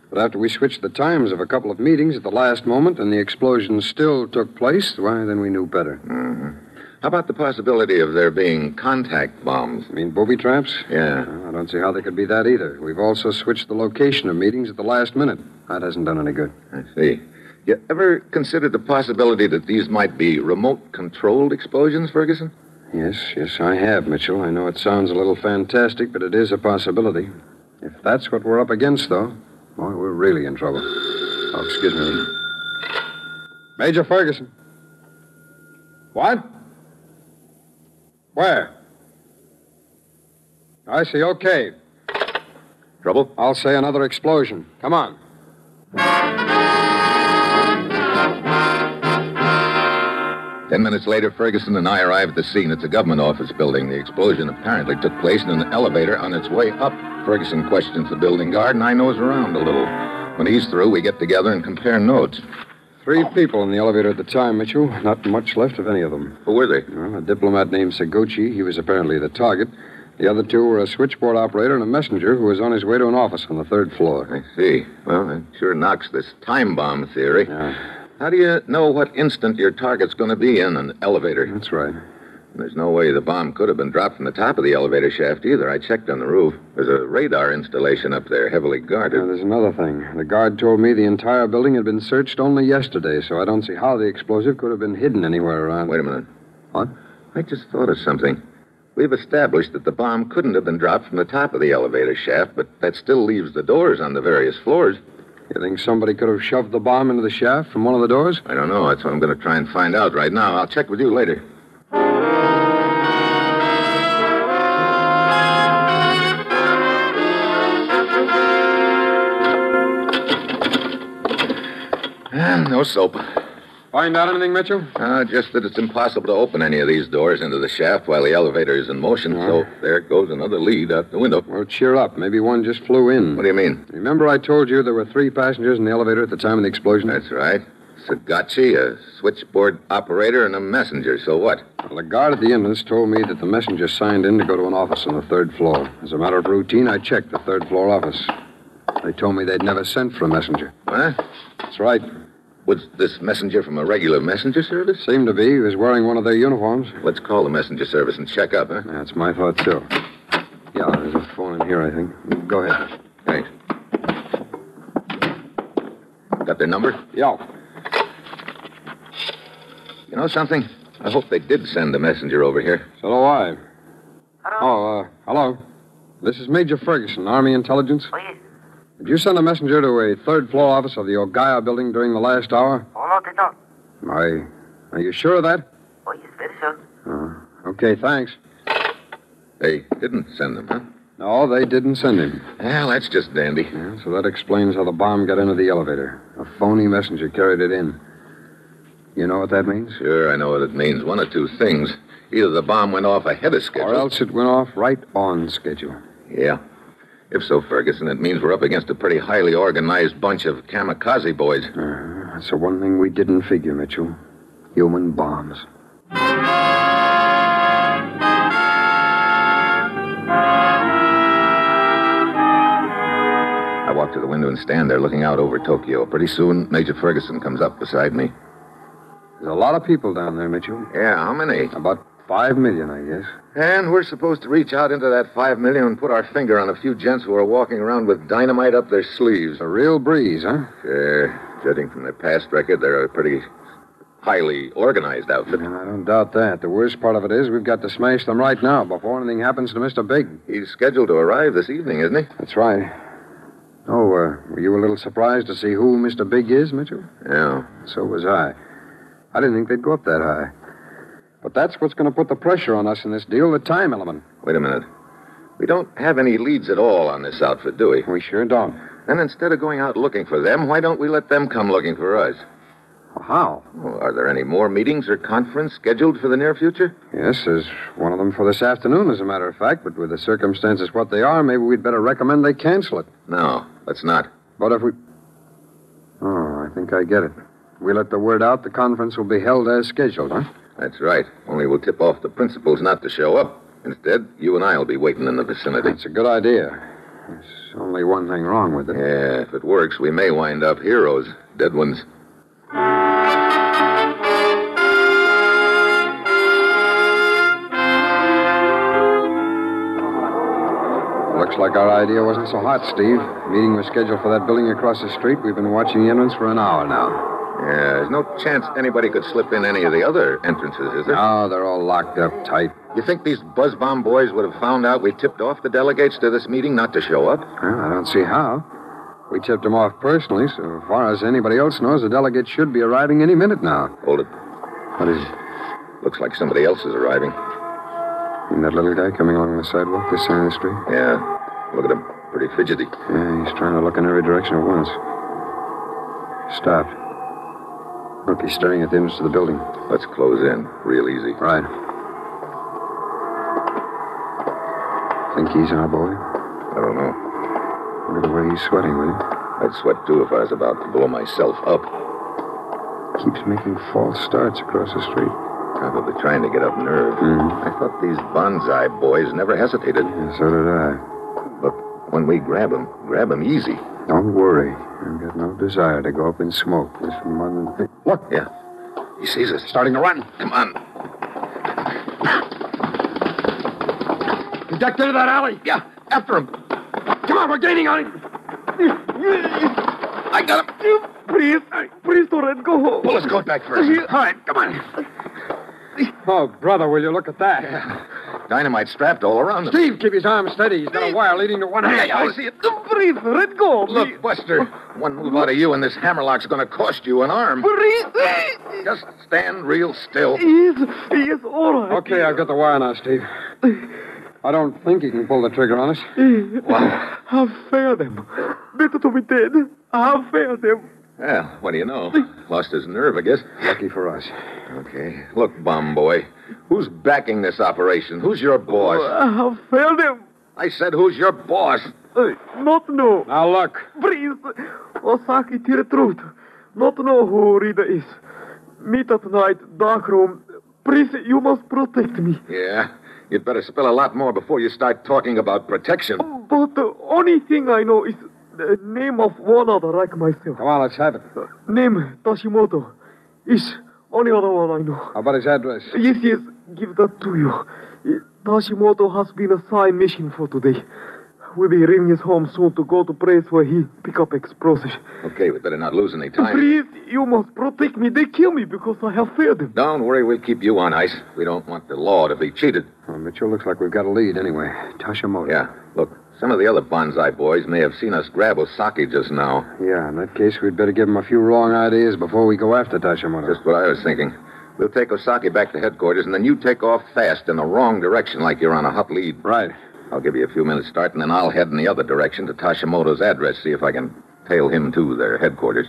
[SPEAKER 21] But after we switched the times of a couple of meetings at the last moment and the explosions still took place, why, then we knew better.
[SPEAKER 16] Mm-hmm. How about the possibility of there being contact bombs?
[SPEAKER 21] You mean booby traps?
[SPEAKER 16] Yeah.
[SPEAKER 21] Well, I don't see how they could be that either. We've also switched the location of meetings at the last minute. That hasn't done any good.
[SPEAKER 16] I see. You ever considered the possibility that these might be remote-controlled explosions, Ferguson?
[SPEAKER 21] Yes, I have, Mitchell. I know it sounds a little fantastic, but it is a possibility. If that's what we're up against, though, boy, we're really in trouble. Oh, excuse me. Major Ferguson. What? Where? I see. Okay.
[SPEAKER 16] Trouble?
[SPEAKER 21] I'll say another explosion. Come on.
[SPEAKER 16] 10 minutes later, Ferguson and I arrive at the scene. It's a government office building. The explosion apparently took place in an elevator on its way up. Ferguson questions the building guard, and I nose around a little. When he's through, we get together and compare notes.
[SPEAKER 21] 3 people in the elevator at the time, Mitchell. Not much left of any of them.
[SPEAKER 16] Who were they?
[SPEAKER 21] Well, a diplomat named Seguchi. He was apparently the target. The other 2 were a switchboard operator and a messenger who was on his way to an office on the 3rd floor.
[SPEAKER 16] I see. Well, that sure knocks this time bomb theory.
[SPEAKER 21] Yeah.
[SPEAKER 16] How do you know what instant your target's going to be in an elevator?
[SPEAKER 21] That's right.
[SPEAKER 16] There's no way the bomb could have been dropped from the top of the elevator shaft either. I checked on the roof. There's a radar installation up there, heavily guarded.
[SPEAKER 21] There's another thing. The guard told me the entire building had been searched only yesterday, so I don't see how the explosive could have been hidden anywhere around.
[SPEAKER 16] Wait a minute.
[SPEAKER 21] What?
[SPEAKER 16] I just thought of something. We've established that the bomb couldn't have been dropped from the top of the elevator shaft, but that still leaves the doors on the various floors.
[SPEAKER 1] You think somebody could have shoved the bomb into the shaft from one of the doors?
[SPEAKER 16] I don't know. That's what I'm going to try and find out right now. I'll check with you later. No soap.
[SPEAKER 1] Find out anything, Mitchell?
[SPEAKER 16] Just that it's impossible to open any of these doors into the shaft while the elevator is in motion. So there goes another lead out the window.
[SPEAKER 1] Well, cheer up. Maybe one just flew in.
[SPEAKER 16] What do you mean?
[SPEAKER 1] Remember I told you there were 3 passengers in the elevator at the time of the explosion?
[SPEAKER 16] That's right. Sagachi, a switchboard operator, and a messenger. So what?
[SPEAKER 1] Well, the guard at the enlist told me that the messenger signed in to go to an office on the 3rd floor. As a matter of routine, I checked the 3rd floor office. They told me they'd never sent for a messenger.
[SPEAKER 16] What?
[SPEAKER 1] That's right.
[SPEAKER 16] Was this messenger from a regular messenger service?
[SPEAKER 1] Seemed to be. He was wearing one of their uniforms.
[SPEAKER 16] Let's call the messenger service and check up, huh?
[SPEAKER 1] That's my thought, too. Yeah, there's a phone in here, I think. Go ahead.
[SPEAKER 16] Thanks. Got their number?
[SPEAKER 1] Yeah.
[SPEAKER 16] You know something? I hope they did send a messenger over here.
[SPEAKER 1] So do I. Hello. This is Major Ferguson, Army Intelligence.
[SPEAKER 2] Oh, yes.
[SPEAKER 1] Did you send a messenger to a 3rd floor office of the Ogaya building during the last hour?
[SPEAKER 2] Oh, no, did not.
[SPEAKER 1] Are you sure of that?
[SPEAKER 2] Oh, yes, very sure.
[SPEAKER 1] Okay, thanks.
[SPEAKER 16] They didn't send them, huh?
[SPEAKER 1] No, they didn't send him.
[SPEAKER 16] Well, that's just dandy.
[SPEAKER 1] Yeah, so that explains how the bomb got into the elevator. A phony messenger carried it in. You know what that means?
[SPEAKER 16] Sure, I know what it means. One of 2 things. Either the bomb went off ahead of schedule.
[SPEAKER 1] Or else it went off right on schedule.
[SPEAKER 16] Yeah. If so, Ferguson, it means we're up against a pretty highly organized bunch of kamikaze boys.
[SPEAKER 1] That's the one thing we didn't figure, Mitchell. Human bombs.
[SPEAKER 16] I walk to the window and stand there looking out over Tokyo. Pretty soon, Major Ferguson comes up beside me.
[SPEAKER 1] There's a lot of people down there, Mitchell.
[SPEAKER 16] Yeah, how many?
[SPEAKER 1] About 5 million, I guess.
[SPEAKER 16] And we're supposed to reach out into that 5 million and put our finger on a few gents who are walking around with dynamite up their sleeves.
[SPEAKER 1] A real breeze, huh?
[SPEAKER 16] Sure. Judging from their past record, they're a pretty highly organized outfit.
[SPEAKER 1] I don't doubt that. The worst part of it is we've got to smash them right now before anything happens to Mr. Big.
[SPEAKER 16] He's scheduled to arrive this evening, isn't he?
[SPEAKER 1] That's right. Oh, were you a little surprised to see who Mr. Big is, Mitchell?
[SPEAKER 16] Yeah.
[SPEAKER 1] So was I. I didn't think they'd go up that high. But that's what's going to put the pressure on us in this deal, the time element.
[SPEAKER 16] Wait a minute. We don't have any leads at all on this outfit, do we?
[SPEAKER 1] We sure don't.
[SPEAKER 16] Then instead of going out looking for them, why don't we let them come looking for us?
[SPEAKER 1] How?
[SPEAKER 16] Well, are there any more meetings or conference scheduled for the near future?
[SPEAKER 1] Yes, there's one of them for this afternoon, as a matter of fact. But with the circumstances what they are, maybe we'd better recommend they cancel it.
[SPEAKER 16] No, let's not.
[SPEAKER 1] But if we... Oh, I think I get it. We let the word out, the conference will be held as scheduled, huh?
[SPEAKER 16] That's right. Only we'll tip off the principals not to show up. Instead, you and I will be waiting in the vicinity.
[SPEAKER 1] That's a good idea. There's only one thing wrong with it.
[SPEAKER 16] Yeah, if it works, we may wind up heroes. Dead ones.
[SPEAKER 1] Looks like our idea wasn't so hot, Steve. Meeting was scheduled for that building across the street. We've been watching the entrance for an hour now.
[SPEAKER 16] Yeah, there's no chance anybody could slip in any of the other entrances, is there?
[SPEAKER 1] No, they're all locked up tight.
[SPEAKER 16] You think these buzz bomb boys would have found out we tipped off the delegates to this meeting not to show up?
[SPEAKER 1] Well, I don't see how. We tipped them off personally. So far as anybody else knows, the delegates should be arriving any minute now.
[SPEAKER 16] Hold it.
[SPEAKER 1] What is it?
[SPEAKER 16] Looks like somebody else is arriving.
[SPEAKER 1] And that little guy coming along the sidewalk this side of the street?
[SPEAKER 16] Yeah. Look at him. Pretty fidgety.
[SPEAKER 1] Yeah, he's trying to look in every direction at once. Stopped. Look, he's staring at the entrance to the building.
[SPEAKER 16] Let's close in. Real easy.
[SPEAKER 1] Right. Think he's our boy?
[SPEAKER 16] I don't know.
[SPEAKER 1] Look at the way he's sweating, will you?
[SPEAKER 16] I'd sweat, too, if I was about to blow myself up.
[SPEAKER 1] Keeps making false starts across the street.
[SPEAKER 16] Probably trying to get up nerve. I thought these bonsai boys never hesitated.
[SPEAKER 1] Yeah, so did I.
[SPEAKER 16] But when we grab them easy.
[SPEAKER 1] Don't worry. I've got no desire to go up in smoke. This more than...
[SPEAKER 16] Look. Yeah. He sees us.
[SPEAKER 1] Starting to run.
[SPEAKER 16] Come on.
[SPEAKER 1] He ducked into that alley.
[SPEAKER 16] Yeah. After him.
[SPEAKER 1] Come on, we're gaining on him.
[SPEAKER 16] I got him.
[SPEAKER 1] Please don't let go.
[SPEAKER 16] Pull his coat back first.
[SPEAKER 1] All right, come on. Oh, brother, will you look at that?
[SPEAKER 16] Yeah. Dynamite strapped all around him.
[SPEAKER 1] Steve, keep his arm steady. He's got a wire leading to one hand.
[SPEAKER 16] I see it.
[SPEAKER 4] Breathe. Let go.
[SPEAKER 16] Look, Buster, one move out of you and this hammerlock's going to cost you an arm.
[SPEAKER 4] Breathe.
[SPEAKER 16] Just stand real still.
[SPEAKER 4] Yes, all right.
[SPEAKER 1] Okay, I've got the wire now, Steve. I don't think he can pull the trigger on us.
[SPEAKER 16] Wow.
[SPEAKER 4] I've failed him. Better to be dead. I've failed him.
[SPEAKER 16] Well, what do you know? Lost his nerve, I guess.
[SPEAKER 1] Lucky for us.
[SPEAKER 16] Okay. Look, bum boy, who's backing this operation? Who's your boss?
[SPEAKER 4] I've failed him.
[SPEAKER 16] I said, who's your boss?
[SPEAKER 4] Not know.
[SPEAKER 1] Now, look.
[SPEAKER 4] Please. Osaki, tell the truth. Not know who Rita is. Meet at night, dark room. Please, you must protect me.
[SPEAKER 16] Yeah. You'd better spill a lot more before you start talking about protection.
[SPEAKER 4] But the only thing I know is the name of one other like myself.
[SPEAKER 1] Come on, let's have it.
[SPEAKER 4] Name Tashimoto. Is only other one I know.
[SPEAKER 1] How about his address?
[SPEAKER 4] Yes, give that to you. Tashimoto has been assigned mission for today. We'll be leaving his home soon to go to place where he pick up explosives.
[SPEAKER 16] Okay, we better not lose any time.
[SPEAKER 4] Please, you must protect me. They kill me because I have failed them.
[SPEAKER 16] Don't worry, we'll keep you on ice. We don't want the law to be cheated.
[SPEAKER 1] Well, Mitchell, looks like we've got a lead anyway. Tashimoto.
[SPEAKER 16] Yeah, look, some of the other bonsai boys may have seen us grab Osaki just now.
[SPEAKER 1] Yeah, in that case, we'd better give them a few wrong ideas before we go after Tashimoto.
[SPEAKER 16] Just what I was thinking. We'll take Osaki back to headquarters, and then you take off fast in the wrong direction like you're on a hot lead.
[SPEAKER 1] Right.
[SPEAKER 16] I'll give you a few minutes start, and then I'll head in the other direction to Tashimoto's address, see if I can tail him to their headquarters.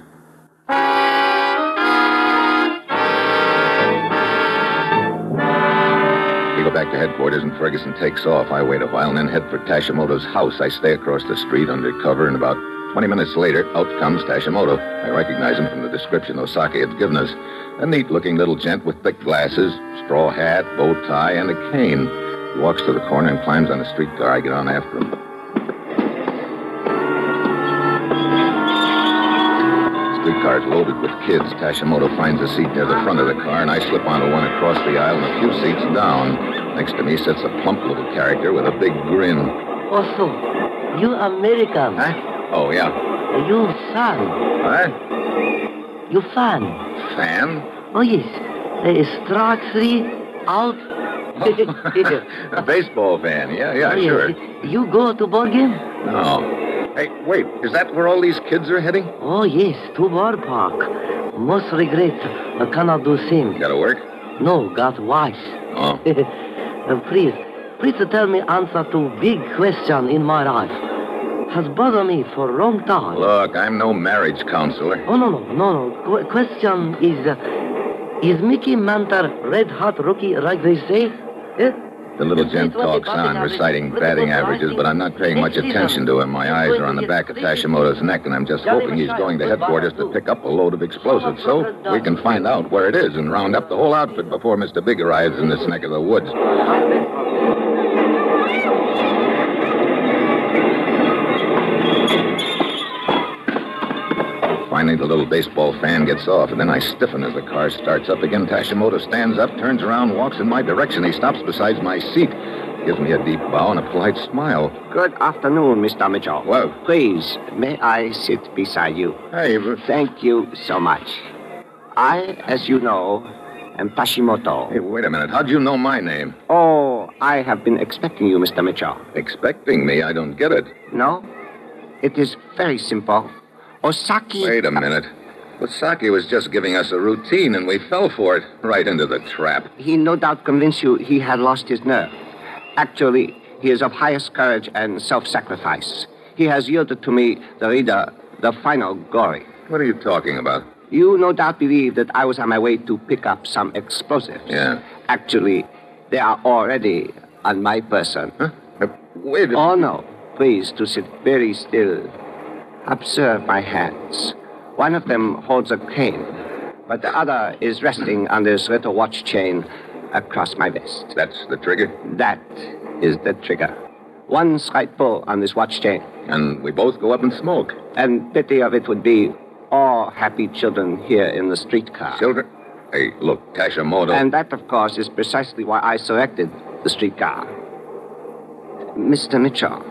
[SPEAKER 16] We go back to headquarters, and Ferguson takes off. I wait a while and then head for Tashimoto's house. I stay across the street under cover, and about 20 minutes later, out comes Tashimoto. I recognize him from the description Osaki had given us. A neat-looking little gent with thick glasses, straw hat, bow tie, and a cane. He walks to the corner and climbs on a streetcar. I get on after him. The streetcar's loaded with kids. Tashimoto finds a seat near the front of the car, and I slip onto one across the aisle and a few seats down. Next to me sits a plump little character with a big grin.
[SPEAKER 2] Also, you American.
[SPEAKER 16] Huh? Oh, yeah.
[SPEAKER 2] You fan.
[SPEAKER 16] What?
[SPEAKER 2] You fan.
[SPEAKER 16] Fan?
[SPEAKER 2] Oh, yes. Strike 3, out.
[SPEAKER 16] A baseball fan. Yeah,
[SPEAKER 2] Oh,
[SPEAKER 16] sure.
[SPEAKER 2] Yes. You go to ball game?
[SPEAKER 16] No. Hey, wait. Is that where all these kids are heading?
[SPEAKER 2] Oh, yes, to ballpark. Most regret, I cannot do same.
[SPEAKER 16] Gotta work?
[SPEAKER 2] No, got wife.
[SPEAKER 16] Oh.
[SPEAKER 2] Please tell me answer to big question in my life. Has bothered me for a long time.
[SPEAKER 16] Look, I'm no marriage counselor.
[SPEAKER 2] Oh, no. Question is Mickey Mantle red hot rookie like they say? Eh?
[SPEAKER 16] The little gent talks on, reciting batting averages, but I'm not paying much attention to him. My eyes are on the back of Tashimoto's neck, and I'm just hoping he's going to headquarters to pick up a load of explosives so we can find out where it is and round up the whole outfit before Mr. Big arrives in this neck of the woods. Finally, the little baseball fan gets off, and then I stiffen as the car starts up again. Tashimoto stands up, turns around, walks in my direction. He stops beside my seat, gives me a deep bow and a polite smile.
[SPEAKER 11] Good afternoon, Mr. Mitchell.
[SPEAKER 16] Well,
[SPEAKER 11] please, may I sit beside you?
[SPEAKER 16] Hey,
[SPEAKER 11] thank you so much. I, as you know, am Tashimoto.
[SPEAKER 16] Hey, wait a minute. How'd you know my name?
[SPEAKER 11] Oh, I have been expecting you, Mr. Mitchell.
[SPEAKER 16] Expecting me? I don't get it.
[SPEAKER 11] No? It is very simple. Osaki...
[SPEAKER 16] Wait a minute. Osaki was just giving us a routine, and we fell for it. Right into the trap.
[SPEAKER 11] He no doubt convinced you he had lost his nerve. Actually, he is of highest courage and self-sacrifice. He has yielded to me, the reader, the final glory.
[SPEAKER 16] What are you talking about?
[SPEAKER 11] You no doubt believe that I was on my way to pick up some explosives.
[SPEAKER 16] Yeah.
[SPEAKER 11] Actually, they are already on my person.
[SPEAKER 16] Huh? Wait a...
[SPEAKER 11] Oh, no. Please, to sit very still. Observe my hands. One of them holds a cane, but the other is resting on this little watch chain across my vest.
[SPEAKER 16] That's the trigger?
[SPEAKER 11] That is the trigger. One slight pull on this watch chain.
[SPEAKER 16] And we both go up and smoke.
[SPEAKER 11] And pity of it would be all happy children here in the streetcar.
[SPEAKER 16] Children? Hey, look, Tashimoto.
[SPEAKER 11] And that, of course, is precisely why I selected the streetcar. Mr. Mitchell,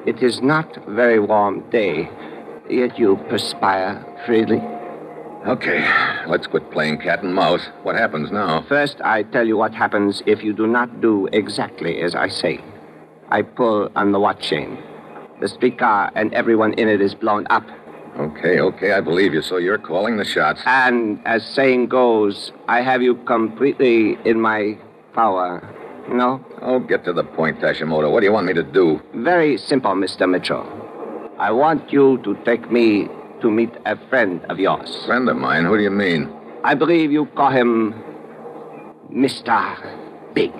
[SPEAKER 11] it is not a very warm day. Yet you perspire freely.
[SPEAKER 16] Okay, let's quit playing cat and mouse. What happens now?
[SPEAKER 5] First, I tell you what happens if you do not do exactly as I say. I pull on the watch chain. The streetcar and everyone in it is blown up.
[SPEAKER 16] Okay, I believe you. So you're calling the shots.
[SPEAKER 5] And as saying goes, I have you completely in my power. No?
[SPEAKER 16] Oh, get to the point, Tashimoto. What do you want me to do?
[SPEAKER 5] Very simple, Mr. Mitchell. I want you to take me to meet a friend of yours.
[SPEAKER 16] Friend of mine? Who do you mean?
[SPEAKER 5] I believe you call him Mr. Big.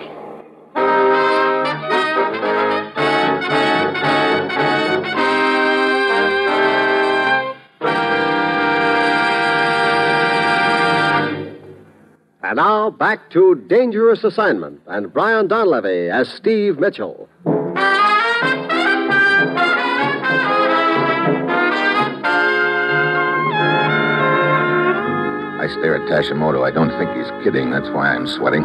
[SPEAKER 15] And now, back to Dangerous Assignment and Brian Donlevy as Steve Mitchell.
[SPEAKER 16] I stare at Tashimoto. I don't think he's kidding. That's why I'm sweating.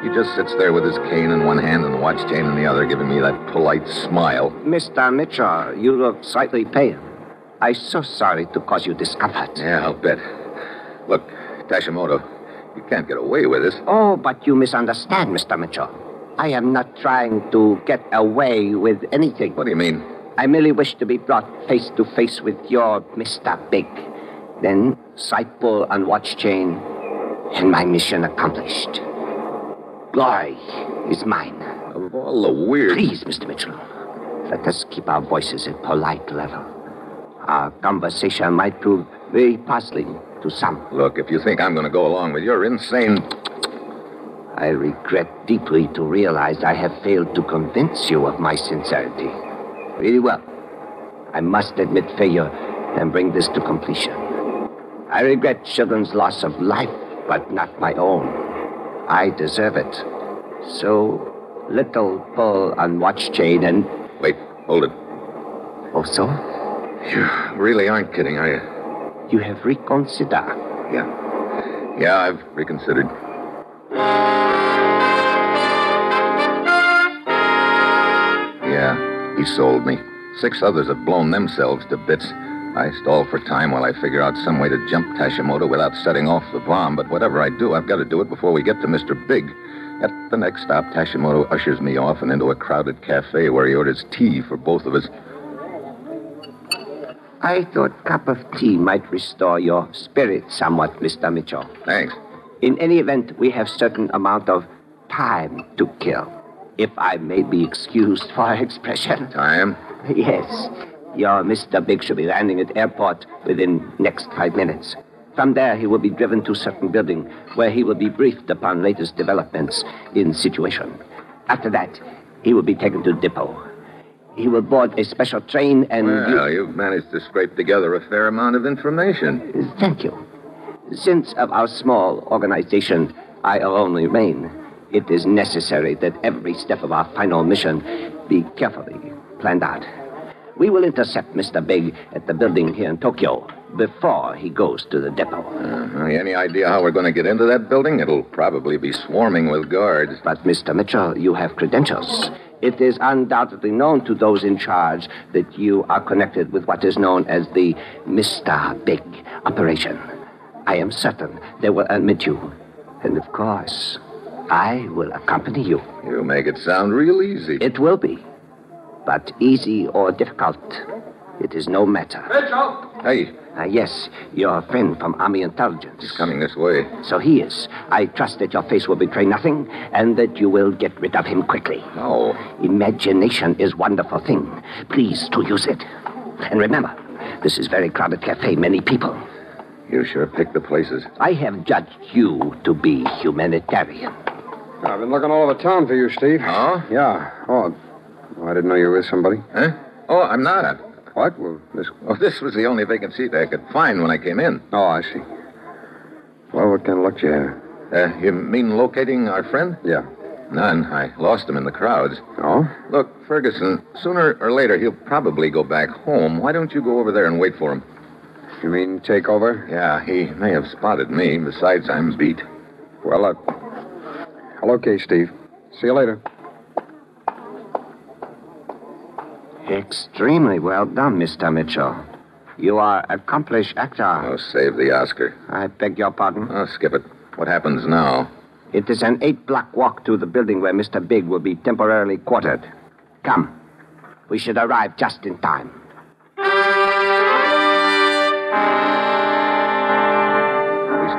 [SPEAKER 16] He just sits there with his cane in one hand and the watch chain in the other, giving me that polite smile.
[SPEAKER 5] Mr. Mitchell, you look slightly pale. I'm so sorry to cause you discomfort.
[SPEAKER 16] Yeah, I'll bet. Look, Tashimoto, you can't get away with this.
[SPEAKER 5] Oh, but you misunderstand, Mr. Mitchell. I am not trying to get away with anything.
[SPEAKER 16] What do you mean?
[SPEAKER 5] I merely wish to be brought face to face with your Mr. Big. Then, sight pull on watch chain, and my mission accomplished. Glory is mine.
[SPEAKER 16] Of all the weird...
[SPEAKER 5] Please, Mr. Mitchell, let us keep our voices at polite level. Our conversation might prove very puzzling to some.
[SPEAKER 16] Look, if you think I'm going to go along with your insane...
[SPEAKER 5] I regret deeply to realize I have failed to convince you of my sincerity. Really well. I must admit failure and bring this to completion. I regret children's loss of life, but not my own. I deserve it. So, little pull on watch chain and...
[SPEAKER 16] Wait, hold it.
[SPEAKER 5] Oh, so?
[SPEAKER 16] You really aren't kidding, are you?
[SPEAKER 5] You have reconsidered.
[SPEAKER 16] Yeah, I've reconsidered. Yeah, he sold me. 6 others have blown themselves to bits. I stall for time while I figure out some way to jump Tashimoto without setting off the bomb. But whatever I do, I've got to do it before we get to Mr. Big. At the next stop, Tashimoto ushers me off and into a crowded cafe where he orders tea for both of us.
[SPEAKER 5] I thought a cup of tea might restore your spirit somewhat, Mr. Mitchell.
[SPEAKER 16] Thanks.
[SPEAKER 5] In any event, we have certain amount of time to kill. If I may be excused for expression.
[SPEAKER 16] Time?
[SPEAKER 5] Yes. Your Mr. Big should be landing at airport within next 5 minutes. From there, he will be driven to certain building where he will be briefed upon latest developments in situation. After that, he will be taken to depot. He will board a special train and...
[SPEAKER 16] Well, you've managed to scrape together a fair amount of information.
[SPEAKER 5] Thank you. Since of our small organization, I alone remain, it is necessary that every step of our final mission be carefully planned out. We will intercept Mr. Big at the building here in Tokyo before he goes to the depot.
[SPEAKER 16] Any idea how we're going to get into that building? It'll probably be swarming with guards.
[SPEAKER 5] But, Mr. Mitchell, you have credentials. It is undoubtedly known to those in charge that you are connected with what is known as the Mr. Big operation. I am certain they will admit you. And, of course, I will accompany you.
[SPEAKER 16] You make it sound real easy.
[SPEAKER 5] It will be. But easy or difficult, it is no matter.
[SPEAKER 16] Mitchell! Hey.
[SPEAKER 5] Yes, your friend from Army Intelligence.
[SPEAKER 16] He's coming this way.
[SPEAKER 5] So he is. I trust that your face will betray nothing and that you will get rid of him quickly.
[SPEAKER 16] Oh.
[SPEAKER 5] Imagination is a wonderful thing. Please to use it. And remember, this is very crowded cafe, many people.
[SPEAKER 16] You sure picked the places.
[SPEAKER 5] I have judged you to be humanitarian.
[SPEAKER 1] I've been looking all over town for you, Steve.
[SPEAKER 16] Oh?
[SPEAKER 1] Yeah. Oh, I didn't know you were with somebody.
[SPEAKER 16] Huh? Oh, I'm not.
[SPEAKER 1] What? Well,
[SPEAKER 16] this was the only vacant seat I could find when I came in.
[SPEAKER 1] Oh, I see. Well, what kind of luck did you have?
[SPEAKER 16] You mean locating our friend?
[SPEAKER 1] Yeah.
[SPEAKER 16] None. I lost him in the crowds.
[SPEAKER 1] Oh?
[SPEAKER 16] Look, Ferguson, sooner or later he'll probably go back home. Why don't you go over there and wait for him?
[SPEAKER 1] You mean take over?
[SPEAKER 16] Yeah, he may have spotted me. Besides, I'm beat.
[SPEAKER 1] Well, okay, Steve. See you later.
[SPEAKER 5] Extremely well done, Mr. Mitchell. You are accomplished actor.
[SPEAKER 16] Oh, save the Oscar.
[SPEAKER 5] I beg your pardon?
[SPEAKER 16] Oh, skip it. What happens now?
[SPEAKER 5] It is an 8-block walk to the building where Mr. Big will be temporarily quartered. Come. We should arrive just in time.
[SPEAKER 16] We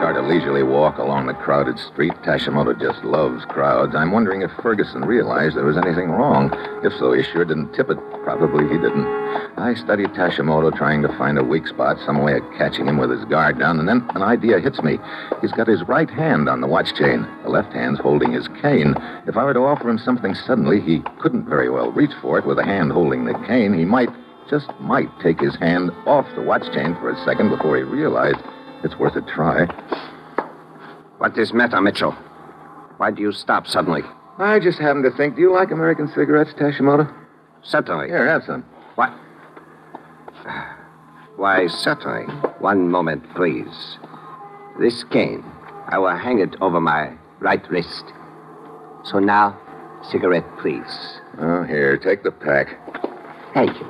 [SPEAKER 16] start a leisurely walk along the crowded street. Tashimoto just loves crowds. I'm wondering if Ferguson realized there was anything wrong. If so, he sure didn't tip it. Probably he didn't. I studied Tashimoto, trying to find a weak spot, some way of catching him with his guard down, and then an idea hits me. He's got his right hand on the watch chain. The left hand's holding his cane. If I were to offer him something suddenly, he couldn't very well reach for it with a hand holding the cane. He might, just might, take his hand off the watch chain for a second before he realized it's worth a try.
[SPEAKER 5] What is matter, Mitchell? Why do you stop suddenly?
[SPEAKER 16] I just happened to think, do you like American cigarettes, Tashimoto?
[SPEAKER 5] Certainly.
[SPEAKER 16] Here, have some.
[SPEAKER 5] What? Why, certainly. One moment, please. This cane, I will hang it over my right wrist. So now, cigarette, please.
[SPEAKER 16] Oh, here, take the pack.
[SPEAKER 5] Thank you.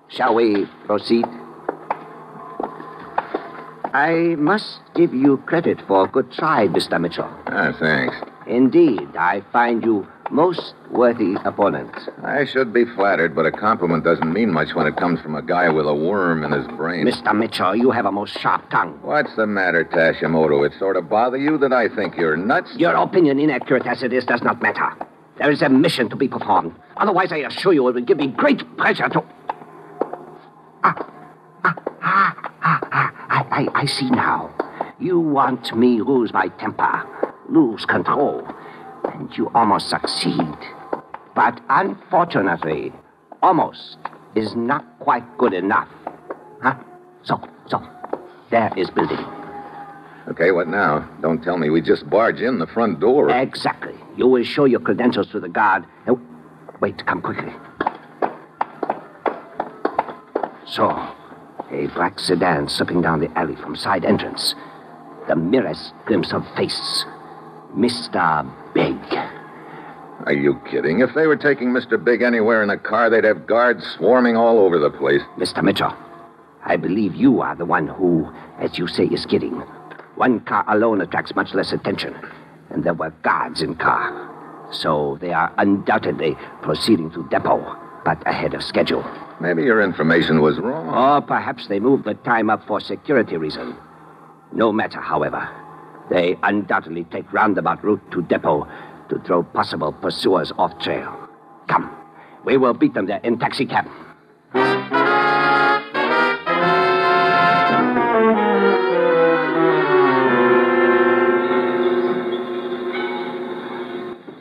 [SPEAKER 5] Shall we proceed? I must give you credit for a good try, Mr. Mitchell.
[SPEAKER 16] Ah, thanks.
[SPEAKER 5] Indeed, I find you most worthy opponent.
[SPEAKER 16] I should be flattered, but a compliment doesn't mean much when it comes from a guy with a worm in his brain.
[SPEAKER 5] Mr. Mitchell, you have a most sharp tongue.
[SPEAKER 16] What's the matter, Tashimoto? It sort of bother you that I think you're nuts?
[SPEAKER 5] Your opinion, inaccurate as it is, does not matter. There is a mission to be performed. Otherwise, I assure you, it would give me great pleasure to... I see now. You want me lose my temper, lose control, and you almost succeed. But unfortunately, almost is not quite good enough. Huh? So, there is building.
[SPEAKER 16] Okay, what now? Don't tell me we just barge in the front door.
[SPEAKER 5] Exactly. You will show your credentials to the guard. And... Wait, come quickly. So, a black sedan slipping down the alley from side entrance. The merest glimpse of face. Mr. Big.
[SPEAKER 16] Are you kidding? If they were taking Mr. Big anywhere in a car, they'd have guards swarming all over the place.
[SPEAKER 5] Mr. Mitchell, I believe you are the one who, as you say, is kidding. One car alone attracts much less attention. And there were guards in car. So they are undoubtedly proceeding to depot, but ahead of schedule.
[SPEAKER 16] Maybe your information was wrong.
[SPEAKER 5] Or perhaps they moved the time up for security reason. No matter, however. They undoubtedly take roundabout route to depot to throw possible pursuers off trail. Come, we will beat them there in taxicab.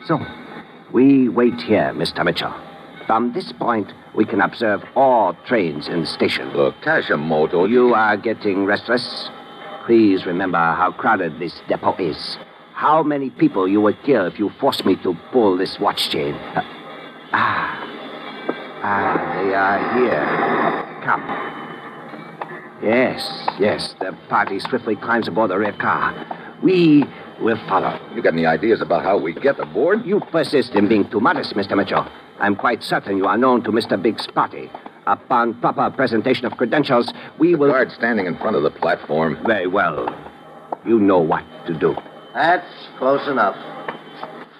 [SPEAKER 5] So, we wait here, Mr. Mitchell. From this point, we can observe all trains in the station.
[SPEAKER 16] Look, Tashimoto...
[SPEAKER 5] You are getting restless? Please remember how crowded this depot is. How many people you would kill if you forced me to pull this watch chain. They are here. Come. Yes, the party swiftly climbs aboard the rear car. We will follow.
[SPEAKER 16] You got any ideas about how we get aboard?
[SPEAKER 5] You persist in being too modest, Mr. Mitchell. I'm quite certain you are known to Mr. Big's party. Upon proper presentation of credentials, we will...
[SPEAKER 16] The guard standing in front of the platform.
[SPEAKER 5] Very well. You know what to do.
[SPEAKER 2] That's close enough.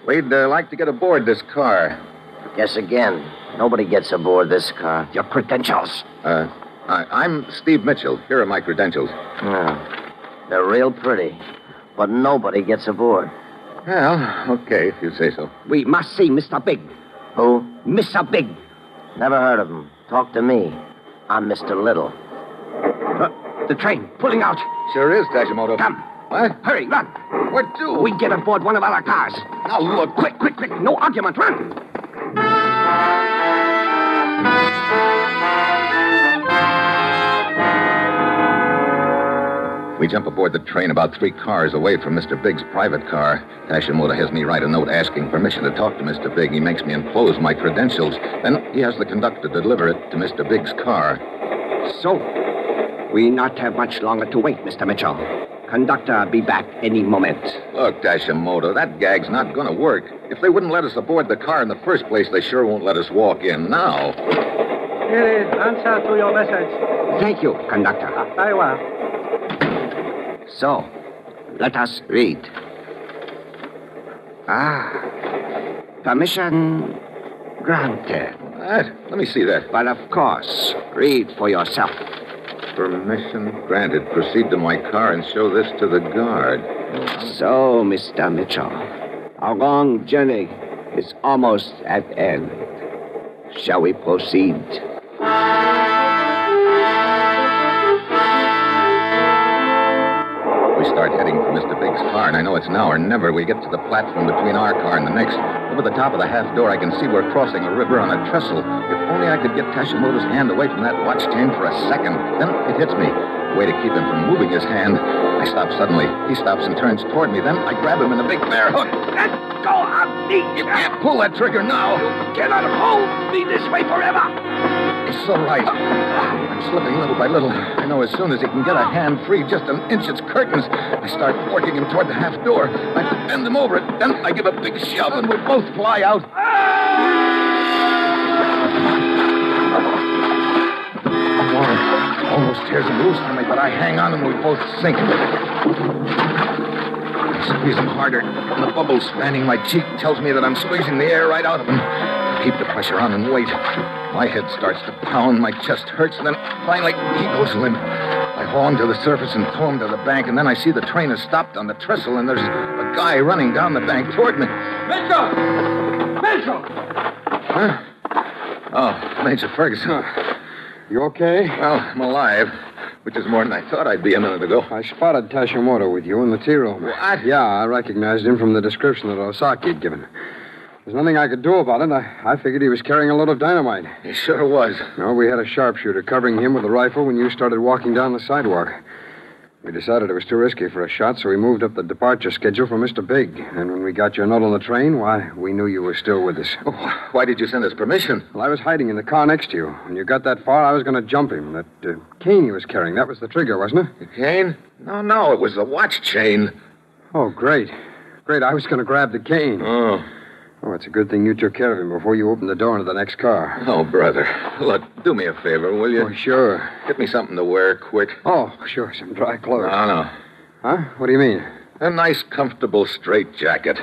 [SPEAKER 16] We'd like to get aboard this car.
[SPEAKER 2] Guess again. Nobody gets aboard this car.
[SPEAKER 5] Your credentials.
[SPEAKER 16] I'm Steve Mitchell. Here are my credentials.
[SPEAKER 2] Oh, they're real pretty. But nobody gets aboard.
[SPEAKER 16] Well, okay, if you say so.
[SPEAKER 5] We must see Mr. Big.
[SPEAKER 2] Who?
[SPEAKER 5] Mr. Big.
[SPEAKER 2] Never heard of him. Talk to me. I'm Mr. Little.
[SPEAKER 5] The train, pulling out.
[SPEAKER 16] Sure is, Tashimoto.
[SPEAKER 5] Come.
[SPEAKER 16] What?
[SPEAKER 5] Hurry, run.
[SPEAKER 16] What do?
[SPEAKER 5] We get aboard one of our cars.
[SPEAKER 16] Now, look.
[SPEAKER 5] Quick. No argument. Run.
[SPEAKER 16] We jump aboard the train about 3 cars away from Mr. Big's private car. Tashimoto has me write a note asking permission to talk to Mr. Big. He makes me enclose my credentials. Then he has the conductor deliver it to Mr. Big's car.
[SPEAKER 5] So, we not have much longer to wait, Mr. Mitchell. Conductor be back any moment.
[SPEAKER 16] Look, Tashimoto, that gag's not going to work. If they wouldn't let us aboard the car in the first place, they sure won't let us walk in now.
[SPEAKER 6] Here is answer to your message.
[SPEAKER 5] Thank you, conductor.
[SPEAKER 6] Very well.
[SPEAKER 5] So, let us read. Permission granted.
[SPEAKER 16] What? Let me see that.
[SPEAKER 5] But of course, read for yourself.
[SPEAKER 16] Permission granted. Proceed to my car and show this to the guard.
[SPEAKER 5] So, Mr. Mitchell, our long journey is almost at end. Shall we proceed?
[SPEAKER 16] We start heading for Mr. Big's car, and I know it's now or never. We get to the platform between our car and the next. Over the top of the half door, I can see we're crossing a river on a trestle. If only I could get Tashimoto's hand away from that watch chain for a second. Then it hits me. A way to keep him from moving his hand. I stop suddenly. He stops and turns toward me. Then I grab him in a big bear hook.
[SPEAKER 5] Let go of me!
[SPEAKER 16] You can't pull that trigger now.
[SPEAKER 5] You cannot hold me this way forever!
[SPEAKER 16] He's so right. I'm slipping little by little. I know as soon as he can get a hand free, just an inch, it's curtains. I start working him toward the half door. I bend him over it. Then I give a big shove, and we both fly out. The water almost tears him loose from me, but I hang on and we both sink. I squeeze him harder. The bubble spanning my cheek tells me that I'm squeezing the air right out of him. I keep the pressure on and wait. My head starts to pound, my chest hurts, and then finally he goes limp. I haul him to the surface and tow him to the bank, and then I see the train has stopped on the trestle, and there's a guy running down the bank toward me.
[SPEAKER 6] Mitchell! Mitchell!
[SPEAKER 16] Huh? Oh, Major Ferguson.
[SPEAKER 1] You okay?
[SPEAKER 16] Well, I'm alive, which is more than I thought I'd be a minute ago.
[SPEAKER 1] I spotted Tashimoto with you in the tea room.
[SPEAKER 16] What?
[SPEAKER 1] Yeah, I recognized him from the description that Osaki had given. There's nothing I could do about it. I figured he was carrying a load of dynamite.
[SPEAKER 16] He sure was.
[SPEAKER 1] No, we had a sharpshooter covering him with a rifle when you started walking down the sidewalk. We decided it was too risky for a shot, so we moved up the departure schedule for Mr. Big. And when we got your note on the train, why, we knew you were still with us.
[SPEAKER 16] Oh, why did you send us permission?
[SPEAKER 1] Well, I was hiding in the car next to you. When you got that far, I was going to jump him. That cane he was carrying, that was the trigger, wasn't it?
[SPEAKER 16] The cane? No, it was the watch chain.
[SPEAKER 1] Oh, great. Great, I was going to grab the cane.
[SPEAKER 16] Oh,
[SPEAKER 1] it's a good thing you took care of him before you opened the door into the next car.
[SPEAKER 16] Oh, brother. Look, do me a favor, will you?
[SPEAKER 1] Oh, sure.
[SPEAKER 16] Get me something to wear, quick.
[SPEAKER 1] Oh, sure, some dry clothes.
[SPEAKER 16] No.
[SPEAKER 1] Huh? What do you mean?
[SPEAKER 16] A nice, comfortable straitjacket.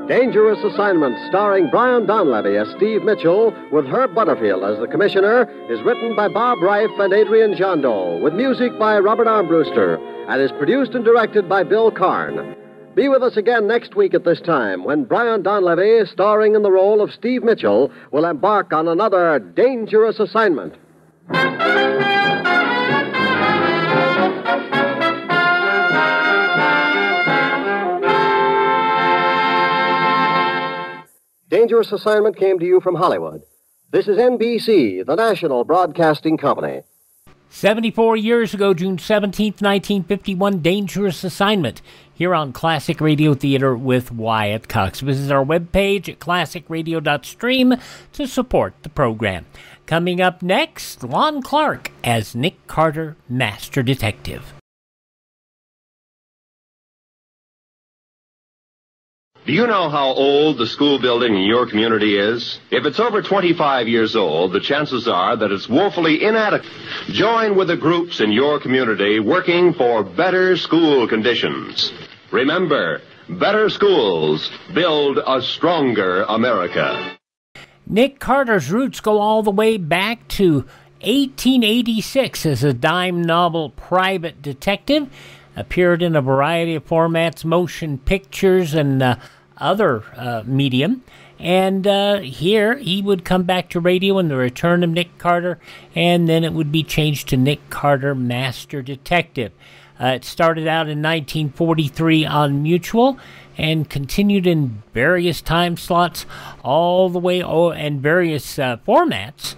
[SPEAKER 15] Dangerous Assignment, starring Brian Donlevy as Steve Mitchell, with Herb Butterfield as the commissioner, is written by Bob Reif and Adrian Jandot, with music by Robert Armbruster, and is produced and directed by Bill Karn. Be with us again next week at this time, when Brian Donlevy, starring in the role of Steve Mitchell, will embark on another dangerous assignment. Dangerous Assignment came to you from Hollywood. This is NBC, the national broadcasting company.
[SPEAKER 9] 74 years ago, June 17th, 1951, Dangerous Assignment, here on Classic Radio Theater with Wyatt Cox. Visit our webpage at classicradio.stream to support the program. Coming up next, Lon Clark as Nick Carter, Master Detective.
[SPEAKER 17] Do you know how old the school building in your community is? If it's over 25 years old, the chances are that it's woefully inadequate. Join with the groups in your community working for better school conditions. Remember, better schools build a stronger America.
[SPEAKER 9] Nick Carter's roots go all the way back to 1886 as a dime novel private detective. Appeared in a variety of formats, motion pictures, and other medium. And here he would come back to radio in The Return of Nick Carter, and then it would be changed to Nick Carter, Master Detective. It started out in 1943 on Mutual and continued in various time slots all the way and various formats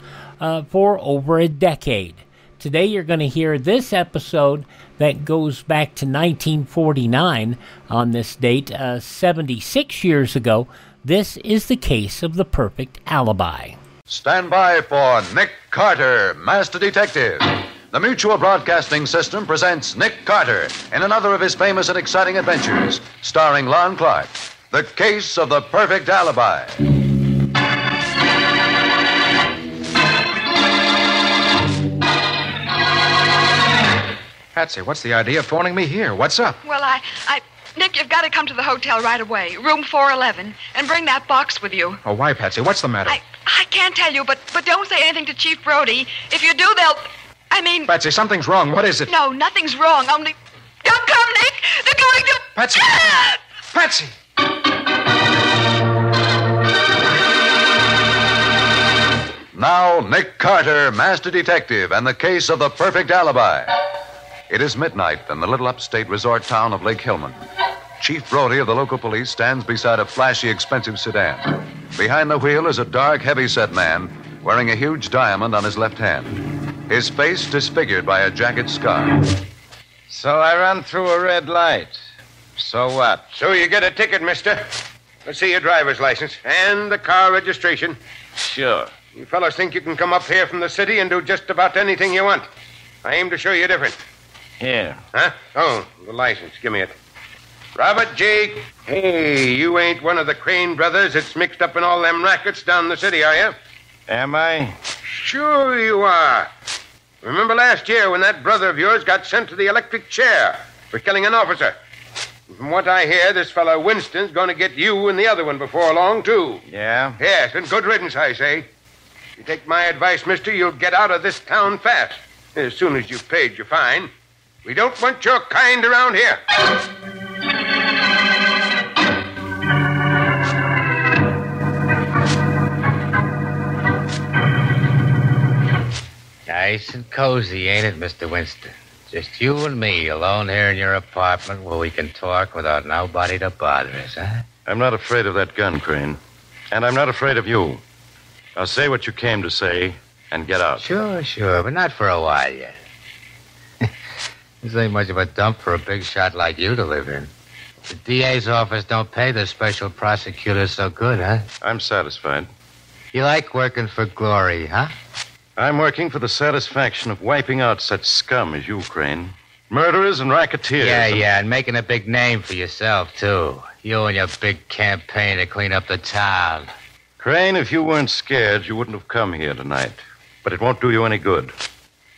[SPEAKER 9] for over a decade. Today you're going to hear this episode that goes back to 1949 on this date, 76 years ago, This is the case of the perfect alibi.
[SPEAKER 14] Stand by for Nick Carter, Master Detective. The Mutual Broadcasting System presents Nick Carter in another of his famous and exciting adventures, starring Lon Clark, The Case of the Perfect Alibi.
[SPEAKER 3] Patsy, what's the idea of phoning me here? What's up?
[SPEAKER 18] Well, Nick, you've got to come to the hotel right away, room 411, and bring that box with you.
[SPEAKER 3] Oh, why, Patsy? What's the matter?
[SPEAKER 18] I can't tell you, but don't say anything to Chief Brody. If you do,
[SPEAKER 3] Patsy, something's wrong. What is it?
[SPEAKER 18] No, nothing's wrong. Only... Don't come, Nick! They're going to...
[SPEAKER 3] Patsy! Patsy!
[SPEAKER 14] Now, Nick Carter, Master Detective, and the Case of the Perfect Alibi. It is midnight in the little upstate resort town of Lake Hillman. Chief Brody of the local police stands beside a flashy, expensive sedan. Behind the wheel is a dark, heavy-set man wearing a huge diamond on his left hand. His face disfigured by a jacket scar.
[SPEAKER 22] So I run through a red light. So what?
[SPEAKER 11] So you get a ticket, mister. Let's see your driver's license and the car registration.
[SPEAKER 22] Sure.
[SPEAKER 11] You fellas think you can come up here from the city and do just about anything you want. I aim to show you different.
[SPEAKER 22] Here.
[SPEAKER 11] Huh? Oh, the license. Give me it. Robert J. Hey, you ain't one of the Crane brothers that's mixed up in all them rackets down the city, are you?
[SPEAKER 22] Am I?
[SPEAKER 11] Sure you are. Remember last year when that brother of yours got sent to the electric chair for killing an officer? From what I hear, this fellow Winston's going to get you and the other one before long, too.
[SPEAKER 22] Yeah?
[SPEAKER 11] Yes, and good riddance, I say. If you take my advice, mister, you'll get out of this town fast. As soon as you've paid your fine. We don't want your kind around here.
[SPEAKER 23] Nice and cozy, ain't it, Mr. Winston? Just you and me alone here in your apartment where we can talk without nobody to bother us, huh?
[SPEAKER 22] I'm not afraid of that gun, Crane. And I'm not afraid of you. Now say what you came to say and get out.
[SPEAKER 23] Sure, but not for a while yet. This ain't much of a dump for a big shot like you to live in. The DA's office don't pay the special prosecutors so good, huh?
[SPEAKER 22] I'm satisfied.
[SPEAKER 23] You like working for glory, huh?
[SPEAKER 22] I'm working for the satisfaction of wiping out such scum as you, Crane. Murderers and racketeers.
[SPEAKER 23] Yeah, and making a big name for yourself, too. You and your big campaign to clean up the town.
[SPEAKER 22] Crane, if you weren't scared, you wouldn't have come here tonight. But it won't do you any good.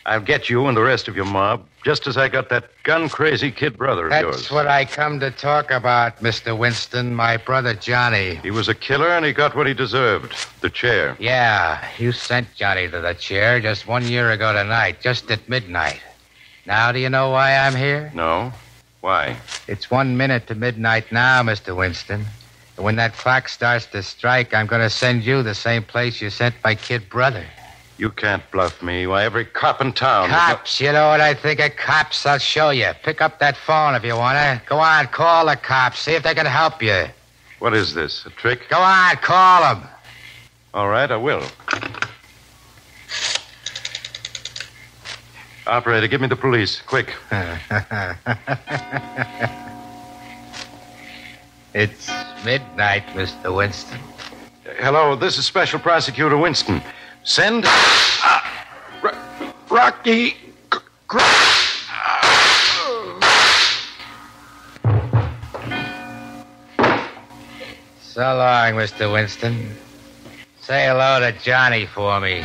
[SPEAKER 22] I'll get you and the rest of your mob, just as I got that gun-crazy kid brother of yours.
[SPEAKER 23] That's what I come to talk about, Mr. Winston, my brother Johnny.
[SPEAKER 22] He was a killer, and he got what he deserved, the chair.
[SPEAKER 23] Yeah, you sent Johnny to the chair just 1 year ago tonight, just at midnight. Now do you know why I'm here?
[SPEAKER 22] No. Why?
[SPEAKER 23] It's 1 minute to midnight now, Mr. Winston. And when that clock starts to strike, I'm going to send you the same place you sent my kid brother.
[SPEAKER 22] You can't bluff me. Why, every cop in town...
[SPEAKER 23] Cops, you know what I think of cops? I'll show you. Pick up that phone if you want to. Go on, call the cops. See if they can help you.
[SPEAKER 22] What is this, a trick?
[SPEAKER 23] Go on, call them.
[SPEAKER 22] All right, I will. Operator, give me the police, quick.
[SPEAKER 23] It's midnight, Mr. Winston.
[SPEAKER 22] Hello, this is Special Prosecutor Winston. Send... Rocky...
[SPEAKER 23] So long, Mr. Winston. Say hello to Johnny for me.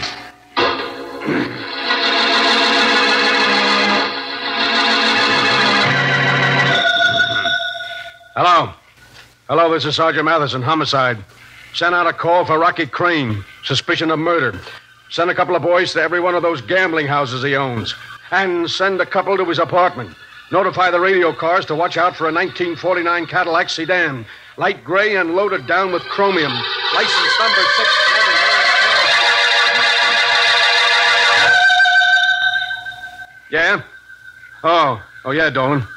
[SPEAKER 3] Hello, this is Sergeant Matheson, homicide. Send out a call for Rocky Crane, suspicion of murder. Send a couple of boys to every one of those gambling houses he owns. And send a couple to his apartment. Notify the radio cars to watch out for a 1949 Cadillac sedan. Light gray and loaded down with chromium. License number 611. Yeah? Oh, yeah, Dolan.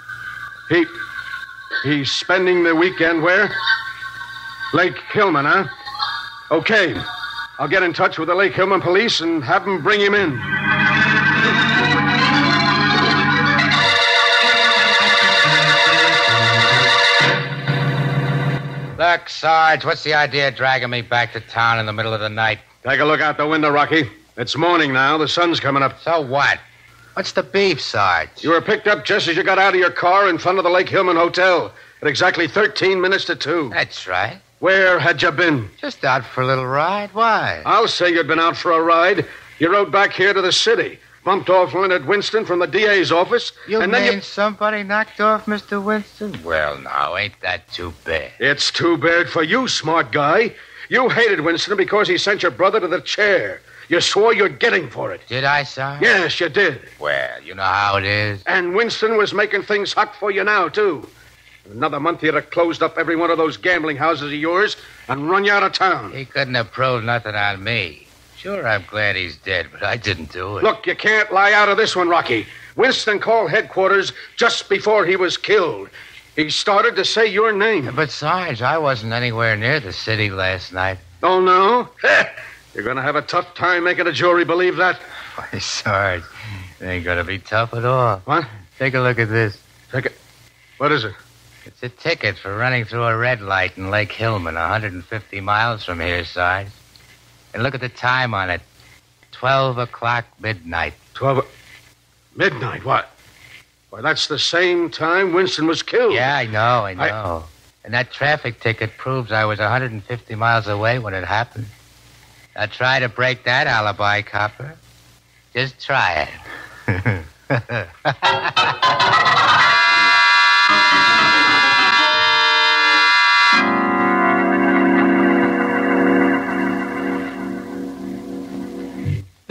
[SPEAKER 3] He's spending the weekend where? Lake Hillman, huh? Okay. I'll get in touch with the Lake Hillman police and have them bring him in.
[SPEAKER 23] Look, Sarge, what's the idea of dragging me back to town in the middle of the night?
[SPEAKER 3] Take a look out the window, Rocky. It's morning now. The sun's coming up.
[SPEAKER 23] So what? What's the beef, Sarge?
[SPEAKER 3] You were picked up just as you got out of your car in front of the Lake Hillman Hotel at exactly 13 minutes to 2.
[SPEAKER 23] That's right.
[SPEAKER 3] Where had you been?
[SPEAKER 23] Just out for a little ride. Why?
[SPEAKER 3] I'll say you'd been out for a ride. You rode back here to the city, bumped off Leonard Winston from the DA's office,
[SPEAKER 23] and then somebody knocked off Mr. Winston? Well, now, ain't that too bad?
[SPEAKER 3] It's too bad for you, smart guy. You hated Winston because he sent your brother to the chair. You swore you'd get him for it.
[SPEAKER 23] Did I, Sarge?
[SPEAKER 3] Yes, you did.
[SPEAKER 23] Well, you know how it is.
[SPEAKER 3] And Winston was making things hot for you now, too. In another month, he'd have closed up every one of those gambling houses of yours and run you out of town.
[SPEAKER 23] He couldn't have proved nothing on me. Sure, I'm glad he's dead, but I didn't do it.
[SPEAKER 3] Look, you can't lie out of this one, Rocky. Winston called headquarters just before he was killed. He started to say your name.
[SPEAKER 23] But, Sarge, I wasn't anywhere near the city last night.
[SPEAKER 3] Oh, no? You're going to have a tough time making a jury believe that.
[SPEAKER 23] Why, Sarge, it ain't going to be tough at all.
[SPEAKER 3] What?
[SPEAKER 23] Take a look at this.
[SPEAKER 3] Take it. What is it?
[SPEAKER 23] It's a ticket for running through a red light in Lake Hillman, 150 miles from here, Sarge. And look at the time on it. 12 o'clock midnight.
[SPEAKER 3] 12 midnight? What? Why, that's the same time Winston was killed.
[SPEAKER 23] Yeah, I know. And that traffic ticket proves I was 150 miles away when it happened. Now try to break that alibi, copper. Just try it.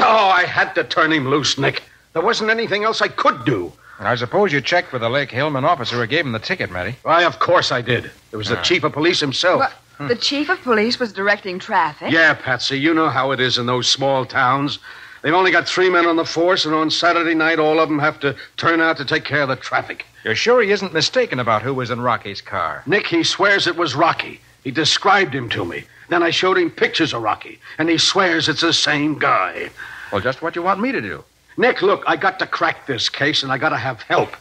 [SPEAKER 3] Oh, I had to turn him loose, Nick. There wasn't anything else I could do.
[SPEAKER 10] I suppose you checked with the Lake Hillman officer who gave him the ticket, Matty.
[SPEAKER 3] Why, of course I did. It was the chief of police himself.
[SPEAKER 18] Well, the chief of police was directing traffic?
[SPEAKER 3] Yeah, Patsy, you know how it is in those small towns. They've only got 3 men on the force, and on Saturday night, all of them have to turn out to take care of the traffic.
[SPEAKER 10] You're sure he isn't mistaken about who was in Rocky's car?
[SPEAKER 3] Nick, he swears it was Rocky. He described him to me. Then I showed him pictures of Rocky, and he swears it's the same guy.
[SPEAKER 10] Well, just what you want me to do.
[SPEAKER 3] Nick, look, I got to crack this case, and I got to have help.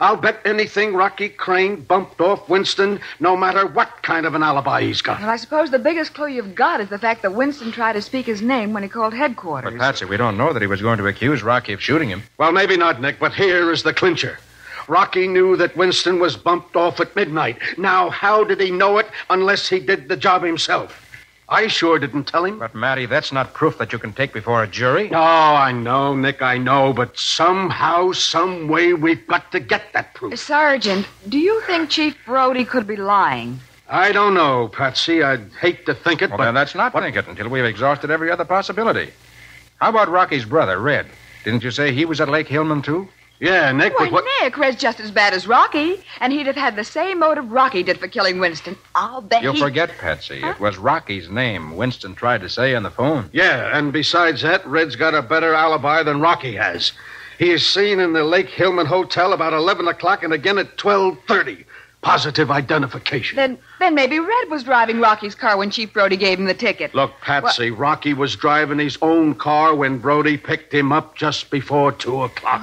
[SPEAKER 3] I'll bet anything Rocky Crane bumped off Winston, no matter what kind of an alibi he's got.
[SPEAKER 18] Well, I suppose the biggest clue you've got is the fact that Winston tried to speak his name when he called headquarters.
[SPEAKER 10] But, Patsy, we don't know that he was going to accuse Rocky of shooting him.
[SPEAKER 3] Well, maybe not, Nick, but here is the clincher. Rocky knew that Winston was bumped off at midnight. Now, how did he know it unless he did the job himself? I sure didn't tell him.
[SPEAKER 10] But, Matty, that's not proof that you can take before a jury.
[SPEAKER 3] Oh, I know, Nick, I know. But somehow, some way, we've got to get that proof.
[SPEAKER 18] Sergeant, do you think Chief Brody could be lying?
[SPEAKER 3] I don't know, Patsy. I'd hate to think it,
[SPEAKER 10] Well,
[SPEAKER 3] but...
[SPEAKER 10] then let's not think it until we've exhausted every other possibility. How about Rocky's brother, Red? Didn't you say he was at Lake Hillman, too?
[SPEAKER 3] Yeah, Nick,
[SPEAKER 18] Why,
[SPEAKER 3] but what...
[SPEAKER 18] Nick, Red's just as bad as Rocky, and he'd have had the same motive Rocky did for killing Winston. I'll bet
[SPEAKER 10] You forget, Patsy. It was Rocky's name Winston tried to say on the phone.
[SPEAKER 3] Yeah, and besides that, Red's got a better alibi than Rocky has. He is seen in the Lake Hillman Hotel about 11 o'clock and again at 12:30. Positive identification.
[SPEAKER 18] Then maybe Red was driving Rocky's car when Chief Brody gave him the ticket.
[SPEAKER 3] Look, Patsy, Rocky was driving his own car when Brody picked him up just before 2 o'clock.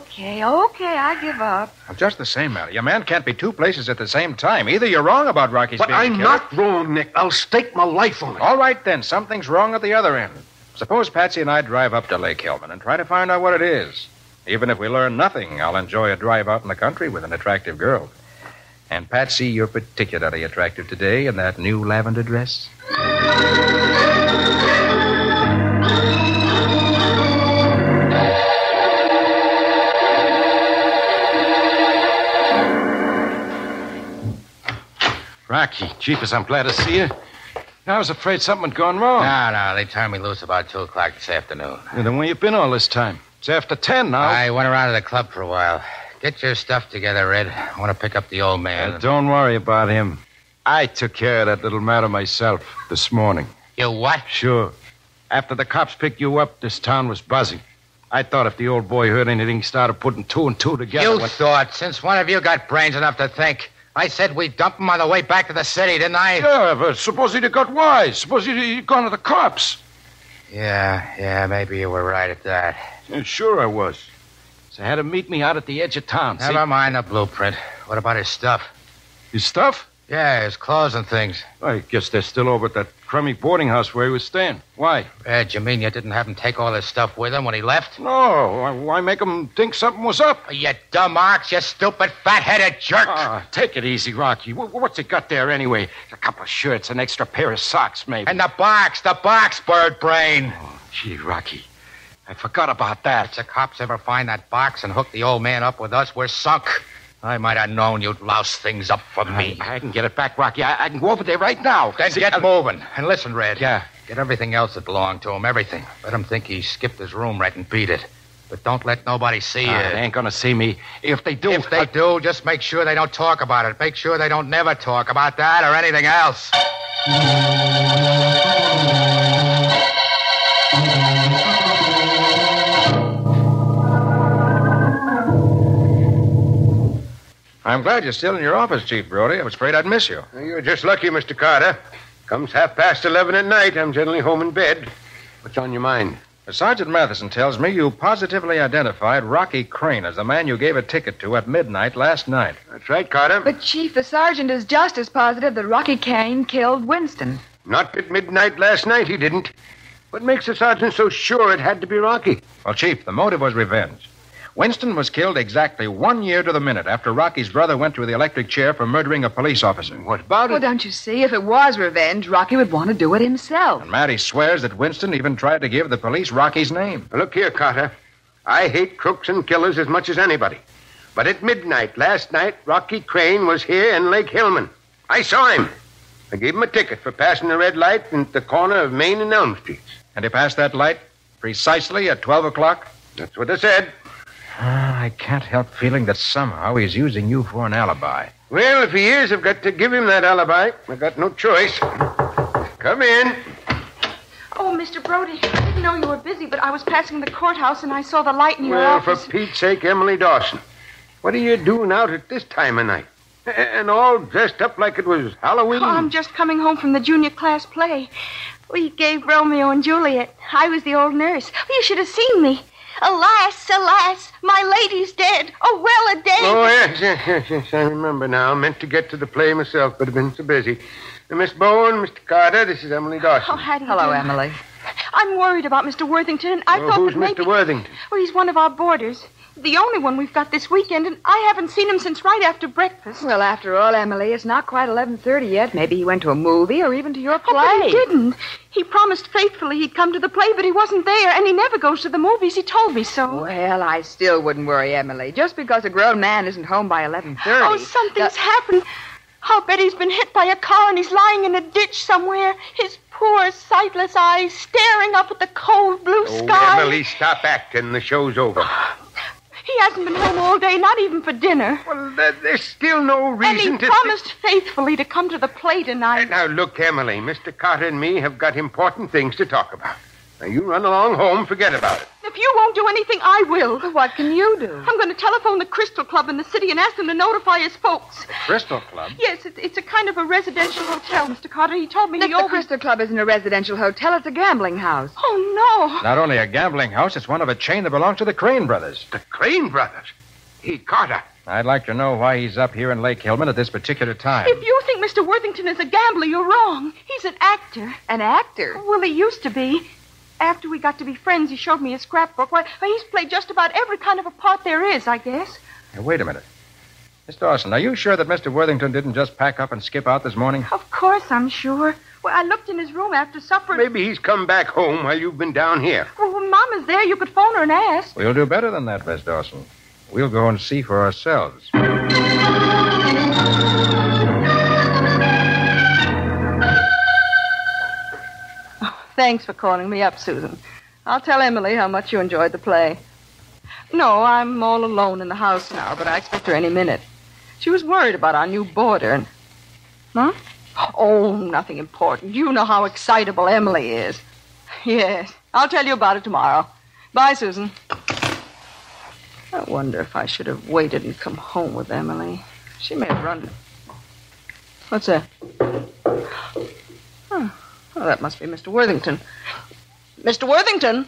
[SPEAKER 18] Okay, I give up.
[SPEAKER 10] Well, just the same, Matty. A man can't be two places at the same time. Either you're wrong about Rocky's
[SPEAKER 3] But
[SPEAKER 10] being
[SPEAKER 3] I'm
[SPEAKER 10] killed.
[SPEAKER 3] not wrong, Nick. I'll stake my life on it.
[SPEAKER 10] All right, then. Something's wrong at the other end. Suppose Patsy and I drive up to Lake Hillman and try to find out what it is. Even if we learn nothing, I'll enjoy a drive out in the country with an attractive girl. And, Patsy, you're particularly attractive today in that new lavender dress.
[SPEAKER 22] Rocky, Jeepers, I'm glad to see you. I was afraid something had gone wrong.
[SPEAKER 23] No, they turned me loose about 2 o'clock this afternoon.
[SPEAKER 22] And then where you been all this time? It's after 10 now.
[SPEAKER 23] I went around to the club for a while. Get your stuff together, Red. I want to pick up the old man.
[SPEAKER 22] Don't worry about him. I took care of that little matter myself this morning.
[SPEAKER 23] You what?
[SPEAKER 22] Sure. After the cops picked you up, this town was buzzing. I thought if the old boy heard anything, he started putting 2 and 2 together.
[SPEAKER 23] You thought, since one of you got brains enough to think. I said we'd dump him on the way back to the city, didn't I?
[SPEAKER 22] Yeah, but suppose he'd have got wise. Suppose he'd gone to the cops.
[SPEAKER 23] Yeah, maybe you were right at that.
[SPEAKER 22] Yeah, sure I was. So I had him meet me out at the edge of town.
[SPEAKER 23] Never mind the blueprint. What about his stuff?
[SPEAKER 22] His stuff?
[SPEAKER 23] Yeah, his clothes and things.
[SPEAKER 22] I guess they're still over at that crummy boarding house where he was staying. Why?
[SPEAKER 23] Ed, you mean you didn't have him take all his stuff with him when he left?
[SPEAKER 22] No. Why make him think something was up?
[SPEAKER 23] You dumb ox, you stupid fat-headed jerk.
[SPEAKER 22] Take it easy, Rocky. What's he got there anyway? A couple of shirts, an extra pair of socks, maybe.
[SPEAKER 23] And the box, bird brain.
[SPEAKER 22] Oh, gee, Rocky. I forgot about that.
[SPEAKER 23] If the cops ever find that box and hook the old man up with us, we're sunk. I might have known you'd louse things up for me.
[SPEAKER 22] I can get it back, Rocky. I can go over there right now.
[SPEAKER 23] Then get moving. And listen, Red.
[SPEAKER 22] Yeah.
[SPEAKER 23] Get everything else that belonged to him, everything. Let him think he skipped his room right and beat it. But don't let nobody see you.
[SPEAKER 22] They ain't gonna see me. If they do...
[SPEAKER 23] If they do, just make sure they don't talk about it. Make sure they don't never talk about that or anything else.
[SPEAKER 10] I'm glad you're still in your office, Chief Brody. I was afraid I'd miss you.
[SPEAKER 3] You're just lucky, Mr. Carter. Comes 11:30 at night. I'm generally home in bed. What's on your mind?
[SPEAKER 10] Sergeant Matheson tells me you positively identified Rocky Crane as the man you gave a ticket to at midnight last night.
[SPEAKER 3] That's right, Carter.
[SPEAKER 18] But, Chief, the sergeant is just as positive that Rocky Crane killed Winston.
[SPEAKER 3] Not at midnight last night, he didn't. What makes the sergeant so sure it had to be Rocky?
[SPEAKER 10] Well, Chief, the motive was revenge. Winston was killed exactly 1 year to the minute after Rocky's brother went to the electric chair for murdering a police officer.
[SPEAKER 3] What about it?
[SPEAKER 18] Well, don't you see? If it was revenge, Rocky would want to do it himself.
[SPEAKER 10] And Matty swears that Winston even tried to give the police Rocky's name.
[SPEAKER 3] Look here, Carter. I hate crooks and killers as much as anybody. But at midnight last night, Rocky Crane was here in Lake Hillman. I saw him. I gave him a ticket for passing the red light at the corner of Main and Elm Streets.
[SPEAKER 10] And he passed that light precisely at 12 o'clock?
[SPEAKER 3] That's what I said.
[SPEAKER 10] I can't help feeling that somehow he's using you for an alibi.
[SPEAKER 3] Well, if he is, I've got to give him that alibi. I've got no choice. Come in.
[SPEAKER 13] Oh, Mr. Brody, I didn't know you were busy, but I was passing the courthouse and I saw the light in your
[SPEAKER 3] Well,
[SPEAKER 13] office.
[SPEAKER 3] for Pete's sake, Emily Dawson. What are you doing out at this time of night? And all dressed up like it was Halloween?
[SPEAKER 13] Oh, I'm just coming home from the junior class play. We gave Romeo and Juliet. I was the old nurse. You should have seen me. Alas, alas, my lady's dead. Oh, well a day.
[SPEAKER 3] Oh, yes, I remember now. I meant to get to the play myself, but I've been so busy. Miss Bowen, Mr. Carter, this is Emily Dawson.
[SPEAKER 13] Oh, how do you
[SPEAKER 18] Hello,
[SPEAKER 13] do?
[SPEAKER 18] Emily.
[SPEAKER 13] I'm worried about Mr. Worthington, and I thought
[SPEAKER 3] who's
[SPEAKER 13] that maybe...
[SPEAKER 3] Mr. Worthington?
[SPEAKER 13] Well, he's one of our boarders. The only one we've got this weekend, and I haven't seen him since right after breakfast.
[SPEAKER 18] Well, after all, Emily, it's not quite 11:30 yet. Maybe he went to a movie or even to your play.
[SPEAKER 13] Oh, but he didn't. He promised faithfully he'd come to the play, but he wasn't there, and he never goes to the movies. He told me so.
[SPEAKER 18] Well, I still wouldn't worry, Emily. Just because a grown man isn't home by 11:30.
[SPEAKER 13] Oh, something's happened. I'll bet he's been hit by a car and he's lying in a ditch somewhere. His poor, sightless eyes staring up at the cold blue sky.
[SPEAKER 3] Oh, Emily, stop acting. The show's over.
[SPEAKER 13] He hasn't been home all day, not even for dinner.
[SPEAKER 3] Well, there's still no reason
[SPEAKER 13] and he promised faithfully to come to the play tonight.
[SPEAKER 3] Now, look, Emily, Mr. Carter and me have got important things to talk about. Now, you run along home, forget about it.
[SPEAKER 13] If you won't do anything, I will.
[SPEAKER 18] Well, what can you do?
[SPEAKER 13] I'm going to telephone the Crystal Club in the city and ask them to notify his folks.
[SPEAKER 10] Crystal Club?
[SPEAKER 13] Yes, it's a kind of a residential hotel, Mr. Carter. He told me
[SPEAKER 18] Nick, the Crystal Club isn't a residential hotel. It's a gambling house.
[SPEAKER 13] Oh, no.
[SPEAKER 10] Not only a gambling house, it's one of a chain that belongs to the Crane brothers.
[SPEAKER 3] The Crane brothers? Hey, Carter.
[SPEAKER 10] I'd like to know why he's up here in Lake Hillman at this particular time.
[SPEAKER 13] If you think Mr. Worthington is a gambler, you're wrong. He's an actor.
[SPEAKER 18] An actor?
[SPEAKER 13] Well, he used to be. After we got to be friends, he showed me his scrapbook. Why, he's played just about every kind of a part there is, I guess.
[SPEAKER 10] Now, wait a minute. Miss Dawson, are you sure that Mr. Worthington didn't just pack up and skip out this morning?
[SPEAKER 13] Of course, I'm sure. Well, I looked in his room after supper.
[SPEAKER 3] Maybe he's come back home while you've been down here.
[SPEAKER 13] Well, when Mama's there, you could phone her and ask.
[SPEAKER 10] We'll do better than that, Miss Dawson. We'll go and see for ourselves.
[SPEAKER 13] Thanks for calling me up, Susan. I'll tell Emily how much you enjoyed the play. No, I'm all alone in the house now, but I expect her any minute. She was worried about our new boarder and... Huh? Oh, nothing important. You know how excitable Emily is. Yes, I'll tell you about it tomorrow. Bye, Susan. I wonder if I should have waited and come home with Emily. She may have run... What's that? Huh. Oh, that must be Mr. Worthington. Mr. Worthington!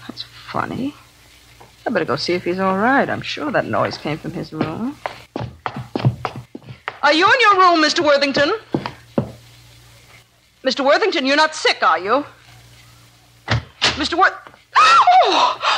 [SPEAKER 13] That's funny. I better go see if he's all right. I'm sure that noise came from his room. Are you in your room, Mr. Worthington? Mr. Worthington, you're not sick, are you? Mr. Worth... Oh!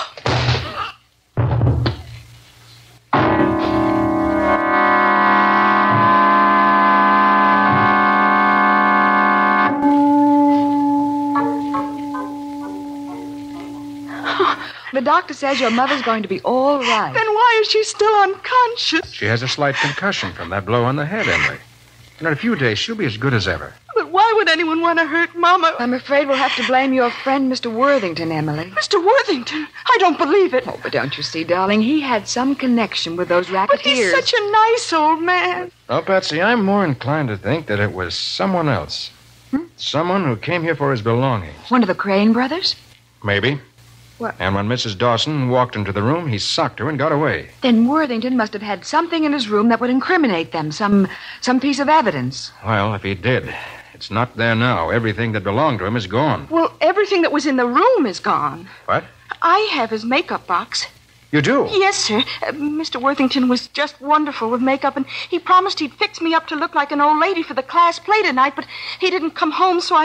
[SPEAKER 18] The doctor says your mother's going to be all right.
[SPEAKER 13] Then why is she still unconscious?
[SPEAKER 10] She has a slight concussion from that blow on the head, Emily. In a few days, she'll be as good as ever.
[SPEAKER 13] But why would anyone want to hurt Mama?
[SPEAKER 18] I'm afraid we'll have to blame your friend, Mr. Worthington, Emily.
[SPEAKER 13] Mr. Worthington? I don't believe it.
[SPEAKER 18] Oh, but don't you see, darling, he had some connection with those racketeers.
[SPEAKER 13] But he's such a nice old man.
[SPEAKER 10] Well, Patsy, I'm more inclined to think that it was someone else. Someone who came here for his belongings.
[SPEAKER 18] One of the Crane brothers?
[SPEAKER 10] Maybe.
[SPEAKER 18] What?
[SPEAKER 10] And when Mrs. Dawson walked into the room, he socked her and got away.
[SPEAKER 18] Then Worthington must have had something in his room that would incriminate them, some piece of evidence.
[SPEAKER 10] Well, if he did, it's not there now. Everything that belonged to him is gone.
[SPEAKER 13] Well, everything that was in the room is gone.
[SPEAKER 10] What?
[SPEAKER 13] I have his makeup box.
[SPEAKER 10] You do?
[SPEAKER 13] Yes, sir. Mr. Worthington was just wonderful with makeup, and he promised he'd fix me up to look like an old lady for the class play tonight, but he didn't come home, so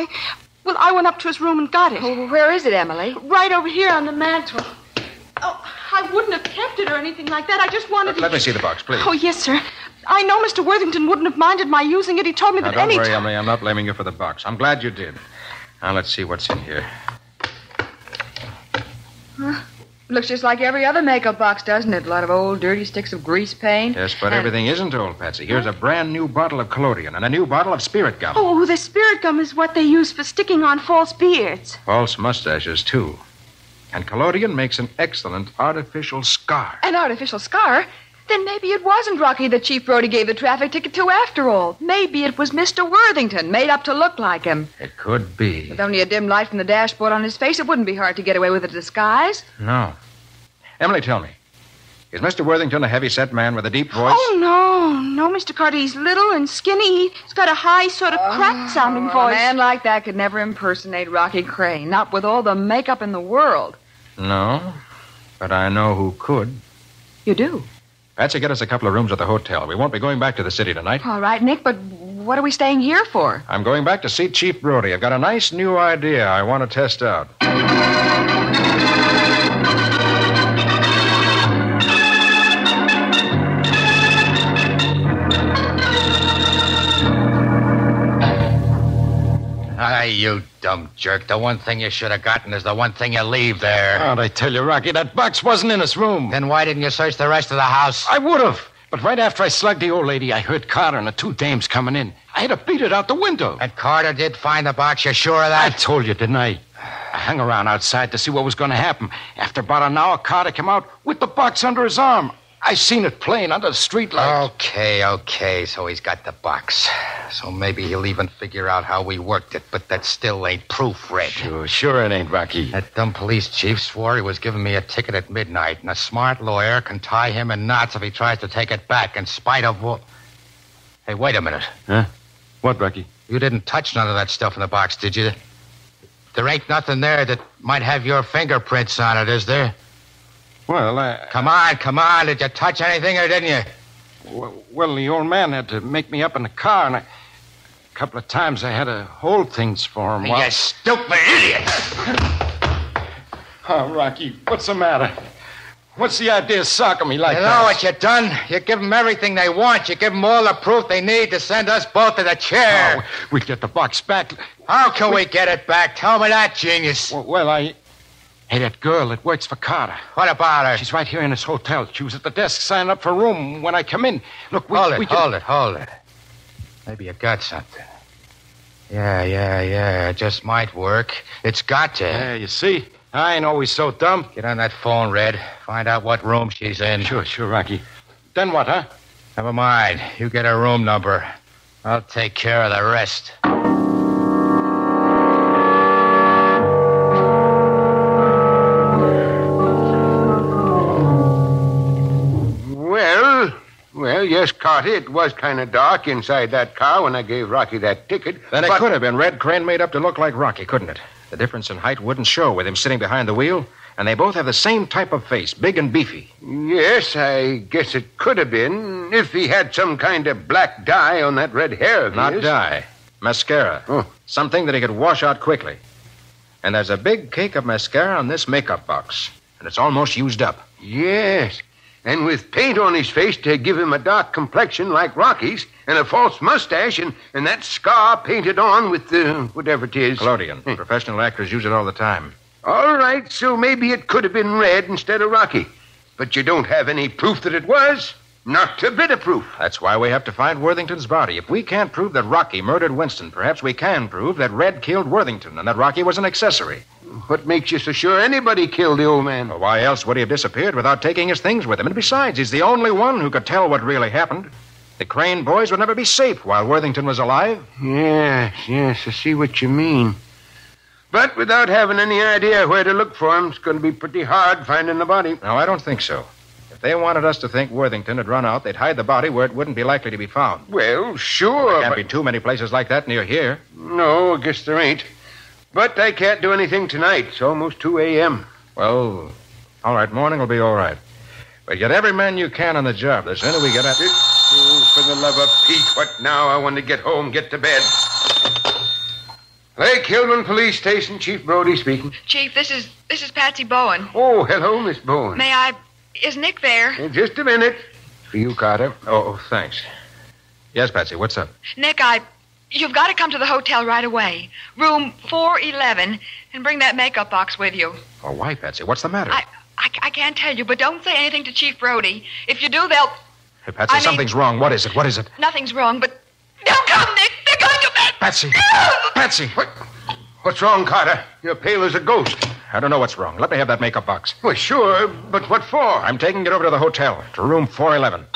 [SPEAKER 13] I went up to his room and got it.
[SPEAKER 18] Oh, where is it, Emily?
[SPEAKER 13] Right over here on the mantel. Oh, I wouldn't have kept it or anything like that. I just wanted to...
[SPEAKER 10] Let me see the box, please.
[SPEAKER 13] Oh, yes, sir. I know Mr. Worthington wouldn't have minded my using it. He told me
[SPEAKER 10] Now,
[SPEAKER 13] that
[SPEAKER 10] don't
[SPEAKER 13] any
[SPEAKER 10] worry,
[SPEAKER 13] time...
[SPEAKER 10] Emily. I'm not blaming you for the box. I'm glad you did. Now, let's see what's in here.
[SPEAKER 18] Huh? Looks just like every other makeup box, doesn't it? A lot of old, dirty sticks of grease paint.
[SPEAKER 10] Yes, but everything isn't old, Patsy. Here's a brand new bottle of collodion and a new bottle of spirit gum.
[SPEAKER 13] Oh, the spirit gum is what they use for sticking on false beards.
[SPEAKER 10] False mustaches, too. And collodion makes an excellent artificial scar.
[SPEAKER 18] An artificial scar? Then maybe it wasn't Rocky that Chief Brody gave the traffic ticket to after all. Maybe it was Mr. Worthington, made up to look like him.
[SPEAKER 10] It could be.
[SPEAKER 18] With only a dim light from the dashboard on his face, it wouldn't be hard to get away with a disguise.
[SPEAKER 10] No. Emily, tell me. Is Mr. Worthington a heavy-set man with a deep voice?
[SPEAKER 13] Oh, no, Mr. Carter. He's little and skinny. He's got a high, sort of cracked-sounding
[SPEAKER 18] A
[SPEAKER 13] voice.
[SPEAKER 18] man like that could never impersonate Rocky Crane, not with all the makeup in the world.
[SPEAKER 10] No, but I know who could.
[SPEAKER 18] You do?
[SPEAKER 10] Patsy, get us a couple of rooms at the hotel. We won't be going back to the city tonight.
[SPEAKER 18] All right, Nick, but what are we staying here for?
[SPEAKER 10] I'm going back to see Chief Brody. I've got a nice new idea I want to test out.
[SPEAKER 23] You dumb jerk. The one thing you should have gotten is the one thing you leave there.
[SPEAKER 10] How'd I tell you, Rocky? That box wasn't in his room.
[SPEAKER 23] Then why didn't you search the rest of the house?
[SPEAKER 10] I would have. But right after I slugged the old lady, I heard Carter and the two dames coming in. I had to beat it out the window.
[SPEAKER 23] And Carter did find the box. You sure of that?
[SPEAKER 10] I told you, didn't I? I hung around outside to see what was going to happen. After about an hour, Carter came out with the box under his arm. I seen it plain under the streetlight.
[SPEAKER 23] Okay. So he's got the box. So maybe he'll even figure out how we worked it, but that still ain't proof, Red.
[SPEAKER 10] Sure it ain't, Rocky.
[SPEAKER 23] That dumb police chief swore he was giving me a ticket at midnight, and a smart lawyer can tie him in knots if he tries to take it back in spite of... Hey, wait a minute.
[SPEAKER 10] Huh? What, Rocky?
[SPEAKER 23] You didn't touch none of that stuff in the box, did you? There ain't nothing there that might have your fingerprints on it, is there?
[SPEAKER 10] Well,
[SPEAKER 23] Come on. Did you touch anything or didn't you?
[SPEAKER 10] Well, the old man had to make me up in the car, and a couple of times I had to hold things for him.
[SPEAKER 23] You stupid idiot!
[SPEAKER 10] Oh, Rocky, what's the matter? What's the idea of socking me like
[SPEAKER 23] that?
[SPEAKER 10] that?
[SPEAKER 23] You know what you done? You give them everything they want. You give them all the proof they need to send us both to the chair.
[SPEAKER 10] Oh, we get the box back.
[SPEAKER 23] How can we get it back? Tell me that, genius.
[SPEAKER 10] Hey, that girl that works for Carter.
[SPEAKER 23] What about her?
[SPEAKER 10] She's right here in this hotel. She was at the desk signing up for a room when I come in. Look,
[SPEAKER 23] Hold it. Maybe you got something. Yeah. It just might work. It's got to.
[SPEAKER 10] Yeah, you see? I ain't always so dumb.
[SPEAKER 23] Get on that phone, Red. Find out what room she's in.
[SPEAKER 10] Sure, Rocky. Then what, huh?
[SPEAKER 23] Never mind. You get her room number. I'll take care of the rest.
[SPEAKER 12] Well, yes, Carter, it was kind of dark inside that car when I gave Rocky that ticket.
[SPEAKER 10] Then it could have been Red Crane made up to look like Rocky, couldn't it? The difference in height wouldn't show with him sitting behind the wheel, and they both have the same type of face, big and beefy.
[SPEAKER 12] Yes, I guess it could have been. if he had some kind of black dye on that red hair of
[SPEAKER 10] Not
[SPEAKER 12] his.
[SPEAKER 10] dye. Mascara.
[SPEAKER 12] Oh.
[SPEAKER 10] Something that he could wash out quickly. And there's a big cake of mascara on this makeup box. And it's almost used up.
[SPEAKER 12] Yes. And with paint on his face to give him a dark complexion like Rocky's, and a false mustache, and that scar painted on with the whatever it is.
[SPEAKER 10] Collodion. Professional actors use it all the time.
[SPEAKER 12] All right, so maybe it could have been red instead of Rocky. But you don't have any proof that it was. Not a bit of proof.
[SPEAKER 10] That's why we have to find Worthington's body. If we can't prove that Rocky murdered Winston, perhaps we can prove that Red killed Worthington and that Rocky was an accessory.
[SPEAKER 12] What makes you so sure anybody killed the old man?
[SPEAKER 10] Well, why else would he have disappeared without taking his things with him? And besides, he's the only one who could tell what really happened. The Crane boys would never be safe while Worthington was alive.
[SPEAKER 12] Yes, I see what you mean. But without having any idea where to look for him, it's going to be pretty hard finding the body.
[SPEAKER 10] No, I don't think so. If they wanted us to think Worthington had run out, they'd hide the body where it wouldn't be likely to be found.
[SPEAKER 12] Well, sure.
[SPEAKER 10] There can't be too many places like that near here.
[SPEAKER 12] No, I guess there ain't. But I can't do anything tonight. It's almost 2 a.m.
[SPEAKER 10] Well, all right, morning will be all right. But get every man you can on the job. The sooner we get at it.
[SPEAKER 12] Oh, for the love of Pete, what now? I want to get home, get to bed. Lake Hillman Police Station, Chief Brody speaking.
[SPEAKER 18] Chief, this is Patsy Bowen.
[SPEAKER 12] Oh, hello, Miss Bowen.
[SPEAKER 18] May I... Is Nick there?
[SPEAKER 12] Just a minute.
[SPEAKER 10] For you, Carter. Oh, thanks. Yes, Patsy, what's up?
[SPEAKER 18] Nick, you've got to come to the hotel right away. Room 411, and bring that makeup box with you.
[SPEAKER 10] Oh, why, Patsy? What's the matter?
[SPEAKER 18] I can't tell you, but don't say anything to Chief Brody. If you do, they'll...
[SPEAKER 10] Hey, Patsy, something's wrong. What is it? What is it?
[SPEAKER 18] Nothing's wrong, but... Don't come, Nick! They're going to...
[SPEAKER 10] Patsy! Patsy!
[SPEAKER 12] What's wrong, Carter? You're pale as a ghost.
[SPEAKER 10] I don't know what's wrong. Let me have that makeup box.
[SPEAKER 12] Well, sure, but what for?
[SPEAKER 10] I'm taking it over to the hotel, to room 411.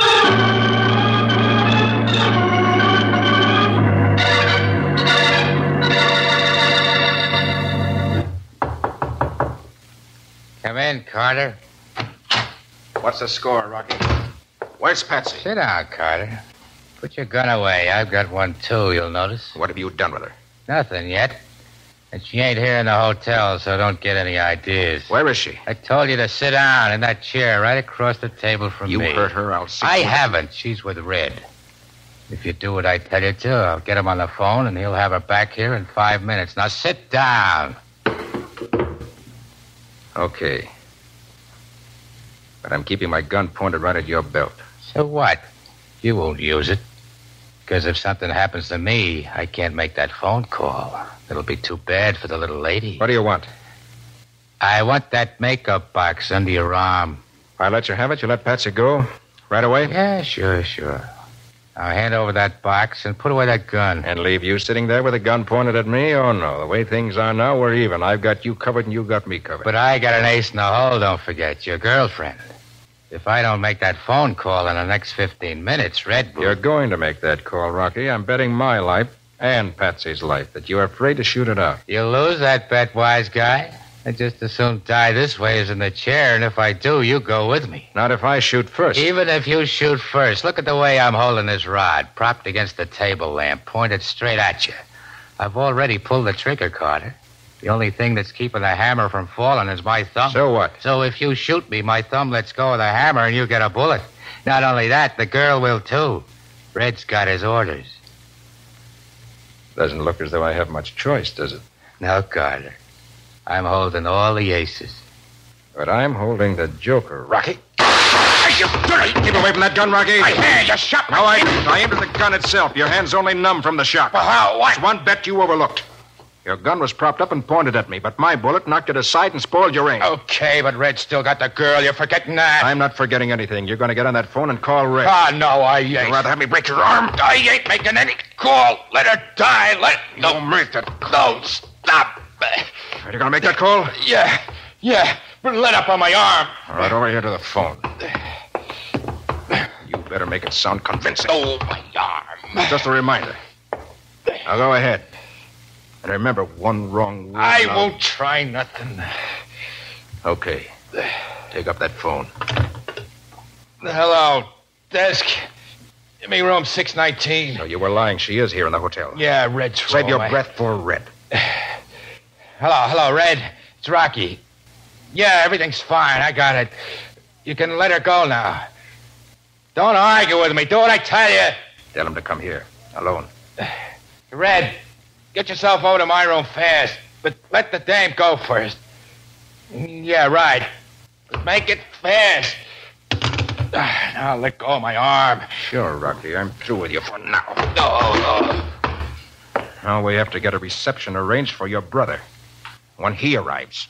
[SPEAKER 23] Come in, Carter.
[SPEAKER 10] What's the score, Rocky? Where's Patsy?
[SPEAKER 23] Sit down, Carter. Put your gun away. I've got one, too, you'll notice.
[SPEAKER 10] What have you done with her?
[SPEAKER 23] Nothing yet. And she ain't here in the hotel, so don't get any ideas.
[SPEAKER 10] Where is she?
[SPEAKER 23] I told you to sit down in that chair right across the table from
[SPEAKER 10] You
[SPEAKER 23] me.
[SPEAKER 10] hurt her, I'll see.
[SPEAKER 23] I haven't. She's with Red. If you do what I tell you to, I'll get him on the phone, and he'll have her back here in 5 minutes. Now sit down.
[SPEAKER 10] Okay. But I'm keeping my gun pointed right at your belt.
[SPEAKER 23] So what? You won't use it. Because if something happens to me, I can't make that phone call. It'll be too bad for the little lady.
[SPEAKER 10] What do you want?
[SPEAKER 23] I want that makeup box under your arm.
[SPEAKER 10] If I let you have it, you let Patsy go? Right away?
[SPEAKER 23] Yeah, sure. Now hand over that box and put away that gun.
[SPEAKER 10] And leave you sitting there with a gun pointed at me? Oh, no. The way things are now, we're even. I've got you covered and you got me covered.
[SPEAKER 23] But I got an ace in the hole, don't forget. Your girlfriend. If I don't make that phone call in the next 15 minutes, Red will...
[SPEAKER 10] You're going to make that call, Rocky. I'm betting my life and Patsy's life that you're afraid to shoot it out.
[SPEAKER 23] You'll lose that bet, wise guy. I'd just as soon die this way as in the chair, and if I do, you go with me.
[SPEAKER 10] Not if I shoot first.
[SPEAKER 23] Even if you shoot first, look at the way I'm holding this rod, propped against the table lamp, pointed straight at you. I've already pulled the trigger, Carter. The only thing that's keeping the hammer from falling is my thumb.
[SPEAKER 10] So what?
[SPEAKER 23] So if you shoot me, my thumb lets go of the hammer and you get a bullet. Not only that, the girl will too. Red's got his orders.
[SPEAKER 10] Doesn't look as though I have much choice, does it?
[SPEAKER 23] No, Carter. I'm holding all the aces.
[SPEAKER 10] But I'm holding the joker, Rocky. You dirty! Keep away from that gun, Rocky.
[SPEAKER 23] I hear you shot me.
[SPEAKER 10] No, I didn't. I aimed at the gun itself. Your hand's only numb from the shot.
[SPEAKER 23] Well, how? What?
[SPEAKER 10] It's one bet you overlooked. Your gun was propped up and pointed at me, but my bullet knocked it aside and spoiled your aim.
[SPEAKER 23] Okay, but Red's still got the girl. You're forgetting that.
[SPEAKER 10] I'm not forgetting anything. You're going to get on that phone and call Red.
[SPEAKER 23] No, I ain't.
[SPEAKER 10] You'd rather have me break your arm?
[SPEAKER 23] I ain't making any call. Let her die.
[SPEAKER 10] No, make that.
[SPEAKER 23] No, stop.
[SPEAKER 10] Are you going to make that call?
[SPEAKER 23] Yeah. But let up on my arm.
[SPEAKER 10] All right, over here to the phone. You better make it sound convincing.
[SPEAKER 23] Oh, my arm.
[SPEAKER 10] Just a reminder. Now go ahead. And remember, one wrong word.
[SPEAKER 23] I won't try nothing.
[SPEAKER 10] Okay. Take up that phone.
[SPEAKER 23] Hello, desk. Give me room 619.
[SPEAKER 10] No, you were lying. She is here in the hotel.
[SPEAKER 23] Yeah, Red's
[SPEAKER 10] Save your breath for Red.
[SPEAKER 23] Hello, Red. It's Rocky. Yeah, everything's fine. I got it. You can let her go now.
[SPEAKER 10] Don't argue with me. Do what I tell you. Tell him to come here. Alone.
[SPEAKER 23] Red, get yourself over to my room fast. But let the dame go first. Yeah, right. But make it fast. Now let go of my arm.
[SPEAKER 10] Sure, Rocky. I'm through with you for now. Now we have to get a reception arranged for your brother when he arrives.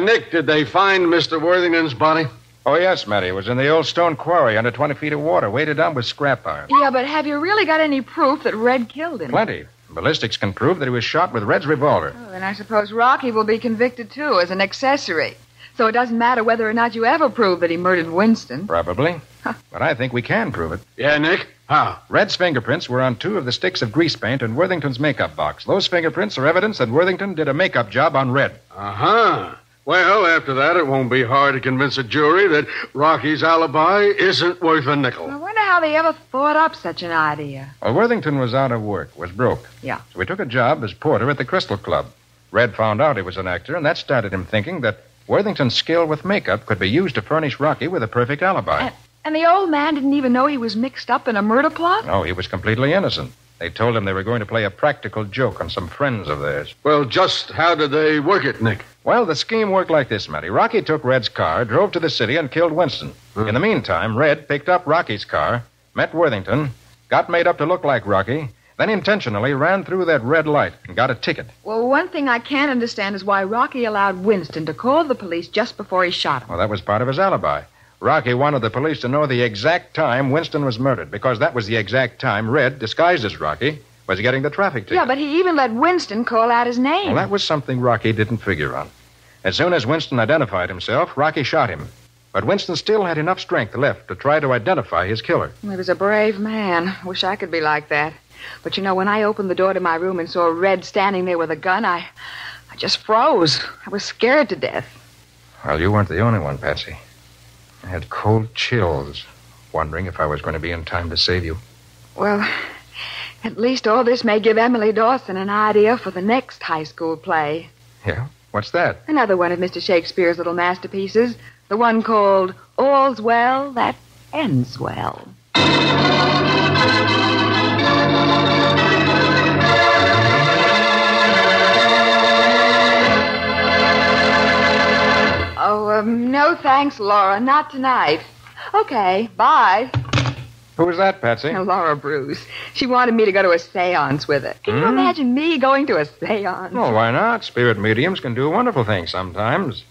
[SPEAKER 3] Nick, did they find Mr. Worthington's body?
[SPEAKER 10] Oh, yes, Matty. It was in the old stone quarry under 20 feet of water, weighted down with scrap iron.
[SPEAKER 18] Yeah, but have you really got any proof that Red killed him?
[SPEAKER 10] Plenty. Ballistics can prove that he was shot with Red's revolver.
[SPEAKER 18] Oh, then I suppose Rocky will be convicted, too, as an accessory. So it doesn't matter whether or not you ever prove that he murdered Winston.
[SPEAKER 10] Probably. But I think we can prove it.
[SPEAKER 3] Yeah, Nick? How?
[SPEAKER 10] Red's fingerprints were on 2 of the sticks of grease paint in Worthington's makeup box. Those fingerprints are evidence that Worthington did a makeup job on Red.
[SPEAKER 3] Uh-huh. Well, after that, it won't be hard to convince a jury that Rocky's alibi isn't worth a nickel.
[SPEAKER 18] I wonder how they ever thought up such an idea.
[SPEAKER 10] Well, Worthington was out of work, was broke.
[SPEAKER 18] Yeah.
[SPEAKER 10] So he took a job as porter at the Crystal Club. Red found out he was an actor, and that started him thinking that Worthington's skill with makeup could be used to furnish Rocky with a perfect alibi.
[SPEAKER 18] And the old man didn't even know he was mixed up in a murder plot?
[SPEAKER 10] No, he was completely innocent. They told him they were going to play a practical joke on some friends of theirs.
[SPEAKER 3] Well, just how did they work it, Nick?
[SPEAKER 10] Well, the scheme worked like this, Matty. Rocky took Red's car, drove to the city, and killed Winston. In the meantime, Red picked up Rocky's car, met Worthington, got made up to look like Rocky, then intentionally ran through that red light and got a ticket.
[SPEAKER 18] Well, one thing I can't understand is why Rocky allowed Winston to call the police just before he shot him.
[SPEAKER 10] Well, that was part of his alibi. Rocky wanted the police to know the exact time Winston was murdered, because that was the exact time Red, disguised as Rocky, was getting the traffic ticket.
[SPEAKER 18] Yeah, but he even let Winston call out his name.
[SPEAKER 10] Well, that was something Rocky didn't figure on. As soon as Winston identified himself, Rocky shot him. But Winston still had enough strength left to try to identify his killer.
[SPEAKER 18] He was a brave man. Wish I could be like that. But, you know, when I opened the door to my room and saw Red standing there with a gun, I just froze. I was scared to death.
[SPEAKER 10] Well, you weren't the only one, Patsy. I had cold chills, wondering if I was going to be in time to save you.
[SPEAKER 18] Well, at least all this may give Emily Dawson an idea for the next high school play.
[SPEAKER 10] Yeah? What's that?
[SPEAKER 18] Another one of Mr. Shakespeare's little masterpieces. The one called All's Well That Ends Well. Oh, no thanks, Laura. Not tonight. Okay, bye.
[SPEAKER 10] Who was that, Patsy?
[SPEAKER 18] Laura Bruce. She wanted me to go to a seance with her. Can you imagine me going to a seance?
[SPEAKER 10] Oh, why not? Spirit mediums can do wonderful things sometimes.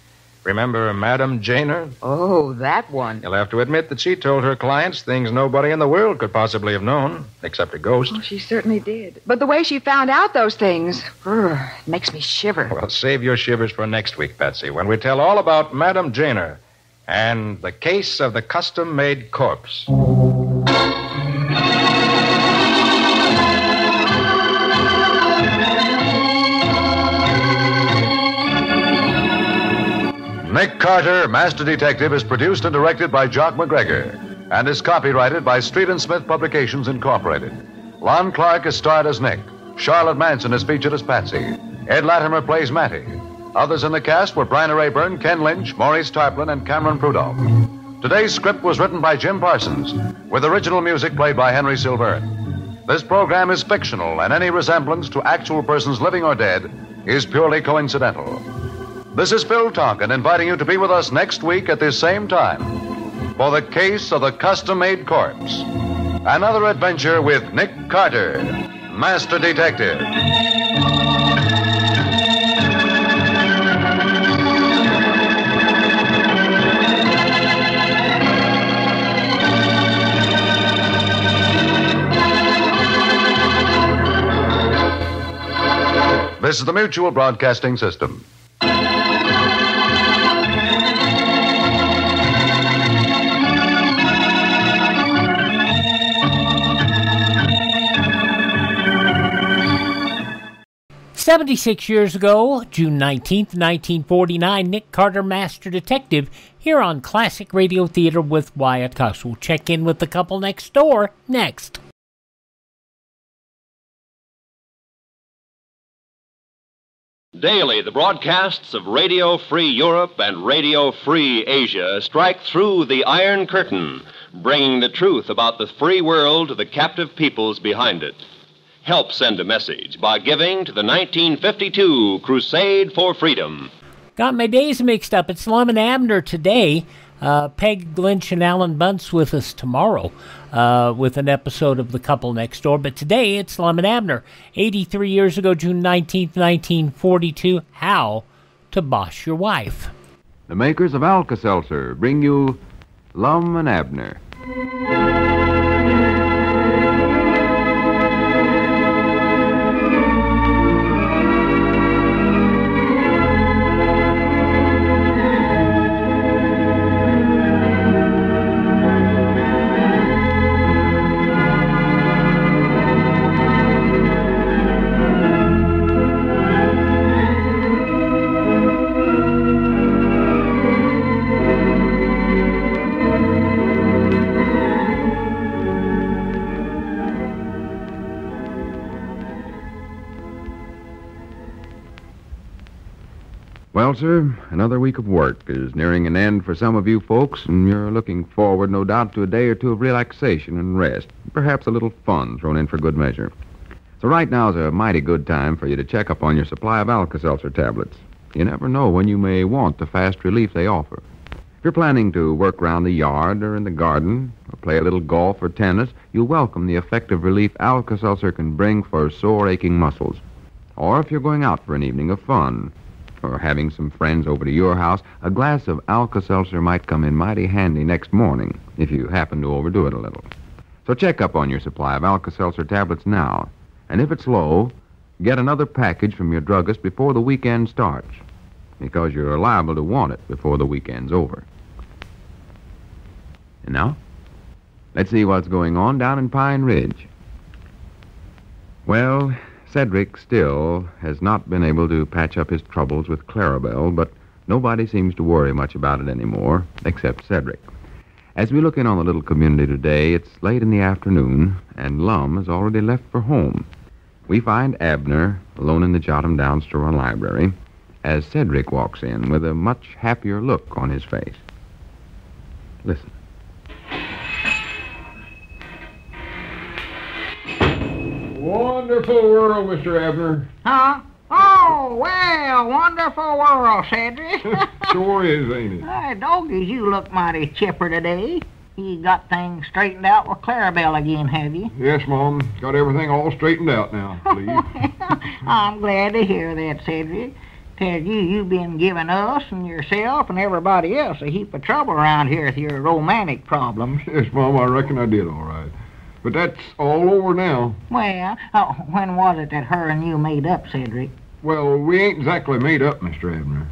[SPEAKER 10] Remember Madame Janer?
[SPEAKER 18] Oh, that one.
[SPEAKER 10] You'll have to admit that she told her clients things nobody in the world could possibly have known, except a ghost.
[SPEAKER 18] Oh, she certainly did. But the way she found out those things, it makes me shiver.
[SPEAKER 10] Well, save your shivers for next week, Patsy, when we tell all about Madame Janer and the case of the custom-made corpse.
[SPEAKER 14] Nick Carter, Master Detective, is produced and directed by Jock McGregor and is copyrighted by Street and Smith Publications, Incorporated. Lon Clark is starred as Nick. Charlotte Manson is featured as Patsy. Ed Latimer plays Matty. Others in the cast were Bryna Rayburn, Ken Lynch, Maurice Tarplin, and Cameron Prudhomme. Today's script was written by Jim Parsons, with original music played by Henry Silverne. This program is fictional, and any resemblance to actual persons living or dead is purely coincidental. This is Phil Tonkin inviting you to be with us next week at this same time for the case of the custom-made corpse. Another adventure with Nick Carter, Master Detective. This is the Mutual Broadcasting System.
[SPEAKER 9] "76 years ago, June 19th, 1949, Nick Carter, Master Detective, here on Classic Radio Theater with Wyatt Cox. We'll check in with the couple next door next.
[SPEAKER 8] Daily, the broadcasts of Radio Free Europe and Radio Free Asia strike through the Iron Curtain, bringing the truth about the free world to the captive peoples behind it. Help send a message by giving to the 1952 Crusade for Freedom.
[SPEAKER 9] Got my days mixed up. It's Lum and Abner today. Peg Lynch and Alan Bunce with us tomorrow with an episode of The Couple Next Door. But today it's Lum and Abner. 83 years ago, June 19th, 1942, How to Boss Your Wife.
[SPEAKER 19] The makers of Alka-Seltzer bring you Lum and Abner. Well, sir, another week of work is nearing an end for some of you folks, and you're looking forward, no doubt, to a day or two of relaxation and rest, perhaps a little fun thrown in for good measure. So right now is a mighty good time for you to check up on your supply of Alka-Seltzer tablets. You never know when you may want the fast relief they offer. If you're planning to work around the yard or in the garden, or play a little golf or tennis, you'll welcome the effective relief Alka-Seltzer can bring for sore, aching muscles. Or if you're going out for an evening of fun, or having some friends over to your house, a glass of Alka-Seltzer might come in mighty handy next morning if you happen to overdo it a little. So check up on your supply of Alka-Seltzer tablets now. And if it's low, get another package from your druggist before the weekend starts, because you're liable to want it before the weekend's over. And now, let's see what's going on down in Pine Ridge. Well, Cedric still has not been able to patch up his troubles with Clarabelle, but nobody seems to worry much about it anymore, except Cedric. As we look in on the little community today, it's late in the afternoon, and Lum has already left for home. We find Abner alone in the Jotham-Down store and library as Cedric walks in with a much happier look on his face. Listen.
[SPEAKER 20] Wonderful world, Mr. Abner.
[SPEAKER 24] Huh? Oh, well, wonderful world, Cedric.
[SPEAKER 20] Sure is, ain't it?
[SPEAKER 24] Hey, doggies, you look mighty chipper today. You got things straightened out with Clarabelle again, have you?
[SPEAKER 20] Yes, Mom. Got everything all straightened out now, please.
[SPEAKER 24] I'm glad to hear that, Cedric. Tell you, you've been giving us and yourself and everybody else a heap of trouble around here with your romantic problems.
[SPEAKER 20] Yes, Mom, I reckon I did all right. But that's all over now.
[SPEAKER 24] Well, when was it that her and you made up, Cedric?
[SPEAKER 20] Well, we ain't exactly made up, Mr. Abner.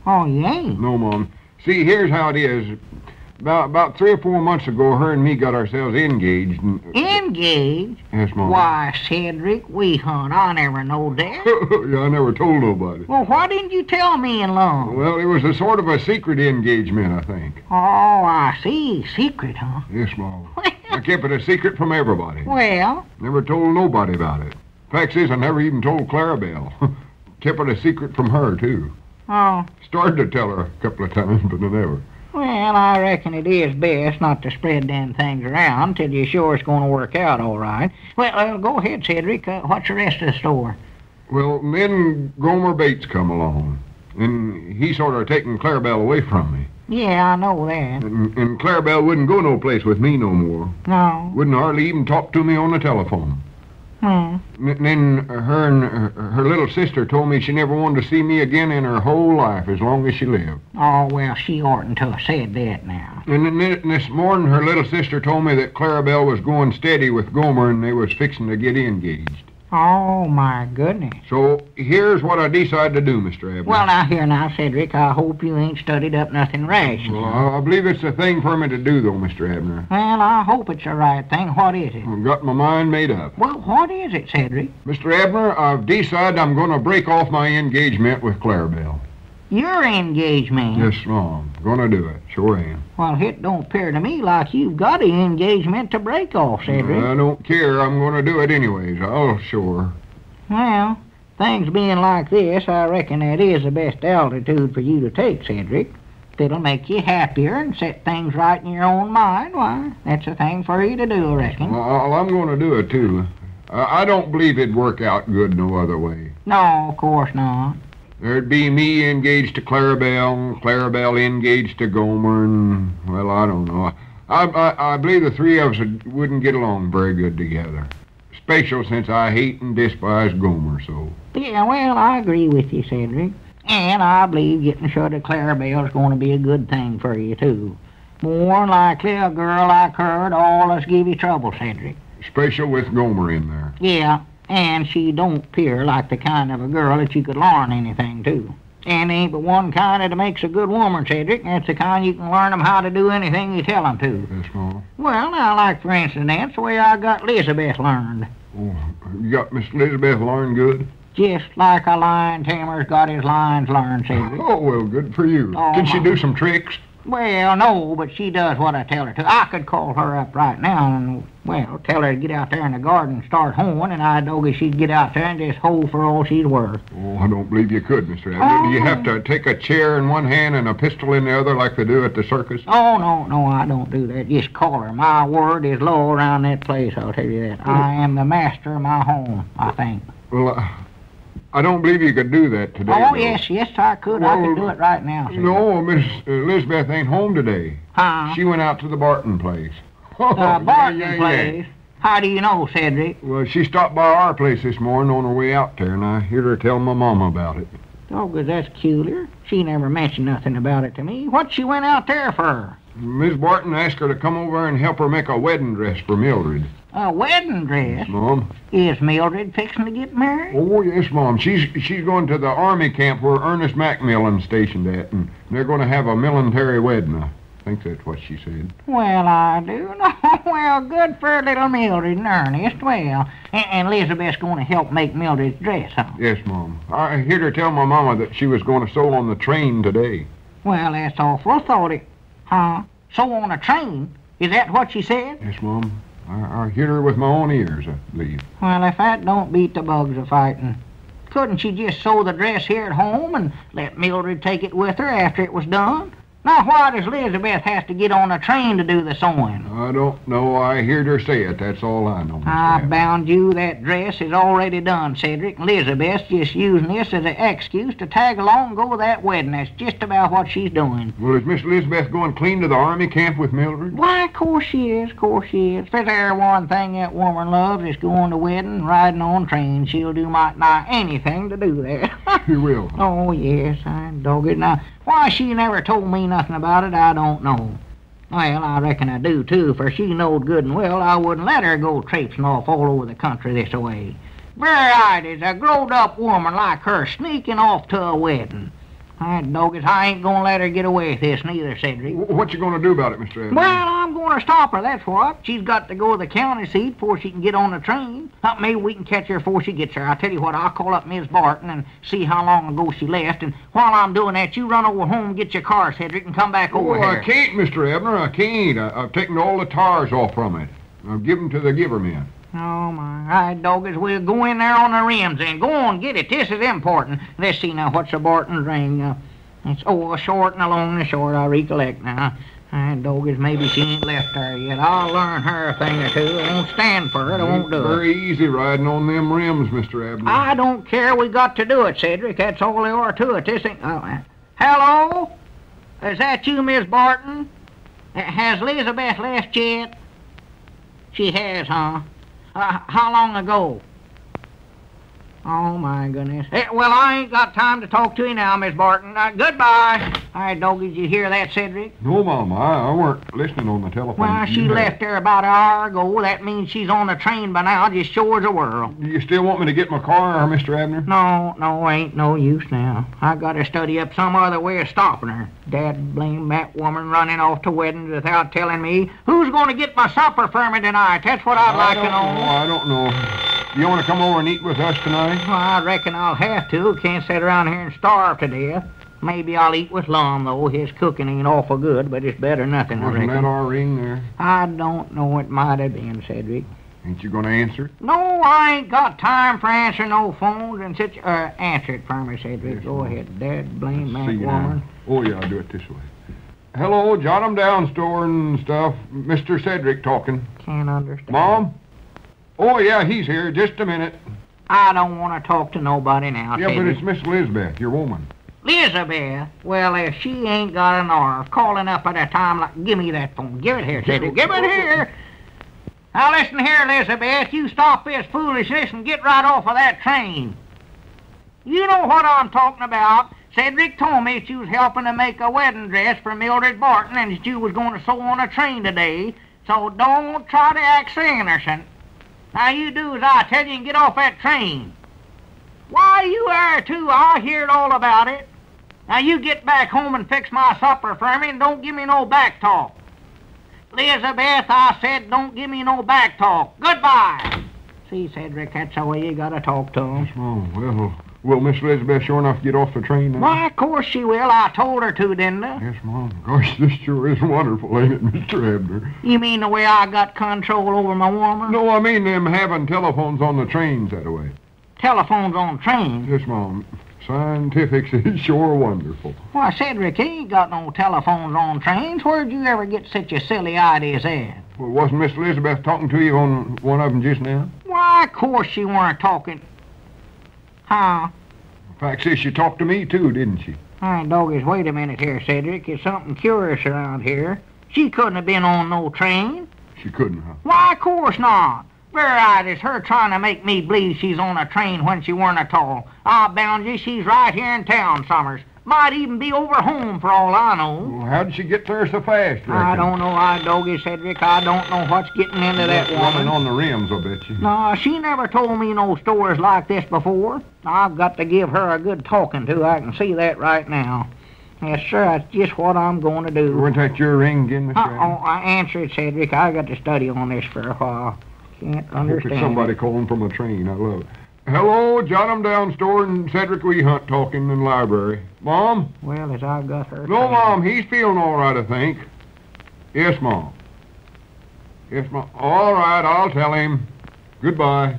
[SPEAKER 24] Oh, you ain't?
[SPEAKER 20] No, Mom. See, here's how it is. About 3 or 4 months ago, her and me got ourselves engaged.
[SPEAKER 24] Engaged?
[SPEAKER 20] Yes, Mom.
[SPEAKER 24] Why, Cedric, we hunt. I never knowed that.
[SPEAKER 20] Yeah, I never told nobody.
[SPEAKER 24] Well, why didn't you tell me and Lum?
[SPEAKER 20] Well, it was a sort of a secret engagement, I think.
[SPEAKER 24] Oh, I see. Secret, huh?
[SPEAKER 20] Yes, Mom. I kept it a secret from everybody.
[SPEAKER 24] Well?
[SPEAKER 20] Never told nobody about it. Fact is, I never even told Clarabelle. Kept it a secret from her, too.
[SPEAKER 24] Oh.
[SPEAKER 20] Started to tell her a couple of times, but I never.
[SPEAKER 24] Well, I reckon it is best not to spread them things around till you're sure it's going to work out all right. Well, go ahead, Cedric. What's the rest of the store?
[SPEAKER 20] Well, then Gomer Bates come along, and he sort of taken Clarabelle away from me.
[SPEAKER 24] Yeah, I know that.
[SPEAKER 20] And Clarabelle wouldn't go no place with me no more.
[SPEAKER 24] No.
[SPEAKER 20] Wouldn't hardly even talk to me on the telephone. And then her and her little sister told me she never wanted to see me again in her whole life as long as she lived.
[SPEAKER 24] Oh, well, she oughtn't to have said that now.
[SPEAKER 20] And then this morning her little sister told me that Clarabelle was going steady with Gomer and they was fixing to get engaged.
[SPEAKER 24] Oh, my goodness.
[SPEAKER 20] So here's what I decided to do, Mr. Abner.
[SPEAKER 24] Well, now, Cedric, I hope you ain't studied up nothing rash.
[SPEAKER 20] Well, I believe it's the thing for me to do, though, Mr. Abner.
[SPEAKER 24] Well, I hope it's the right thing. What is it?
[SPEAKER 20] I've got my mind made up.
[SPEAKER 24] Well, what is it, Cedric?
[SPEAKER 20] Mr. Abner, I've decided I'm going to break off my engagement with Clarabelle.
[SPEAKER 24] Your engagement?
[SPEAKER 20] Yes, Mom. Gonna do it. Sure am.
[SPEAKER 24] Well, it don't appear to me like you've got an engagement to break off, Cedric.
[SPEAKER 20] I don't care. I'm gonna do it anyways. I'll sure.
[SPEAKER 24] Well, Things being like this, I reckon that is the best altitude for you to take, Cedric. If it'll make you happier and set things right in your own mind, why, that's a thing for you to do, I reckon.
[SPEAKER 20] Well, I'm going to do it, too. I don't believe it'd work out good no other way.
[SPEAKER 24] No, of course not.
[SPEAKER 20] There'd be me engaged to Clarabelle, Clarabelle engaged to Gomer, and, well, I don't know. I believe the three of us wouldn't get along very good together. Especially since I hate and despise Gomer so.
[SPEAKER 24] Yeah, well, I agree with you, Cedric. And I believe getting shut of Clarabelle's going to be a good thing for you, too. More than likely, a girl like her'd always give you trouble, Cedric.
[SPEAKER 20] Especially with Gomer in there.
[SPEAKER 24] Yeah, and she don't appear like the kind of a girl that you could learn anything to. And ain't but one kind that makes a good woman, Cedric. That's the kind you can learn them how to do anything you tell them to.
[SPEAKER 20] Yes, Mom.
[SPEAKER 24] Well, now, like, for instance, that's the way I got Elizabeth learned.
[SPEAKER 20] Oh, you got Miss Elizabeth learned good?
[SPEAKER 24] Just like a lion tamer's got his lions learned, Cedric.
[SPEAKER 20] Oh, well, good for you.
[SPEAKER 24] Oh,
[SPEAKER 20] Can she do some tricks?
[SPEAKER 24] Well, no, but she does what I tell her to. I could call her up right now and, well, tell her to get out there in the garden and start hoeing, and I know she'd get out there and just hoe for all she's worth.
[SPEAKER 20] Oh, I don't believe you could, Mr. Abner. Do you have to take a chair in one hand and a pistol in the other like they do at the circus?
[SPEAKER 24] Oh, no, I don't do that. Just call her. My word is low around that place, I'll tell you that. I am the master of my home, I think.
[SPEAKER 20] Well, I don't believe you could do that today.
[SPEAKER 24] Oh,
[SPEAKER 20] though.
[SPEAKER 24] yes, I could.
[SPEAKER 20] Well,
[SPEAKER 24] I could do it right now, Cedric.
[SPEAKER 20] No, Miss Elizabeth ain't home today.
[SPEAKER 24] Huh?
[SPEAKER 20] She went out to the Barton place.
[SPEAKER 24] Barton place? How do you know, Cedric?
[SPEAKER 20] Well, she stopped by our place this morning on her way out there, and I heard her tell my mama about it.
[SPEAKER 24] Oh, 'cause that's peculiar. She never mentioned nothing about it to me. What she went out there for?
[SPEAKER 20] Miss Barton asked her to come over and help her make a wedding dress for Mildred.
[SPEAKER 24] A wedding dress?
[SPEAKER 20] Mom.
[SPEAKER 24] Is Mildred fixing to get married?
[SPEAKER 20] Oh, yes, Mom. She's going to the army camp where Ernest Macmillan's stationed at, and they're going to have a military wedding. I think that's what she said.
[SPEAKER 24] Well, I do know. Well, good for little Mildred and Ernest. Well, and Elizabeth's going to help make Mildred's dress, huh?
[SPEAKER 20] Yes, Mom. I heard her tell my mama that she was going to sew on the train today.
[SPEAKER 24] Well, that's awful. Thought it. Huh? Sew on a train? Is that what she said?
[SPEAKER 20] Yes, Mom. I heard her with my own ears, I believe.
[SPEAKER 24] Well, if that don't beat the bugs of fighting. Couldn't she just sew the dress here at home and let Mildred take it with her after it was done? Now, why does Elizabeth have to get on a train to do the sewing?
[SPEAKER 20] I don't know. I heard her say it. That's all I know.
[SPEAKER 24] I bound you that dress is already done, Cedric. Elizabeth's just using this as an excuse to tag along and go to that wedding. That's just about what she's doing.
[SPEAKER 20] Well, is Miss Elizabeth going clean to the army camp with Mildred?
[SPEAKER 24] Why, of course she is. Of course she is. If there's one thing that woman loves, it's going to wedding and riding on trains. She'll do might nigh anything to do that.
[SPEAKER 20] She will.
[SPEAKER 24] Oh, yes, I dog it. Now, why she never told me nothing about it, I don't know. Well, I reckon I do, too, for she knowed good and well I wouldn't let her go traipsing off all over the country this way. Very right, is a growed-up woman like her sneaking off to a wedding. I dog it, I ain't gonna let her get away with this neither, Cedric.
[SPEAKER 20] What you gonna do about it, Mr. Evans?
[SPEAKER 24] Well, I'm gonna stop her, that's what. She's got to go to the county seat before she can get on the train. Maybe we can catch her before she gets there. I'll tell you what, I'll call up Miss Barton and see how long ago she left, and while I'm doing that, you run over home and get your car, Cedric, and come back over here.
[SPEAKER 20] I can't, Mr. Ebner, I can't. I've taken all the tires off from it. I've given to the giver man.
[SPEAKER 24] Oh, my. Right, doggers, we'll go in there on the rims and go on, get it. This is important. Let's see now, what's the Barton's ring? It's, a short and a long and a short, I recollect now. And doggers, maybe she ain't left there yet. I'll learn her a thing or two. I won't stand for it. I won't do it.
[SPEAKER 20] Very easy riding on them rims, Mr. Abner.
[SPEAKER 24] I don't care. We got to do it, Cedric. That's all there are to it. This ain't... hello? Is that you, Miss Barton? Has Elizabeth left yet? She has, huh? How long ago? Oh, my goodness. Well, I ain't got time to talk to you now, Miss Barton. Goodbye. All right, doggy, did you hear that, Cedric?
[SPEAKER 20] No, Mama. I weren't listening on the telephone.
[SPEAKER 24] Well, she left there about an hour ago. That means she's on the train by now, just sure as a whirl.
[SPEAKER 20] Do you still want me to get my car, Mr. Abner?
[SPEAKER 24] No, ain't no use now. I got to study up some other way of stopping her. Dad blame that woman running off to weddings without telling me. Who's going to get my supper for me tonight? That's what I'd like to know.
[SPEAKER 20] I don't know. You want to come over and eat with us tonight?
[SPEAKER 24] Well, I reckon I'll have to. Can't sit around here and starve to death. Maybe I'll eat with Lum, though. His cooking ain't awful good, but it's better than nothing, I reckon.
[SPEAKER 20] Wasn't that our ring there?
[SPEAKER 24] I don't know. It might have been, Cedric.
[SPEAKER 20] Ain't you gonna answer it?
[SPEAKER 24] No, I ain't got time for answering no phones and such. Answer it for me, Cedric.
[SPEAKER 20] Yes,
[SPEAKER 24] Go
[SPEAKER 20] ma'am.
[SPEAKER 24] ahead, Dad. Blame that
[SPEAKER 20] See you
[SPEAKER 24] woman.
[SPEAKER 20] now. Oh, yeah, I'll do it this way. Hello, jot 'em down, store and stuff. Mr. Cedric talking.
[SPEAKER 24] Can't understand.
[SPEAKER 20] Mom? Oh, yeah, he's here. Just a minute.
[SPEAKER 24] I don't want to talk to nobody now,
[SPEAKER 20] Yeah, but
[SPEAKER 24] Cedric.
[SPEAKER 20] it's Miss Elizabeth, your woman.
[SPEAKER 24] Elizabeth? Well, if she ain't got a nerve calling up at a time like... Give me that phone. Give it here, Cedric. Give it here. Now, listen here, Elizabeth. You stop this foolishness and get right off of that train. You know what I'm talking about. Cedric told me that you was helping to make a wedding dress for Mildred Barton and that you was going to sew on a train today. So don't try to act so innocent. Now, you do as I tell you and get off that train. Why, you are, too. I heard all about it. Now, you get back home and fix my supper for me and don't give me no back talk. Elizabeth, I said don't give me no back talk. Goodbye. See, Cedric, that's the way you gotta talk to him.
[SPEAKER 20] Oh, well, will Miss Elizabeth sure enough get off the train now?
[SPEAKER 24] Why, of course she will. I told her to, didn't I?
[SPEAKER 20] Yes, Mom. Gosh, this sure is wonderful, ain't it, Mr. Abner?
[SPEAKER 24] You mean the way I got control over my woman?
[SPEAKER 20] No, I mean them having telephones on the trains that way.
[SPEAKER 24] Telephones on trains?
[SPEAKER 20] Yes, Mom. Scientifics is sure wonderful.
[SPEAKER 24] Why, Cedric, he ain't got no telephones on trains. Where'd you ever get such a silly idea as that?
[SPEAKER 20] Well, wasn't Miss Elizabeth talking to you on one of them just now?
[SPEAKER 24] Why, of course she weren't talking. Huh?
[SPEAKER 20] In fact, see, she talked to me, too, didn't she?
[SPEAKER 24] All right, doggies, wait a minute here, Cedric. There's something curious around here. She couldn't have been on no train.
[SPEAKER 20] She couldn't, huh?
[SPEAKER 24] Why, of course not. Very right, it's her trying to make me believe she's on a train when she weren't at all. I'll bound you she's right here in town, Summers. Might even be over home for all I know.
[SPEAKER 20] Well, how did she get there so fast, reckon?
[SPEAKER 24] I don't know, doggy, Cedric. I don't know what's getting into that
[SPEAKER 20] Running
[SPEAKER 24] woman.
[SPEAKER 20] on the rims, I bet you.
[SPEAKER 24] No, she never told me no stories like this before. I've got to give her a good talking to. I can see that right now. Yes, sir, that's just what I'm going to do.
[SPEAKER 20] Wasn't that your ring again, Mr. Adams?
[SPEAKER 24] I answered, Cedric. I got to study on this for a while. Can't understand.
[SPEAKER 20] It's somebody calling from a train. I love it. Hello, jot 'em down, store and Cedric Wee Hunt talking in the library. Mom?
[SPEAKER 24] Well, as I've got her...
[SPEAKER 20] No, Mom, he's feeling all right, I think. Yes, Mom. Yes, Mom. All right, I'll tell him. Goodbye.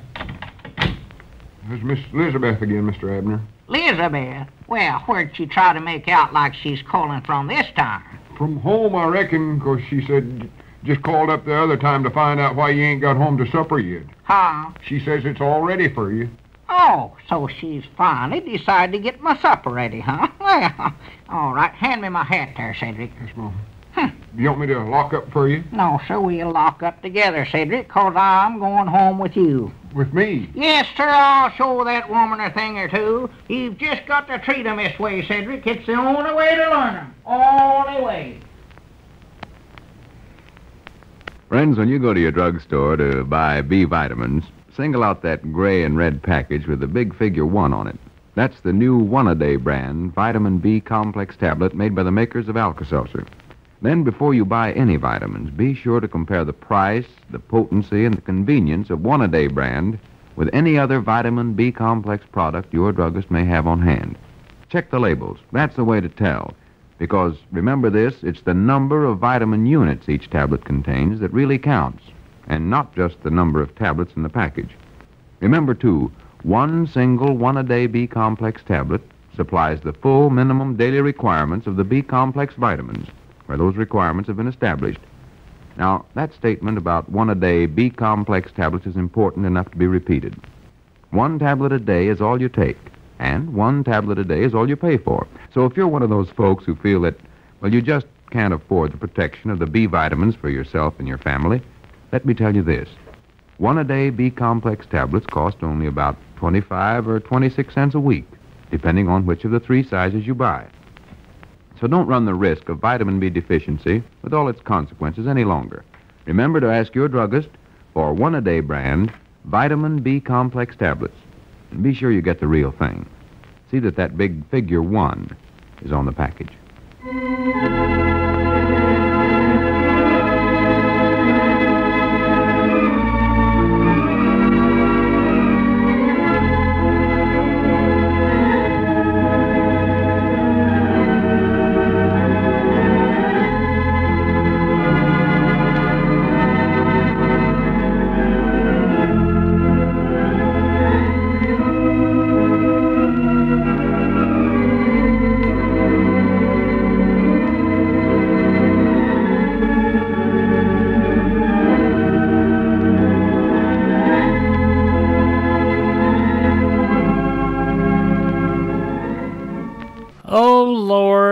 [SPEAKER 20] There's Miss Elizabeth again, Mr. Abner.
[SPEAKER 24] Elizabeth? Well, where'd she try to make out like she's calling from this time?
[SPEAKER 20] From home, I reckon, 'cause she said just called up the other time to find out why you ain't got home to supper yet.
[SPEAKER 24] Huh?
[SPEAKER 20] She says it's all ready for you.
[SPEAKER 24] Oh, so she's finally decided to get my supper ready, huh? Well, all right. Hand me my hat there, Cedric.
[SPEAKER 20] Yes, Mom. Do you want me to lock up for you?
[SPEAKER 24] No, sir, we'll lock up together, Cedric, 'cause I'm going home with you.
[SPEAKER 20] With me?
[SPEAKER 24] Yes, sir, I'll show that woman a thing or two. You've just got to treat 'em this way, Cedric. It's the only way to learn 'em. Only way.
[SPEAKER 19] Friends, when you go to your drugstore to buy B vitamins, single out that gray and red package with the big figure 1 on it. That's the new One-A-Day brand vitamin B complex tablet made by the makers of Alka-Seltzer. Then, before you buy any vitamins, be sure to compare the price, the potency, and the convenience of One-A-Day brand with any other vitamin B complex product your druggist may have on hand. Check the labels. That's the way to tell. Because, remember this, it's the number of vitamin units each tablet contains that really counts, and not just the number of tablets in the package. Remember, too, one single One-A-Day B complex tablet supplies the full minimum daily requirements of the B complex vitamins, where those requirements have been established. Now, that statement about One-A-Day B complex tablets is important enough to be repeated. 1 tablet a day is all you take. And 1 tablet a day is all you pay for. So if you're one of those folks who feel that, well, you just can't afford the protection of the B vitamins for yourself and your family, let me tell you this. One-A-Day B complex tablets cost only about 25 or 26 cents a week, depending on which of the 3 sizes you buy. So don't run the risk of vitamin B deficiency with all its consequences any longer. Remember to ask your druggist for One-A-Day brand vitamin B complex tablets. And be sure you get the real thing. See that big figure 1 is on the package.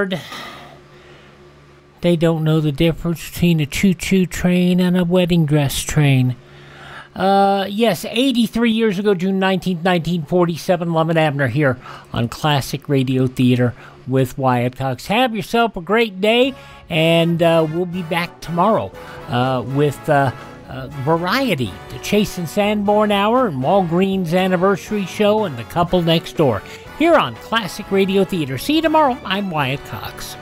[SPEAKER 9] bored. They don't know the difference between a choo-choo train and a wedding dress train. Yes, 83 years ago, June 19th, 1947, Lum and Abner here on Classic Radio Theater with Wyatt Cox. Have yourself a great day, and we'll be back tomorrow with Variety, the Chase and Sanborn Hour, and Walgreens Anniversary Show, and The Couple Next Door here on Classic Radio Theater. See you tomorrow. I'm Wyatt Cox.